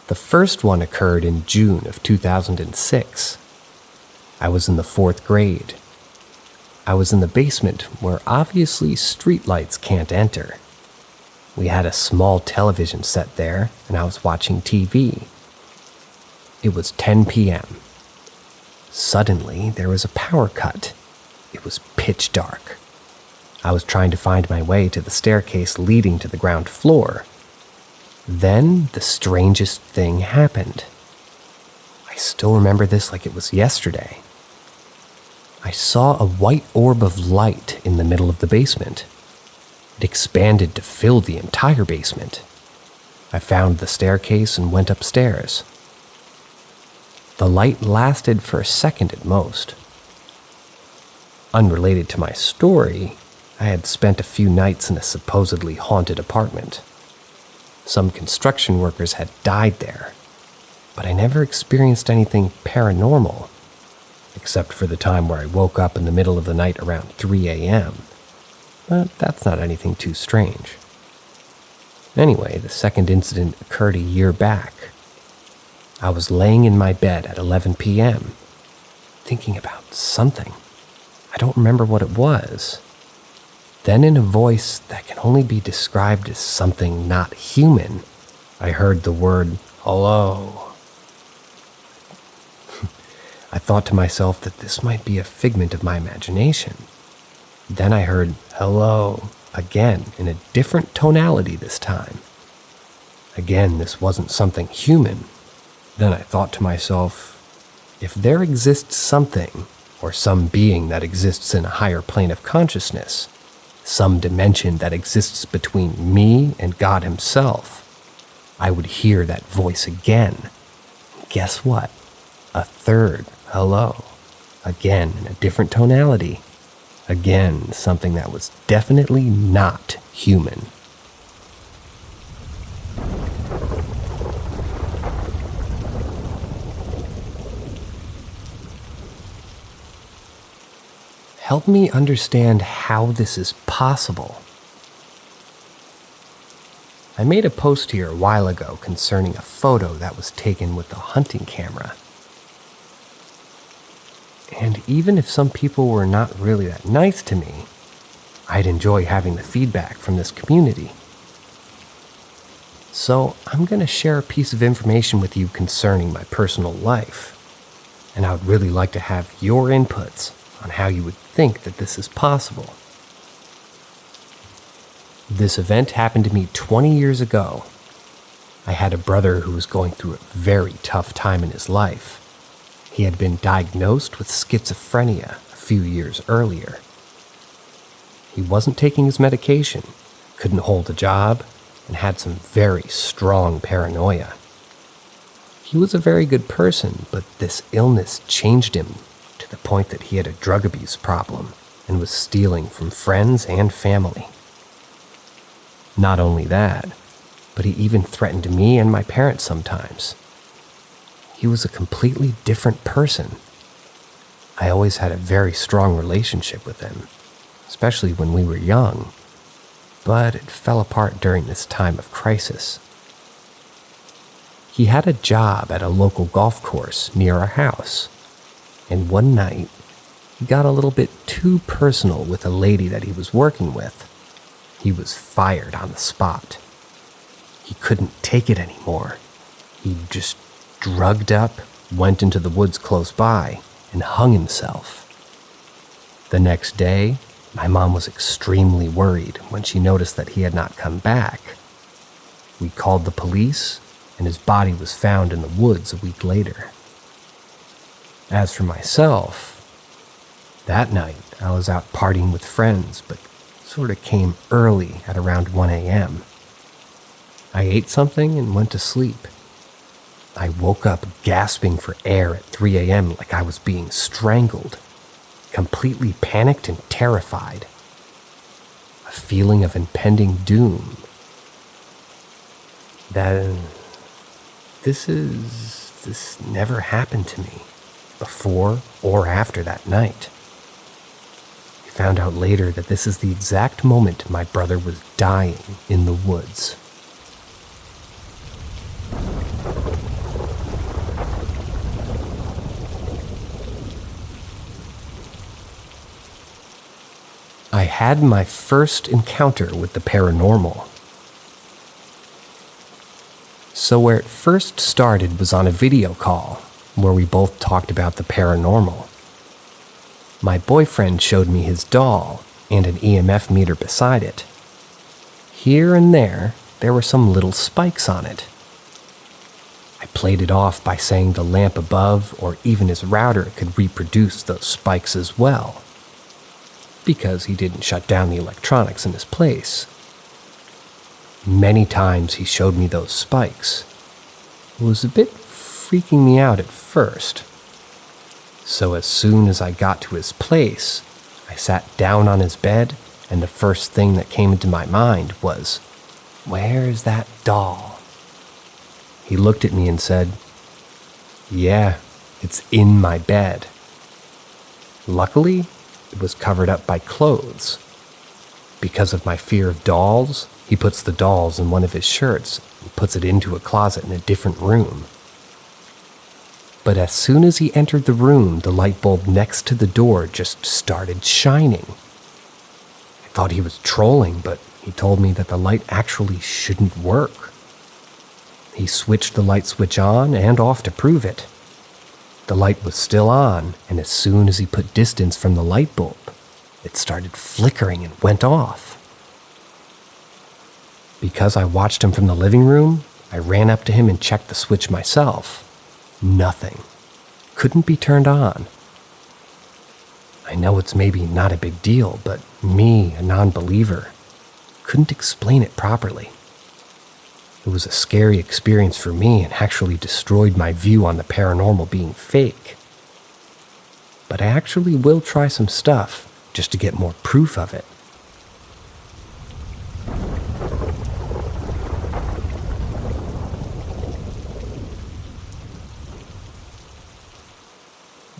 The first one occurred in June of 2006. I was in the 4th grade. I was in the basement where obviously streetlights can't enter. We had a small television set there, and I was watching TV. It was 10 p.m. Suddenly, there was a power cut. It was pitch dark. I was trying to find my way to the staircase leading to the ground floor. Then the strangest thing happened. I still remember this like it was yesterday. I saw a white orb of light in the middle of the basement. It expanded to fill the entire basement. I found the staircase and went upstairs. The light lasted for a second at most. Unrelated to my story, I had spent a few nights in a supposedly haunted apartment. Some construction workers had died there, but I never experienced anything paranormal, except for the time where I woke up in the middle of the night around 3 a.m. But that's not anything too strange. Anyway, the second incident occurred a year back. I was laying in my bed at 11 p.m., thinking about something. I don't remember what it was. Then in a voice that can only be described as something not human, I heard the word, "Hello." I thought to myself that this might be a figment of my imagination. Then I heard, "Hello," again in a different tonality this time. Again, this wasn't something human. Then I thought to myself, if there exists something, or some being that exists in a higher plane of consciousness, some dimension that exists between me and God himself, I would hear that voice again. Guess what? A third hello. Again in a different tonality. Again, something that was definitely not human. Help me understand how this is possible. I made a post here a while ago concerning a photo that was taken with a hunting camera. And even if some people were not really that nice to me, I'd enjoy having the feedback from this community. So I'm going to share a piece of information with you concerning my personal life. And I would really like to have your inputs on how you would think that this is possible. This event happened to me 20 years ago. I had a brother who was going through a very tough time in his life. He had been diagnosed with schizophrenia a few years earlier. He wasn't taking his medication, couldn't hold a job, and had some very strong paranoia. He was a very good person, but this illness changed him to the point that he had a drug abuse problem and was stealing from friends and family. Not only that, but he even threatened me and my parents sometimes. He was a completely different person. I always had a very strong relationship with him, especially when we were young, but it fell apart during this time of crisis. He had a job at a local golf course near our house, and one night, he got a little bit too personal with a lady that he was working with. He was fired on the spot. He couldn't take it anymore. He just drugged up, went into the woods close by, and hung himself. The next day, my mom was extremely worried when she noticed that he had not come back. We called the police, and his body was found in the woods a week later. As for myself, that night I was out partying with friends, but sort of came early at around 1 a.m. I ate something and went to sleep. I woke up gasping for air at 3 a.m. like I was being strangled, completely panicked and terrified. A feeling of impending doom. This never happened to me before or after that night. I found out later that this is the exact moment my brother was dying in the woods. I had my first encounter with the paranormal. So where it first started was on a video call where we both talked about the paranormal. My boyfriend showed me his doll and an EMF meter beside it. Here and there were some little spikes on it. I played it off by saying the lamp above or even his router could reproduce those spikes as well, because he didn't shut down the electronics in his place. Many times he showed me those spikes. It was a bit freaking me out at first. So as soon as I got to his place, I sat down on his bed, and the first thing that came into my mind was, "Where's that doll?" He looked at me and said, "Yeah, it's in my bed." Luckily, it was covered up by clothes. Because of my fear of dolls, he puts the dolls in one of his shirts and puts it into a closet in a different room. But as soon as he entered the room, the light bulb next to the door just started shining. I thought he was trolling, but he told me that the light actually shouldn't work. He switched the light switch on and off to prove it. The light was still on, and as soon as he put distance from the light bulb, it started flickering and went off. Because I watched him from the living room, I ran up to him and checked the switch myself. Nothing. Couldn't be turned on. I know it's maybe not a big deal, but me, a non-believer, couldn't explain it properly. It was a scary experience for me and actually destroyed my view on the paranormal being fake. But I actually will try some stuff just to get more proof of it.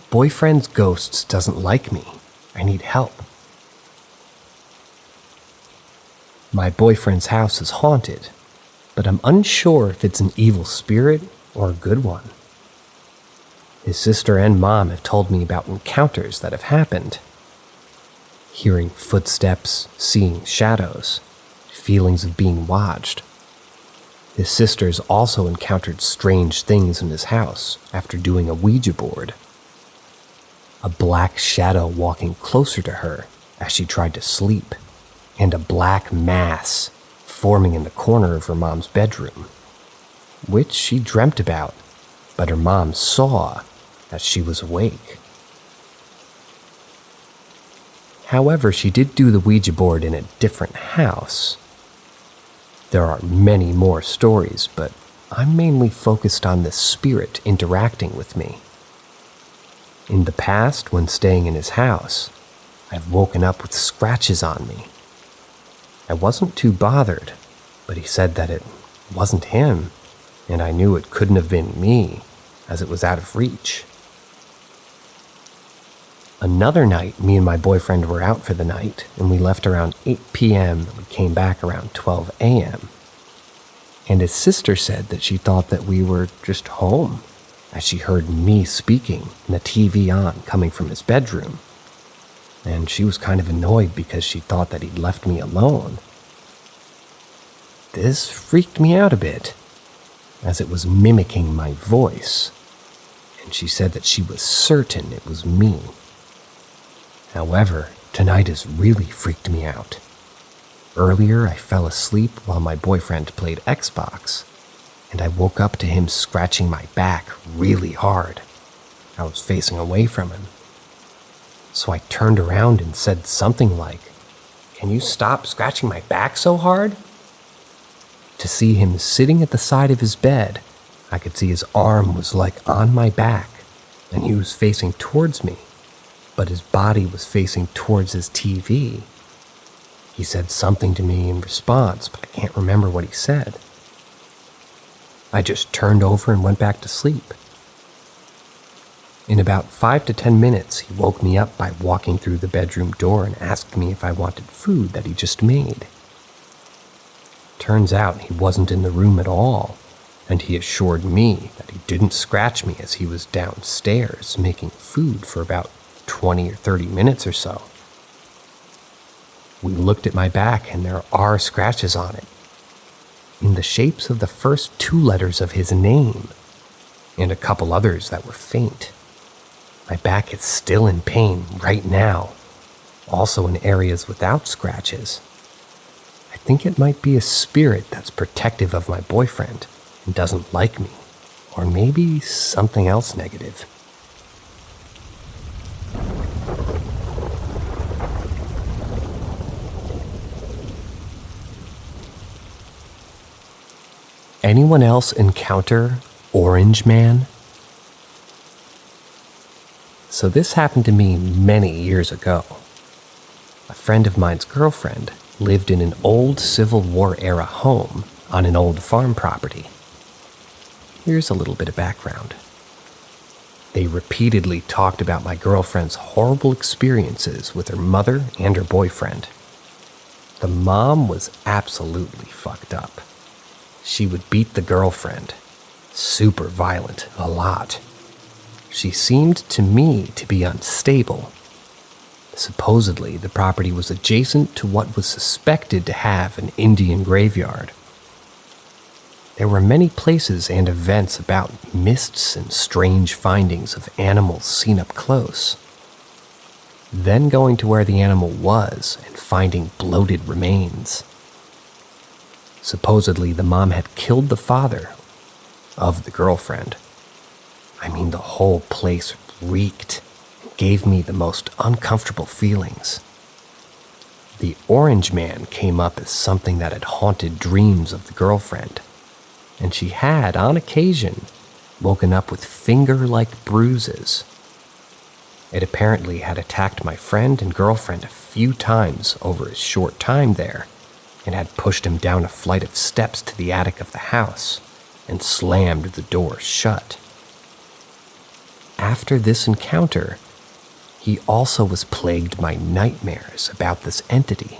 Boyfriend's ghosts doesn't like me. I need help. My boyfriend's house is haunted, but I'm unsure if it's an evil spirit or a good one. His sister and mom have told me about encounters that have happened. Hearing footsteps, seeing shadows, feelings of being watched. His sister's also encountered strange things in his house after doing a Ouija board. A black shadow walking closer to her as she tried to sleep, and a black mass forming in the corner of her mom's bedroom, which she dreamt about, but her mom saw as she was awake. However, she did do the Ouija board in a different house. There are many more stories, but I'm mainly focused on this spirit interacting with me. In the past, when staying in his house, I've woken up with scratches on me. I wasn't too bothered, but he said that it wasn't him, and I knew it couldn't have been me, as it was out of reach. Another night, me and my boyfriend were out for the night, and we left around 8 p.m. and we came back around 12 a.m. And his sister said that she thought that we were just home, as she heard me speaking and the TV on coming from his bedroom. And she was kind of annoyed because she thought that he'd left me alone. This freaked me out a bit, as it was mimicking my voice, and she said that she was certain it was me. However, tonight has really freaked me out. Earlier, I fell asleep while my boyfriend played Xbox, and I woke up to him scratching my back really hard. I was facing away from him. So I turned around and said something like, "Can you stop scratching my back so hard?" To see him sitting at the side of his bed, I could see his arm was like on my back, and he was facing towards me, but his body was facing towards his TV. He said something to me in response, but I can't remember what he said. I just turned over and went back to sleep. In about 5 to 10 minutes, he woke me up by walking through the bedroom door and asked me if I wanted food that he just made. Turns out he wasn't in the room at all, and he assured me that he didn't scratch me as he was downstairs making food for about 20 or 30 minutes or so. We looked at my back and there are scratches on it, in the shapes of the first 2 letters of his name, and a couple others that were faint. My back is still in pain right now, also in areas without scratches. I think it might be a spirit that's protective of my boyfriend and doesn't like me, or maybe something else negative. Anyone else encounter Orange Man? So this happened to me many years ago. A friend of mine's girlfriend lived in an old Civil War era home on an old farm property. Here's a little bit of background. They repeatedly talked about my girlfriend's horrible experiences with her mother and her boyfriend. The mom was absolutely fucked up. She would beat the girlfriend. Super violent, a lot. She seemed to me to be unstable. Supposedly, the property was adjacent to what was suspected to have an Indian graveyard. There were many places and events about mists and strange findings of animals seen up close. Then going to where the animal was and finding bloated remains. Supposedly, the mom had killed the father of the girlfriend. I mean, the whole place reeked and gave me the most uncomfortable feelings. The orange man came up as something that had haunted dreams of the girlfriend, and she had, on occasion, woken up with finger-like bruises. It apparently had attacked my friend and girlfriend a few times over his short time there, and had pushed him down a flight of steps to the attic of the house and slammed the door shut. After this encounter, he also was plagued by nightmares about this entity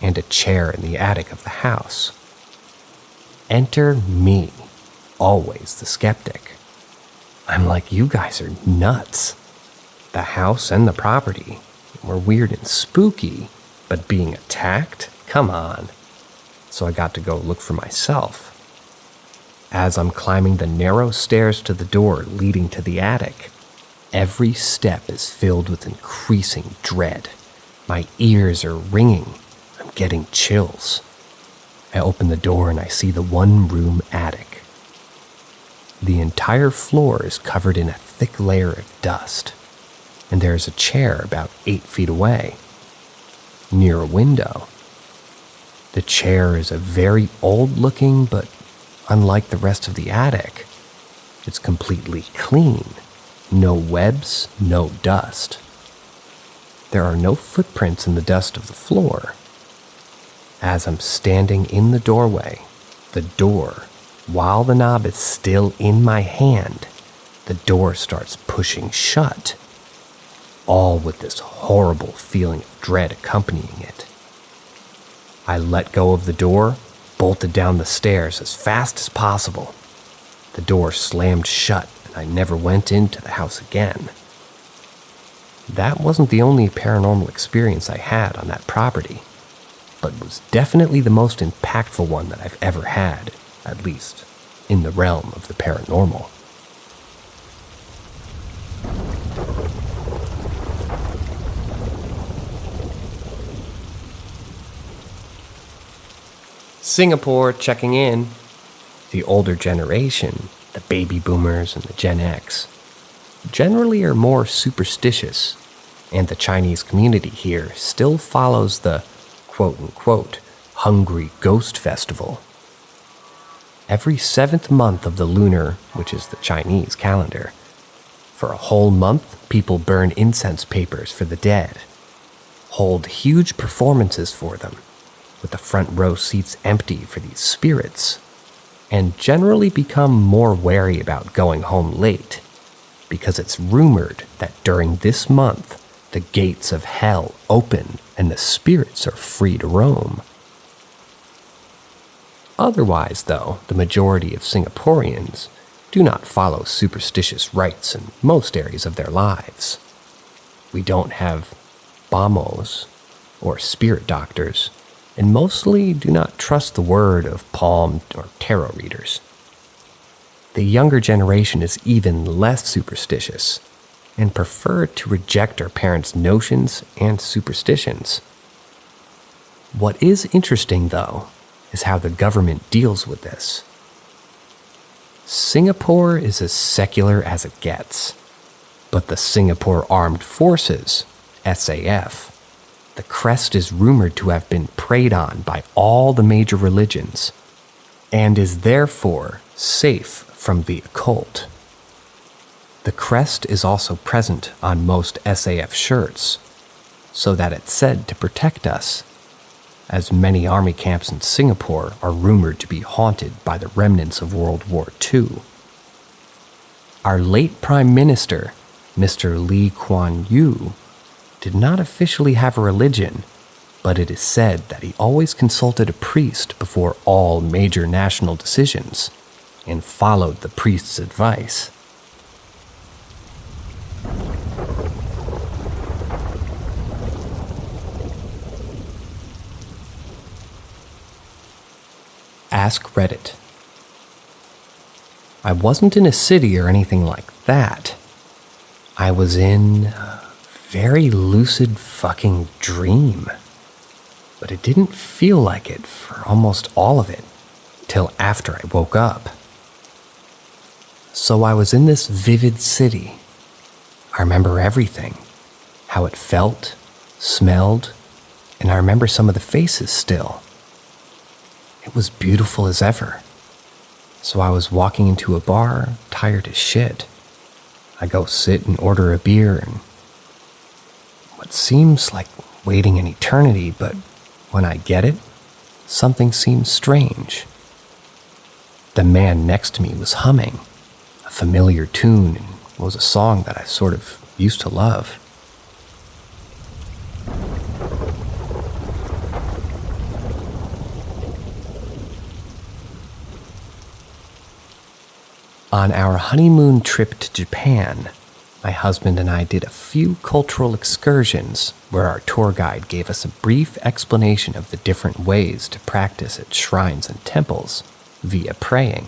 and a chair in the attic of the house. Enter me, always the skeptic. I'm like, you guys are nuts. The house and the property were weird and spooky, but being attacked? Come on. So I got to go look for myself. As I'm climbing the narrow stairs to the door leading to the attic, every step is filled with increasing dread. My ears are ringing. I'm getting chills. I open the door and I see the one-room attic. The entire floor is covered in a thick layer of dust, and there is a chair about 8 feet away, near a window. The chair is a very old-looking, but unlike the rest of the attic, it's completely clean. No webs, no dust. There are no footprints in the dust of the floor. As I'm standing in the doorway, the door, while the knob is still in my hand, the door starts pushing shut, all with this horrible feeling of dread accompanying it. I let go of the door, bolted down the stairs as fast as possible. The door slammed shut, and I never went into the house again. That wasn't the only paranormal experience I had on that property, but was definitely the most impactful one that I've ever had, at least in the realm of the paranormal. Singapore checking in. The older generation, the baby boomers and the Gen X, generally are more superstitious, and the Chinese community here still follows the quote-unquote hungry ghost festival. Every 7th month of the lunar, which is the Chinese calendar, for a whole month, people burn incense papers for the dead, hold huge performances for them, with the front row seats empty for these spirits, and generally become more wary about going home late, because it's rumored that during this month, the gates of hell open and the spirits are free to roam. Otherwise, though, the majority of Singaporeans do not follow superstitious rites in most areas of their lives. We don't have bamos or spirit doctors, and mostly do not trust the word of palm or tarot readers. The younger generation is even less superstitious and prefer to reject our parents' notions and superstitions. What is interesting, though, is how the government deals with this. Singapore is as secular as it gets, but the Singapore Armed Forces, SAF, the crest is rumored to have been preyed on by all the major religions, and is therefore safe from the occult. The crest is also present on most SAF shirts, so that it's said to protect us, as many army camps in Singapore are rumored to be haunted by the remnants of World War II. Our late Prime Minister, Mr. Lee Kuan Yew, did not officially have a religion, but it is said that he always consulted a priest before all major national decisions, and followed the priest's advice. Ask Reddit. I wasn't in a city or anything like that. I was in a very lucid fucking dream. But it didn't feel like it for almost all of it, till after I woke up. So I was in this vivid city. I remember everything, how it felt, smelled, and I remember some of the faces still. It was beautiful as ever. So I was walking into a bar, tired as shit. I go sit and order a beer, and what seems like waiting an eternity, but when I get it, something seems strange. The man next to me was humming a familiar tune, and was a song that I sort of used to love. On our honeymoon trip to Japan, my husband and I did a few cultural excursions where our tour guide gave us a brief explanation of the different ways to practice at shrines and temples via praying.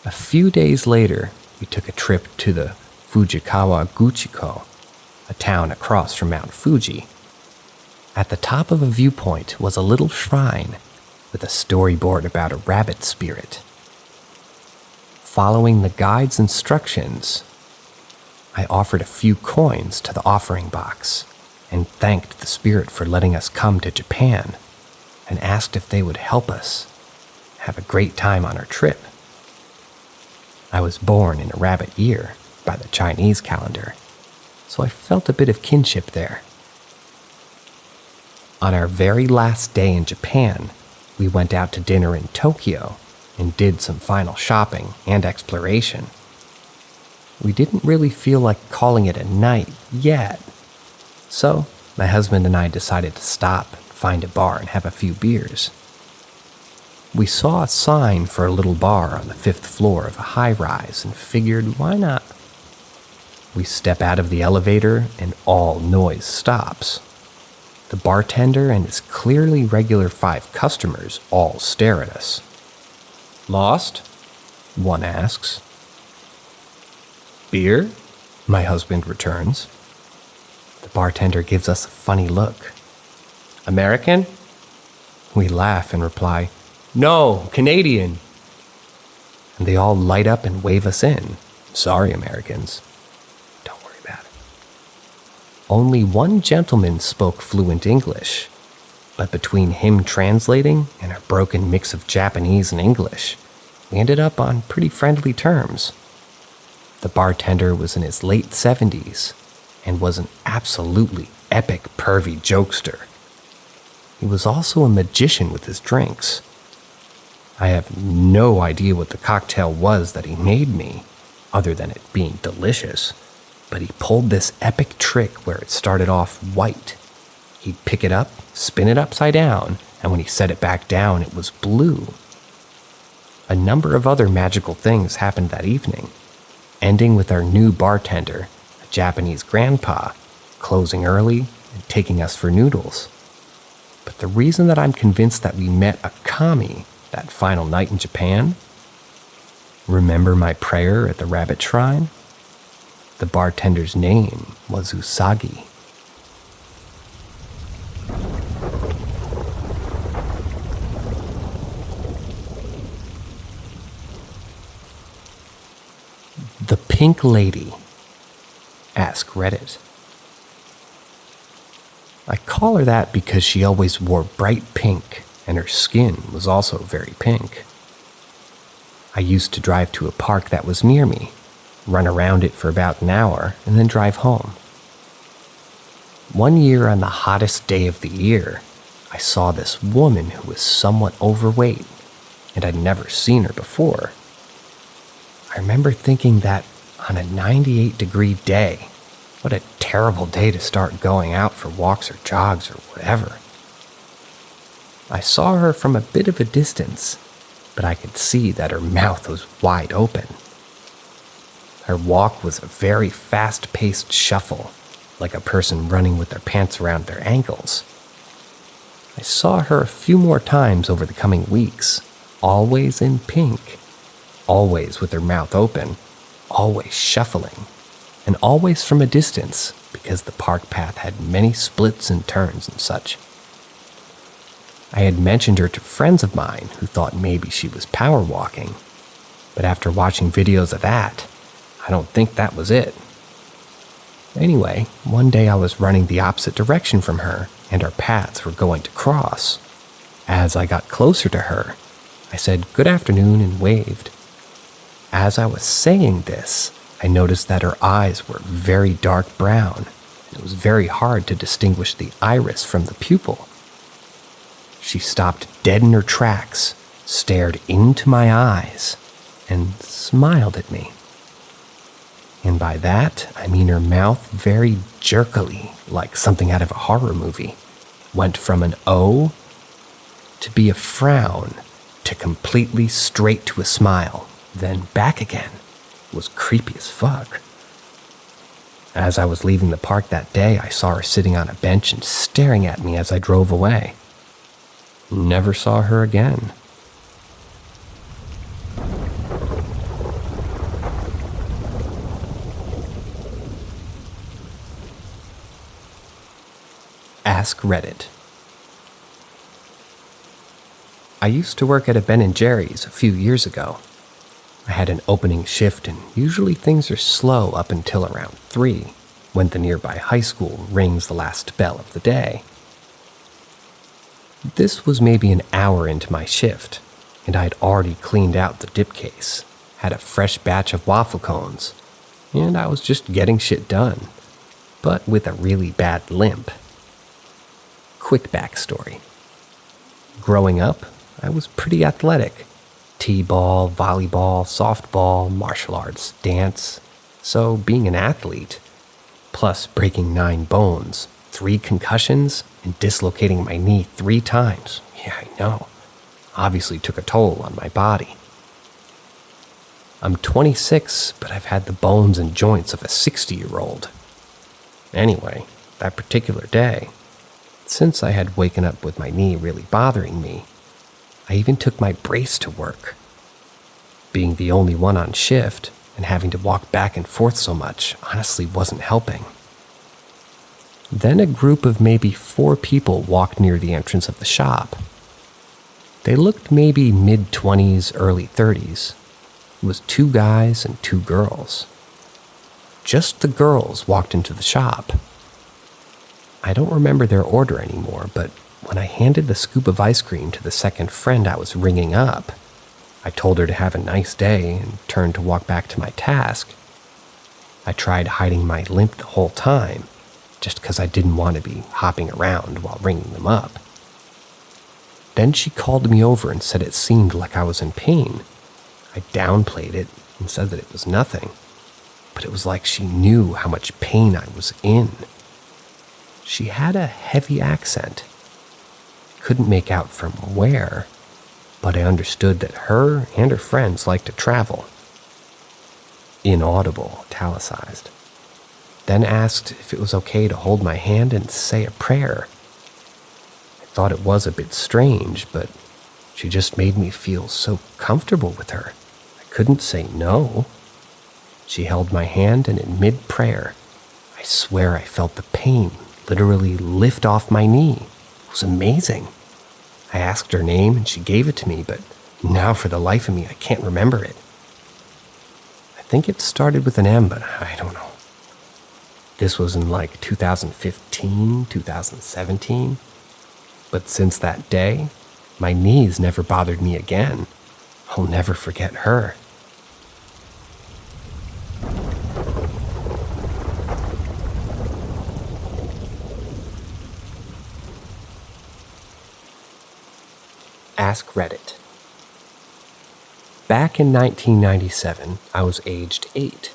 A few days later, we took a trip to the Fujikawa Guchiko, a town across from Mount Fuji. At the top of a viewpoint was a little shrine with a storyboard about a rabbit spirit. Following the guide's instructions, I offered a few coins to the offering box and thanked the spirit for letting us come to Japan and asked if they would help us have a great time on our trip. I was born in a rabbit year by the Chinese calendar, so I felt a bit of kinship there. On our very last day in Japan, we went out to dinner in Tokyo and did some final shopping and exploration. We didn't really feel like calling it a night yet, so my husband and I decided to stop, find a bar, and have a few beers. We saw a sign for a little bar on the 5th floor of a high-rise and figured, why not? We step out of the elevator and all noise stops. The bartender and his clearly regular 5 customers all stare at us. "Lost?" one asks. "Beer?" my husband returns. The bartender gives us a funny look. "American?" We laugh and reply, "No, Canadian." And they all light up and wave us in. "Sorry, Americans. Don't worry about it." Only one gentleman spoke fluent English, but between him translating and our broken mix of Japanese and English, we ended up on pretty friendly terms. The bartender was in his late 70s and was an absolutely epic pervy jokester. He was also a magician with his drinks. I have no idea what the cocktail was that he made me, other than it being delicious, but he pulled this epic trick where it started off white. He'd pick it up, spin it upside down, and when he set it back down, it was blue. A number of other magical things happened that evening, ending with our new bartender, a Japanese grandpa, closing early and taking us for noodles. But the reason that I'm convinced that we met a kami that final night in Japan, remember my prayer at the rabbit shrine? The bartender's name was Usagi. The Pink Lady. Ask Reddit. I call her that because she always wore bright pink and her skin was also very pink. I used to drive to a park that was near me, run around it for about an hour, and then drive home. One year on the hottest day of the year, I saw this woman who was somewhat overweight, and I'd never seen her before. I remember thinking that on a 98-degree day, what a terrible day to start going out for walks or jogs or whatever. I saw her from a bit of a distance, but I could see that her mouth was wide open. Her walk was a very fast-paced shuffle, like a person running with their pants around their ankles. I saw her a few more times over the coming weeks, always in pink, always with her mouth open, always shuffling, and always from a distance because the park path had many splits and turns and such. I had mentioned her to friends of mine who thought maybe she was power walking, but after watching videos of that, I I don't think that was it. Anyway, one day I was running the opposite direction from her, and our paths were going to cross. As I got closer to her, I said good afternoon and waved. As I was saying this, I noticed that her eyes were very dark brown, and it was very hard to distinguish the iris from the pupil. She stopped dead in her tracks, stared into my eyes, and smiled at me. And by that, I mean her mouth very jerkily, like something out of a horror movie, went from an O to be a frown to completely straight to a smile, then back again. It was creepy as fuck. As I was leaving the park that day, I saw her sitting on a bench and staring at me as I drove away. Never saw her again. Ask Reddit. I used to work at a Ben & Jerry's a few years ago. I had an opening shift, and usually things are slow up until around 3, when the nearby high school rings the last bell of the day. This was maybe an hour into my shift, and I had already cleaned out the dip case, had a fresh batch of waffle cones, and I was just getting shit done, but with a really bad limp. Quick backstory. Growing up, I was pretty athletic. T-ball, volleyball, softball, martial arts, dance. So being an athlete, plus breaking 9 bones, 3 concussions, and dislocating my knee 3 times, yeah, I know, obviously took a toll on my body. I'm 26, but I've had the bones and joints of a 60-year-old. Anyway, that particular day, since I had waken up with my knee really bothering me, I even took my brace to work. Being the only one on shift and having to walk back and forth so much honestly wasn't helping. Then a group of maybe 4 people walked near the entrance of the shop. They looked maybe mid-20s, early 30s. It was 2 guys and 2 girls. Just the girls walked into the shop. I don't remember their order anymore, but when I handed the scoop of ice cream to the second friend I was ringing up, I told her to have a nice day and turned to walk back to my task. I tried hiding my limp the whole time, just because I didn't want to be hopping around while ringing them up. Then she called me over and said it seemed like I was in pain. I downplayed it and said that it was nothing, but it was like she knew how much pain I was in. She had a heavy accent. Couldn't make out from where, but I understood that her and her friends liked to travel. Inaudible, italicized. Then asked if it was okay to hold my hand and say a prayer. I thought it was a bit strange, but she just made me feel so comfortable with her. I couldn't say no. She held my hand, and in mid-prayer, I swear I felt the pain literally lift off my knee. It was amazing. I asked her name and she gave it to me, but now for the life of me, I can't remember it. I think it started with an M, but I don't know. This was in like 2015, 2017. But since that day, my knees never bothered me again. I'll never forget her. Ask Reddit. Back in 1997, I was aged 8.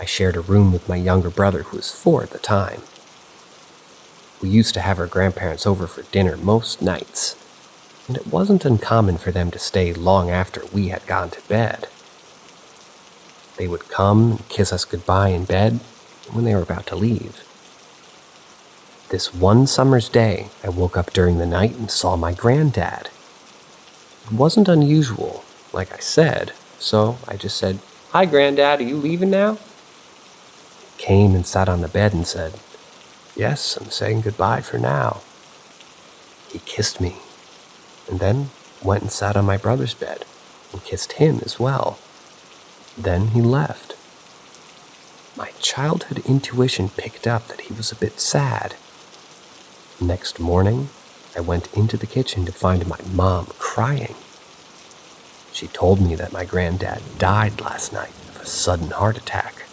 I shared a room with my younger brother who was 4 at the time. We used to have our grandparents over for dinner most nights, and it wasn't uncommon for them to stay long after we had gone to bed. They would come and kiss us goodbye in bed when they were about to leave. This one summer's day, I woke up during the night and saw my granddad. It wasn't unusual, like I said, so I just said, "Hi, Granddad, are you leaving now?" He came and sat on the bed and said, "Yes, I'm saying goodbye for now." He kissed me, and then went and sat on my brother's bed and kissed him as well. Then he left. my childhood intuition picked up that he was a bit sad. Next morning, I went into the kitchen to find my mom crying. She told me that my granddad died last night of a sudden heart attack.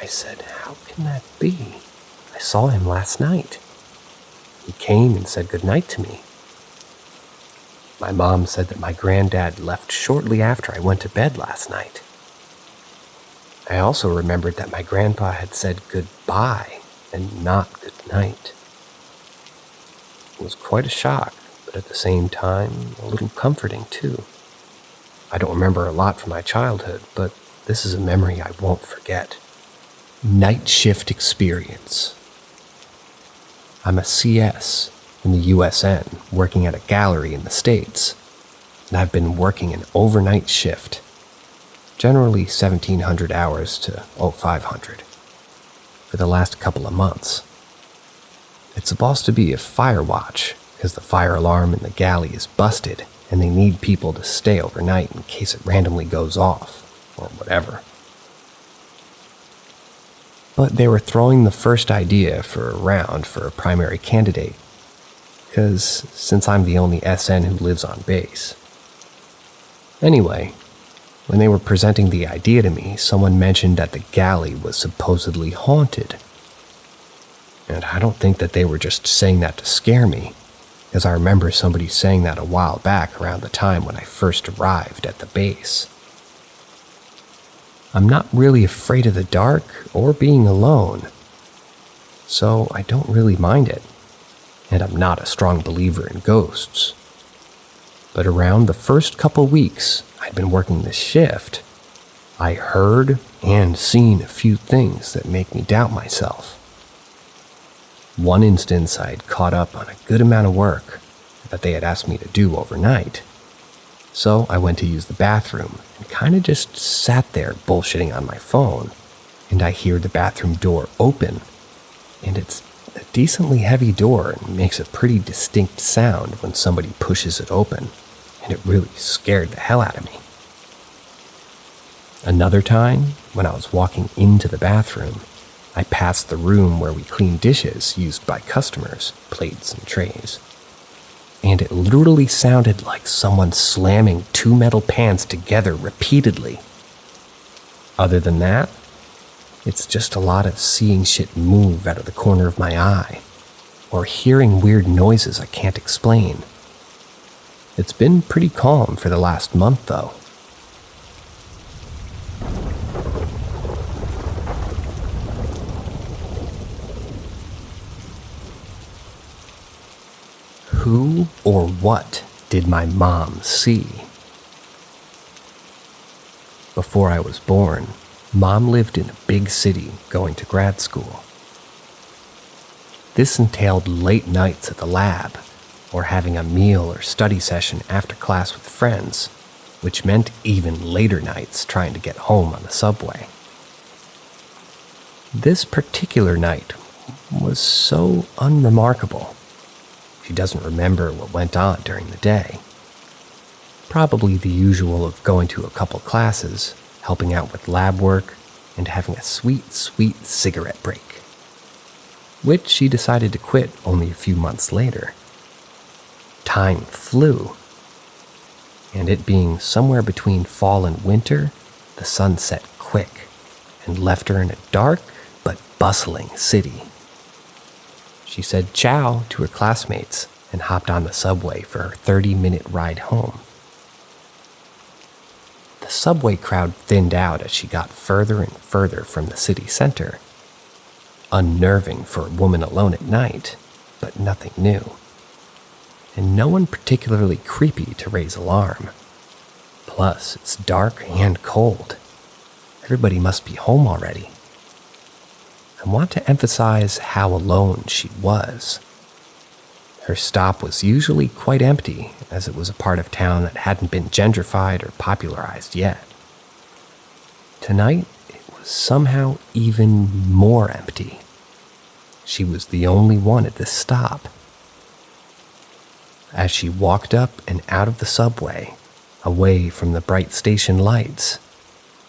I said, "How can that be? I saw him last night. He came and said goodnight to me." My mom said that my granddad left shortly after I went to bed last night. I also remembered that my grandpa had said goodbye and not goodnight. It was quite a shock, but at the same time, a little comforting too. I don't remember a lot from my childhood, but this is a memory I won't forget. Night shift experience. I'm a CS in the USN working at a gallery in the States, and I've been working an overnight shift, generally 1,700 hours to 500, for the last couple of months. It's supposed to be a fire watch, because the fire alarm in the galley is busted, and they need people to stay overnight in case it randomly goes off, or whatever. But they were throwing the first idea for a round for a primary candidate, because since I'm the only SN who lives on base. Anyway, when they were presenting the idea to me, someone mentioned that the galley was supposedly haunted. And I don't think that they were just saying that to scare me, because I remember somebody saying that a while back around the time when I first arrived at the base. I'm not really afraid of the dark or being alone, so I don't really mind it, and I'm not a strong believer in ghosts. But around the first couple weeks I'd been working this shift, I heard and seen a few things that make me doubt myself. One instance, I'd caught up on a good amount of work that they had asked me to do overnight. So I went to use the bathroom and kind of just sat there bullshitting on my phone, and I hear the bathroom door open, and it's a decently heavy door and makes a pretty distinct sound when somebody pushes it open, and it really scared the hell out of me. Another time, when I was walking into the bathroom, I passed the room where we clean dishes used by customers, plates and trays. And it literally sounded like someone slamming two metal pans together repeatedly. Other than that, it's just a lot of seeing shit move out of the corner of my eye, or hearing weird noises I can't explain. It's been pretty calm for the last month, though. Who or what did my mom see? Before I was born, Mom lived in a big city going to grad school. This entailed late nights at the lab, or having a meal or study session after class with friends, which meant even later nights trying to get home on the subway. This particular night was so unremarkable. She doesn't remember what went on during the day. Probably the usual of going to a couple classes, helping out with lab work, and having a sweet, sweet cigarette break, which she decided to quit only a few months later. Time flew, and it being somewhere between fall and winter, the sun set quick and left her in a dark but bustling city. She said ciao to her classmates and hopped on the subway for her 30-minute ride home. The subway crowd thinned out as she got further and further from the city center. Unnerving for a woman alone at night, but nothing new. And no one particularly creepy to raise alarm. Plus, it's dark and cold. Everybody must be home already. I want to emphasize how alone she was. Her stop was usually quite empty, as it was a part of town that hadn't been gentrified or popularized yet. Tonight, it was somehow even more empty. She was the only one at this stop. As she walked up and out of the subway, away from the bright station lights,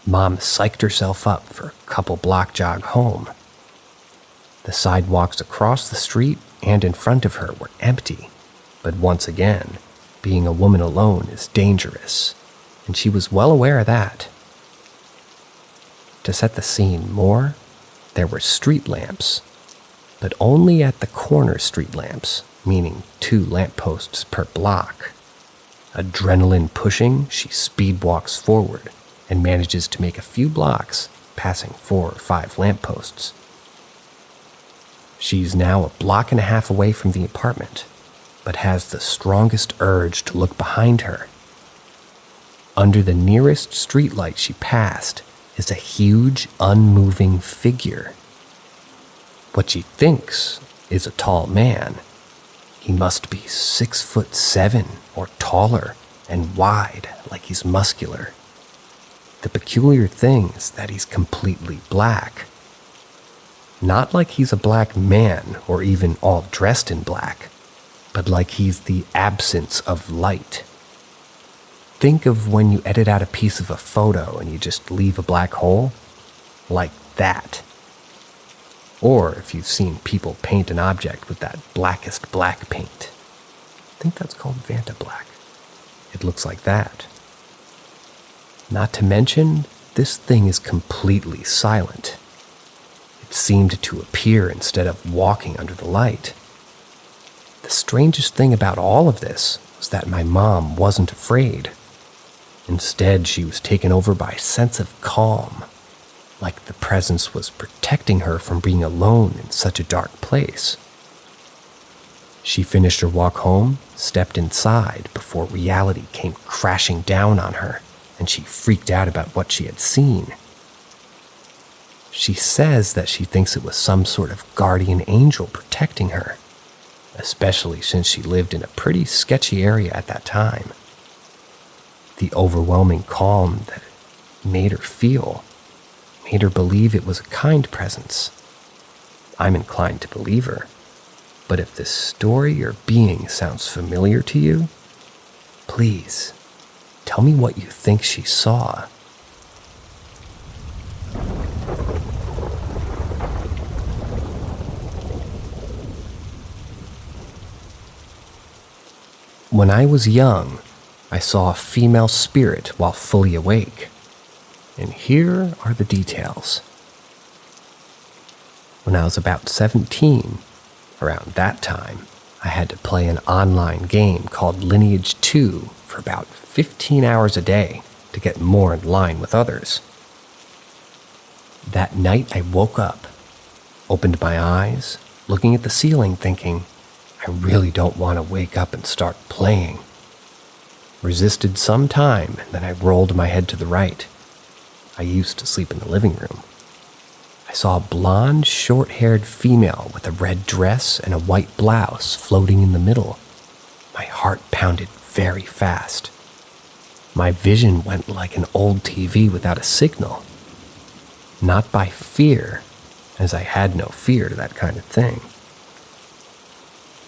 Mom psyched herself up for a couple block jog home. The sidewalks across the street and in front of her were empty, but once again, being a woman alone is dangerous, and she was well aware of that. To set the scene more, there were street lamps, but only at the corner street lamps, meaning 2 lampposts per block. Adrenaline pushing, she speed walks forward and manages to make a few blocks, passing 4 or 5 lampposts. She's now a block and a half away from the apartment, but has the strongest urge to look behind her. Under the nearest streetlight she passed is a huge, unmoving figure. What she thinks is a tall man. He must be 6'7" or taller and wide, like he's muscular. The peculiar thing is that he's completely black. Not like he's a black man or even all dressed in black, but like he's the absence of light. Think of when you edit out a piece of a photo and you just leave a black hole? Like that. Or if you've seen people paint an object with that blackest black paint. I think that's called Vanta Black. It looks like that. Not to mention, this thing is completely silent. It seemed to appear instead of walking under the light. The strangest thing about all of this was that my mom wasn't afraid. Instead, she was taken over by a sense of calm, like the presence was protecting her from being alone in such a dark place. She finished her walk home, stepped inside before reality came crashing down on her, and she freaked out about what she had seen. She says that she thinks it was some sort of guardian angel protecting her, especially since she lived in a pretty sketchy area at that time. The overwhelming calm that it made her feel made her believe it was a kind presence. I'm inclined to believe her, but if this story or being sounds familiar to you, please tell me what you think she saw. When I was young, I saw a female spirit while fully awake. And here are the details. When I was about 17, around that time, I had to play an online game called Lineage 2 for about 15 hours a day to get more in line with others. That night I woke up, opened my eyes, looking at the ceiling thinking, I really don't want to wake up and start playing. Resisted some time, and then I rolled my head to the right. I used to sleep in the living room. I saw a blonde, short-haired female with a red dress and a white blouse floating in the middle. My heart pounded very fast. My vision went like an old TV without a signal. Not by fear, as I had no fear to that kind of thing.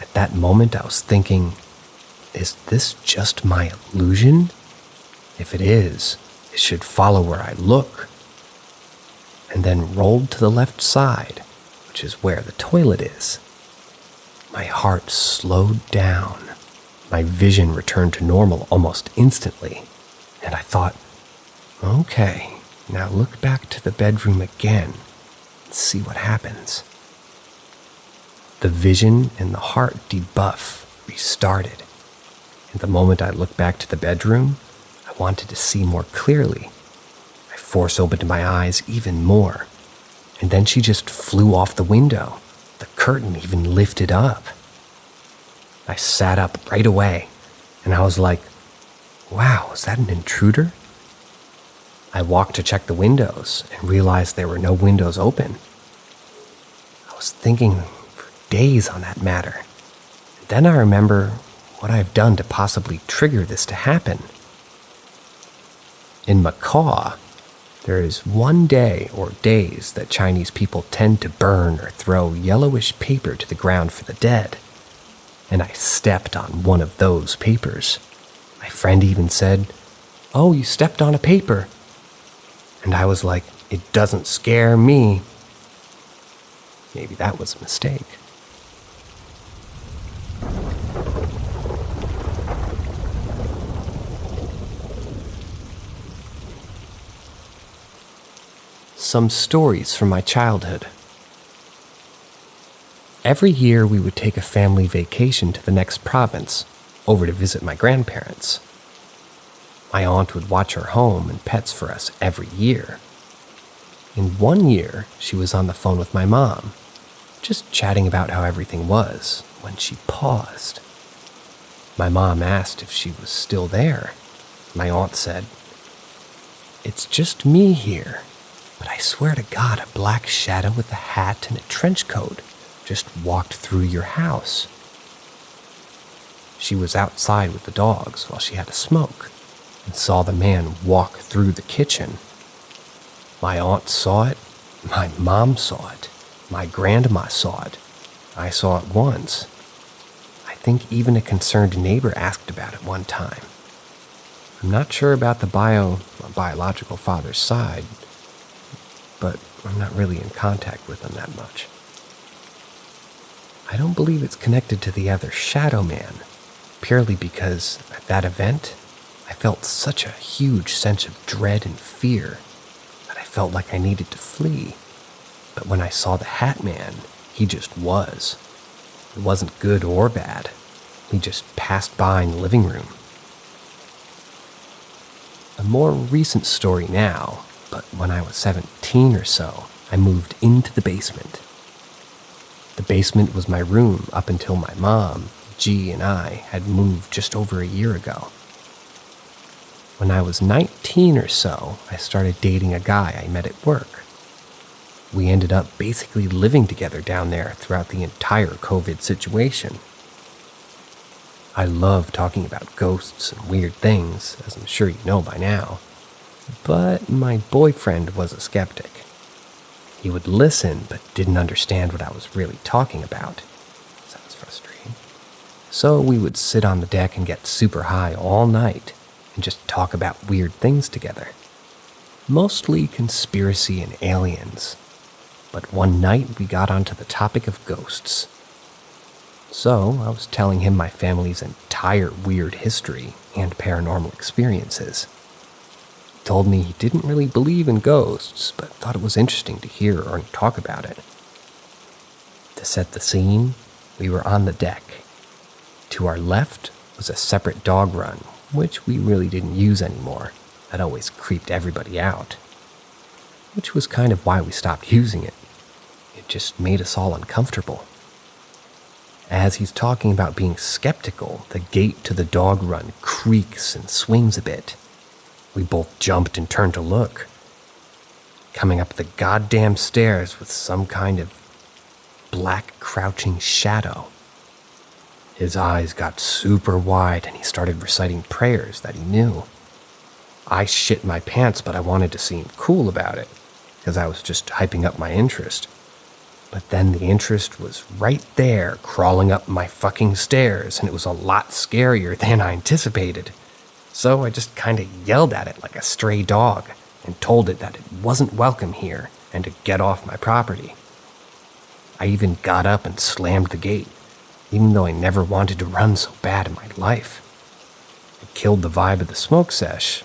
At that moment, I was thinking, is this just my illusion? If it is, it should follow where I look. And then rolled to the left side, which is where the toilet is. My heart slowed down. My vision returned to normal almost instantly. And I thought, okay, now look back to the bedroom again and see what happens. The vision and the heart debuff restarted. And the moment I looked back to the bedroom, I wanted to see more clearly. I force opened my eyes even more, and then she just flew off the window. The curtain even lifted up. I sat up right away, and I was like, wow, is that an intruder? I walked to check the windows and realized there were no windows open. I was thinking for days on that matter. And then I remember what I've done to possibly trigger this to happen. In Macau, there is one day or days that Chinese people tend to burn or throw yellowish paper to the ground for the dead. And I stepped on one of those papers. My friend even said, "Oh, you stepped on a paper." And I was like, it doesn't scare me. Maybe that was a mistake. Some stories from my childhood. Every year we would take a family vacation to the next province, over to visit my grandparents. My aunt would watch our home and pets for us every year. In one year, she was on the phone with my mom, just chatting about how everything was, when she paused. My mom asked if she was still there. My aunt said, "It's just me here, but I swear to God, a black shadow with a hat and a trench coat just walked through your house." She was outside with the dogs while she had a smoke and saw the man walk through the kitchen. My aunt saw it, my mom saw it, my grandma saw it, I saw it once. I think even a concerned neighbor asked about it one time. I'm not sure about the biological father's side, but I'm not really in contact with him that much. I don't believe it's connected to the other Shadow Man, purely because at that event, I felt such a huge sense of dread and fear that I felt like I needed to flee. But when I saw the Hat Man, he just was. It wasn't good or bad. He just passed by in the living room. A more recent story now, but when I was 17 or so, I moved into the basement. The basement was my room up until my mom, G, and I had moved just over a year ago. When I was 19 or so, I started dating a guy I met at work. We ended up basically living together down there throughout the entire COVID situation. I love talking about ghosts and weird things, as I'm sure you know by now. But my boyfriend was a skeptic. He would listen, but didn't understand what I was really talking about. Sounds frustrating. So we would sit on the deck and get super high all night and just talk about weird things together. Mostly conspiracy and aliens. But one night we got onto the topic of ghosts. So I was telling him my family's entire weird history and paranormal experiences. He told me he didn't really believe in ghosts, but thought it was interesting to hear or talk about it. To set the scene, we were on the deck. To our left was a separate dog run, which we really didn't use anymore. That always creeped everybody out. Which was kind of why we stopped using it. It just made us all uncomfortable. As he's talking about being skeptical, the gate to the dog run creaks and swings a bit. We both jumped and turned to look. Coming up the goddamn stairs with some kind of black crouching shadow. His eyes got super wide and he started reciting prayers that he knew. I shit my pants, but I wanted to seem cool about it, because I was just hyping up my interest. But then the interest was right there, crawling up my fucking stairs, and it was a lot scarier than I anticipated. So I just kinda yelled at it like a stray dog, and told it that it wasn't welcome here, and to get off my property. I even got up and slammed the gate, even though I never wanted to run so bad in my life. It killed the vibe of the smoke sesh,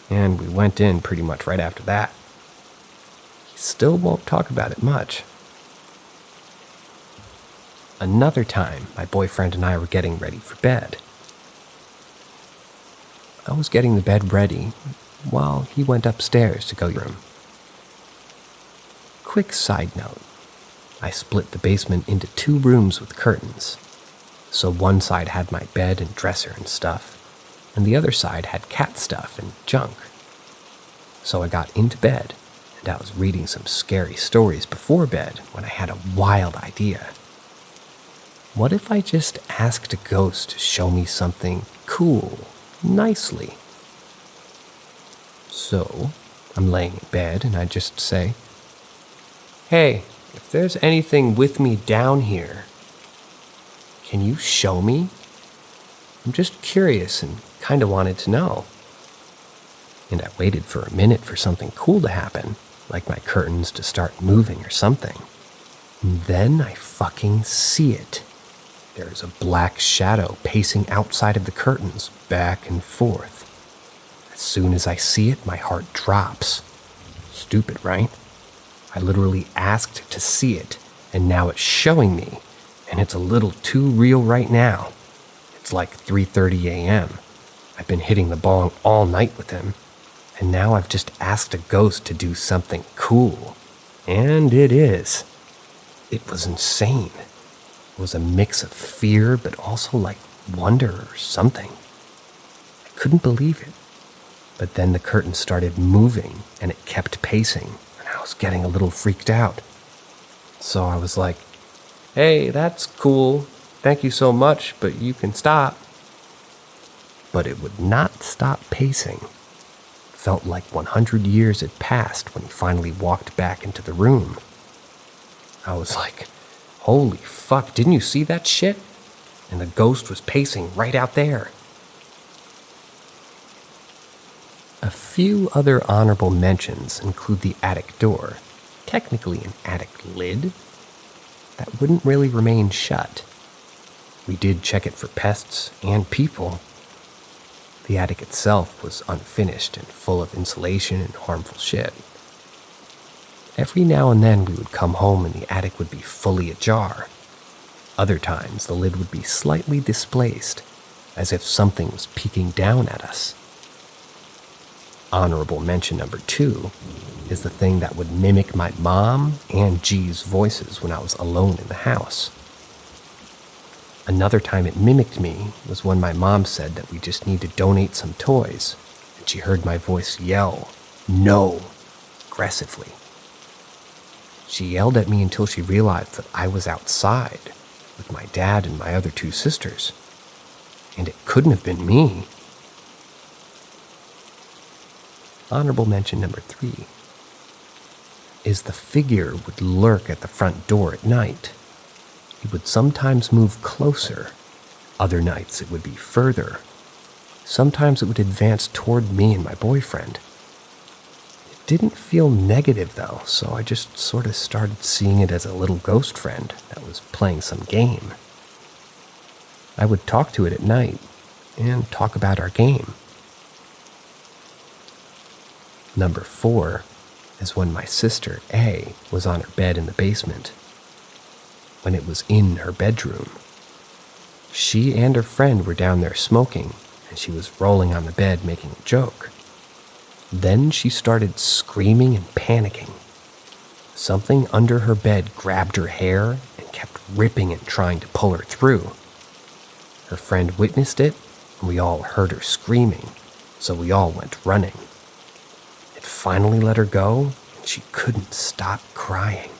and we went in pretty much right after that. He still won't talk about it much. Another time, my boyfriend and I were getting ready for bed. I was getting the bed ready while he went upstairs to go to his room. Quick side note, I split the basement into 2 rooms with curtains. So one side had my bed and dresser and stuff, and the other side had cat stuff and junk. So I got into bed, and I was reading some scary stories before bed when I had a wild idea. What if I just asked a ghost to show me something cool, nicely? So, I'm laying in bed and I just say, "Hey, if there's anything with me down here, can you show me? I'm just curious and kinda wanted to know." and I waited for a minute for something cool to happen, like my curtains to start moving or something. And then I fucking see it. There is a black shadow pacing outside of the curtains, back and forth. As soon as I see it, my heart drops. Stupid, right? I literally asked to see it, and now it's showing me, and it's a little too real right now. It's like 3:30 a.m. I've been hitting the bong all night with him, and now I've just asked a ghost to do something cool. And it is. It was insane. It was a mix of fear, but also like wonder or something. I couldn't believe it. But then the curtain started moving, and it kept pacing, and I was getting a little freaked out. So I was like, "Hey, that's cool. Thank you so much, but you can stop." But it would not stop pacing. It felt like 100 years had passed when he finally walked back into the room. I was like, "Holy fuck, didn't you see that shit?" And the ghost was pacing right out there. A few other honorable mentions include the attic door, technically an attic lid, that wouldn't really remain shut. We did check it for pests and people. The attic itself was unfinished and full of insulation and harmful shit. Every now and then we would come home and the attic would be fully ajar. Other times the lid would be slightly displaced, as if something was peeking down at us. Honorable mention number 2 is the thing that would mimic my mom and G's voices when I was alone in the house. Another time it mimicked me was when my mom said that we just need to donate some toys, and she heard my voice yell, "No," aggressively. She yelled at me until she realized that I was outside with my dad and my other 2 sisters, and it couldn't have been me. Honorable mention number 3 is the figure would lurk at the front door at night. It would sometimes move closer. Other nights it would be further. Sometimes it would advance toward me and my boyfriend. It didn't feel negative though, so I just sort of started seeing it as a little ghost friend that was playing some game. I would talk to it at night and talk about our game. Number 4 is when my sister, A, was on her bed in the basement. When it was in her bedroom. She and her friend were down there smoking, and she was rolling on the bed making a joke. Then she started screaming and panicking. Something under her bed grabbed her hair and kept ripping and trying to pull her through. Her friend witnessed it, and we all heard her screaming, so we all went running. It finally let her go, and she couldn't stop crying.